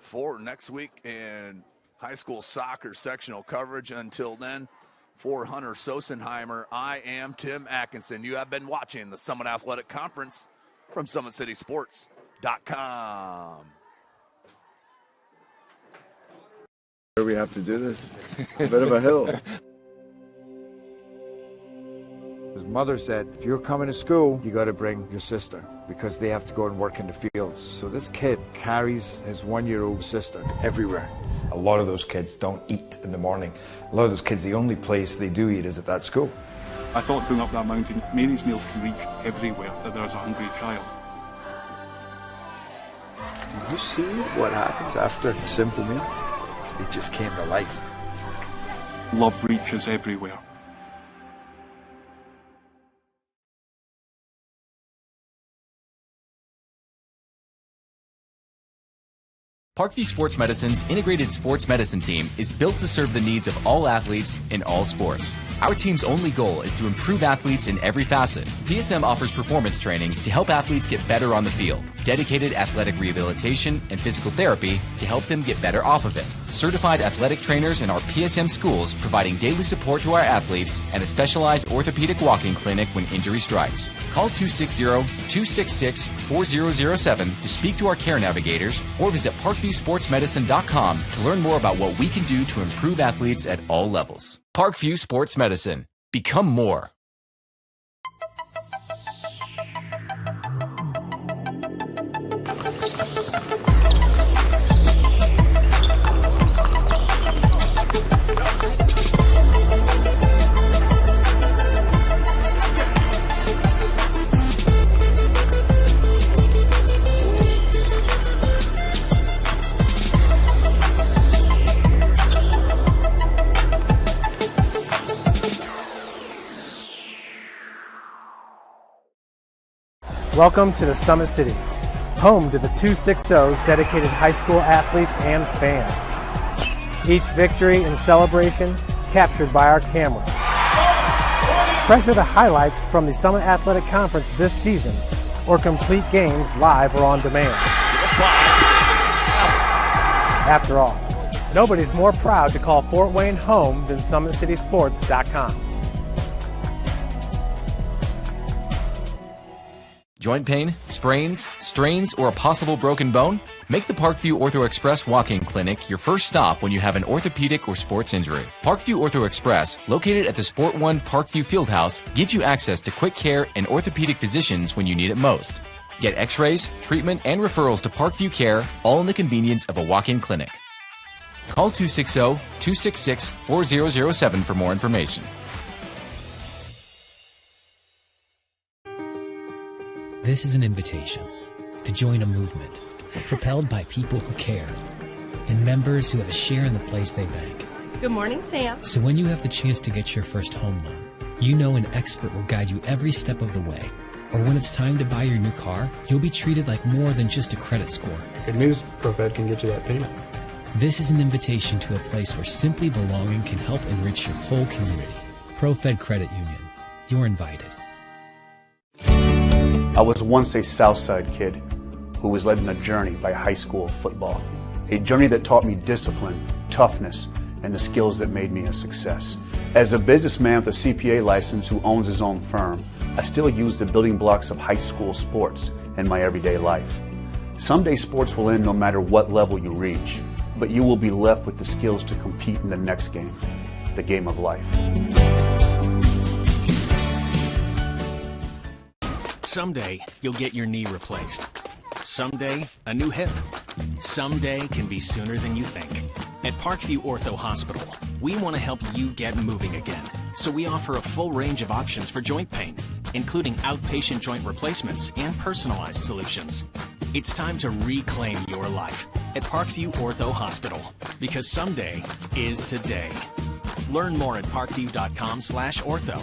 for next week in high school soccer sectional coverage. Until then, for Hunter Sosenheimer, I am Tim Atkinson. You have been watching the Summit Athletic Conference from SummitCitySports.com. We have to do this. A bit of a hill. His mother said, if you're coming to school, you got to bring your sister because they have to go and work in the fields. So this kid carries his 1-year-old sister everywhere. A lot of those kids don't eat in the morning. A lot of those kids, the only place they do eat is at that school. I thought going up that mountain, Mahoney's meals can reach everywhere that there's a hungry child. Do you see what happens after a simple meal? It just came to life. Love reaches everywhere. Parkview Sports Medicine's integrated sports medicine team is built to serve the needs of all athletes in all sports. Our team's only goal is to improve athletes in every facet. PSM offers performance training to help athletes get better on the field, dedicated athletic rehabilitation and physical therapy to help them get better off of it, certified athletic trainers in our PSM schools providing daily support to our athletes, and a specialized orthopedic walk-in clinic when injury strikes. Call 260-266-4007 to speak to our care navigators or visit ParkviewSportsMedicine.com to learn more about what we can do to improve athletes at all levels. Parkview Sports Medicine. Become more. Welcome to the Summit City, home to the 260's dedicated high school athletes and fans. Each victory and celebration captured by our cameras. Treasure the highlights from the Summit Athletic Conference this season or complete games live or on demand. After all, nobody's more proud to call Fort Wayne home than SummitCitySports.com. Joint pain, sprains, strains, or a possible broken bone? Make the Parkview Ortho Express walk-in clinic your first stop when you have an orthopedic or sports injury. Parkview Ortho Express, located at the Sport One Parkview Fieldhouse, gives you access to quick care and orthopedic physicians when you need it most. Get x-rays, treatment, and referrals to Parkview Care, all in the convenience of a walk-in clinic. Call 260-266-4007 for more information. This is an invitation to join a movement propelled by people who care and members who have a share in the place they bank. Good morning, Sam. So when you have the chance to get your first home loan, you know an expert will guide you every step of the way. Or when it's time to buy your new car, you'll be treated like more than just a credit score. Good news, ProFed can get you that payment. This is an invitation to a place where simply belonging can help enrich your whole community. ProFed Credit Union. You're invited. I was once a Southside kid who was led on a journey by high school football. A journey that taught me discipline, toughness, and the skills that made me a success. As a businessman with a CPA license who owns his own firm, I still use the building blocks of high school sports in my everyday life. Someday sports will end no matter what level you reach, but you will be left with the skills to compete in the next game, the game of life. Someday, you'll get your knee replaced. Someday, a new hip. Someday can be sooner than you think. At Parkview Ortho Hospital, we want to help you get moving again. So we offer a full range of options for joint pain, including outpatient joint replacements and personalized solutions. It's time to reclaim your life at Parkview Ortho Hospital, because someday is today. Learn more at parkview.com/ortho.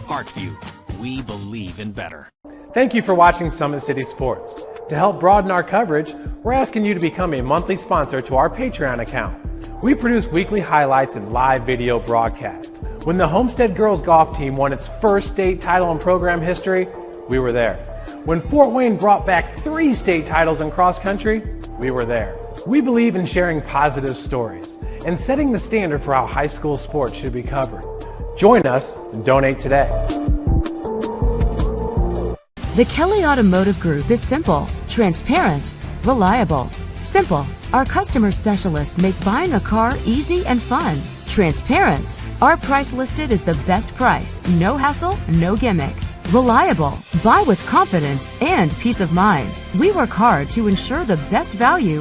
Parkview, we believe in better. Thank you for watching Summit City Sports. To help broaden our coverage, we're asking you to become a monthly sponsor to our Patreon account. We produce weekly highlights and live video broadcasts. When the Homestead girls golf team won its first state title in program history, we were there. When Fort Wayne brought back 3 state titles in cross country, we were there. We believe in sharing positive stories and setting the standard for how high school sports should be covered. Join us and donate today. The Kelly Automotive Group is simple, transparent, reliable. Simple. Our customer specialists make buying a car easy and fun. Transparent. Our price listed is the best price. No hassle, no gimmicks. Reliable. Buy with confidence and peace of mind. We work hard to ensure the best value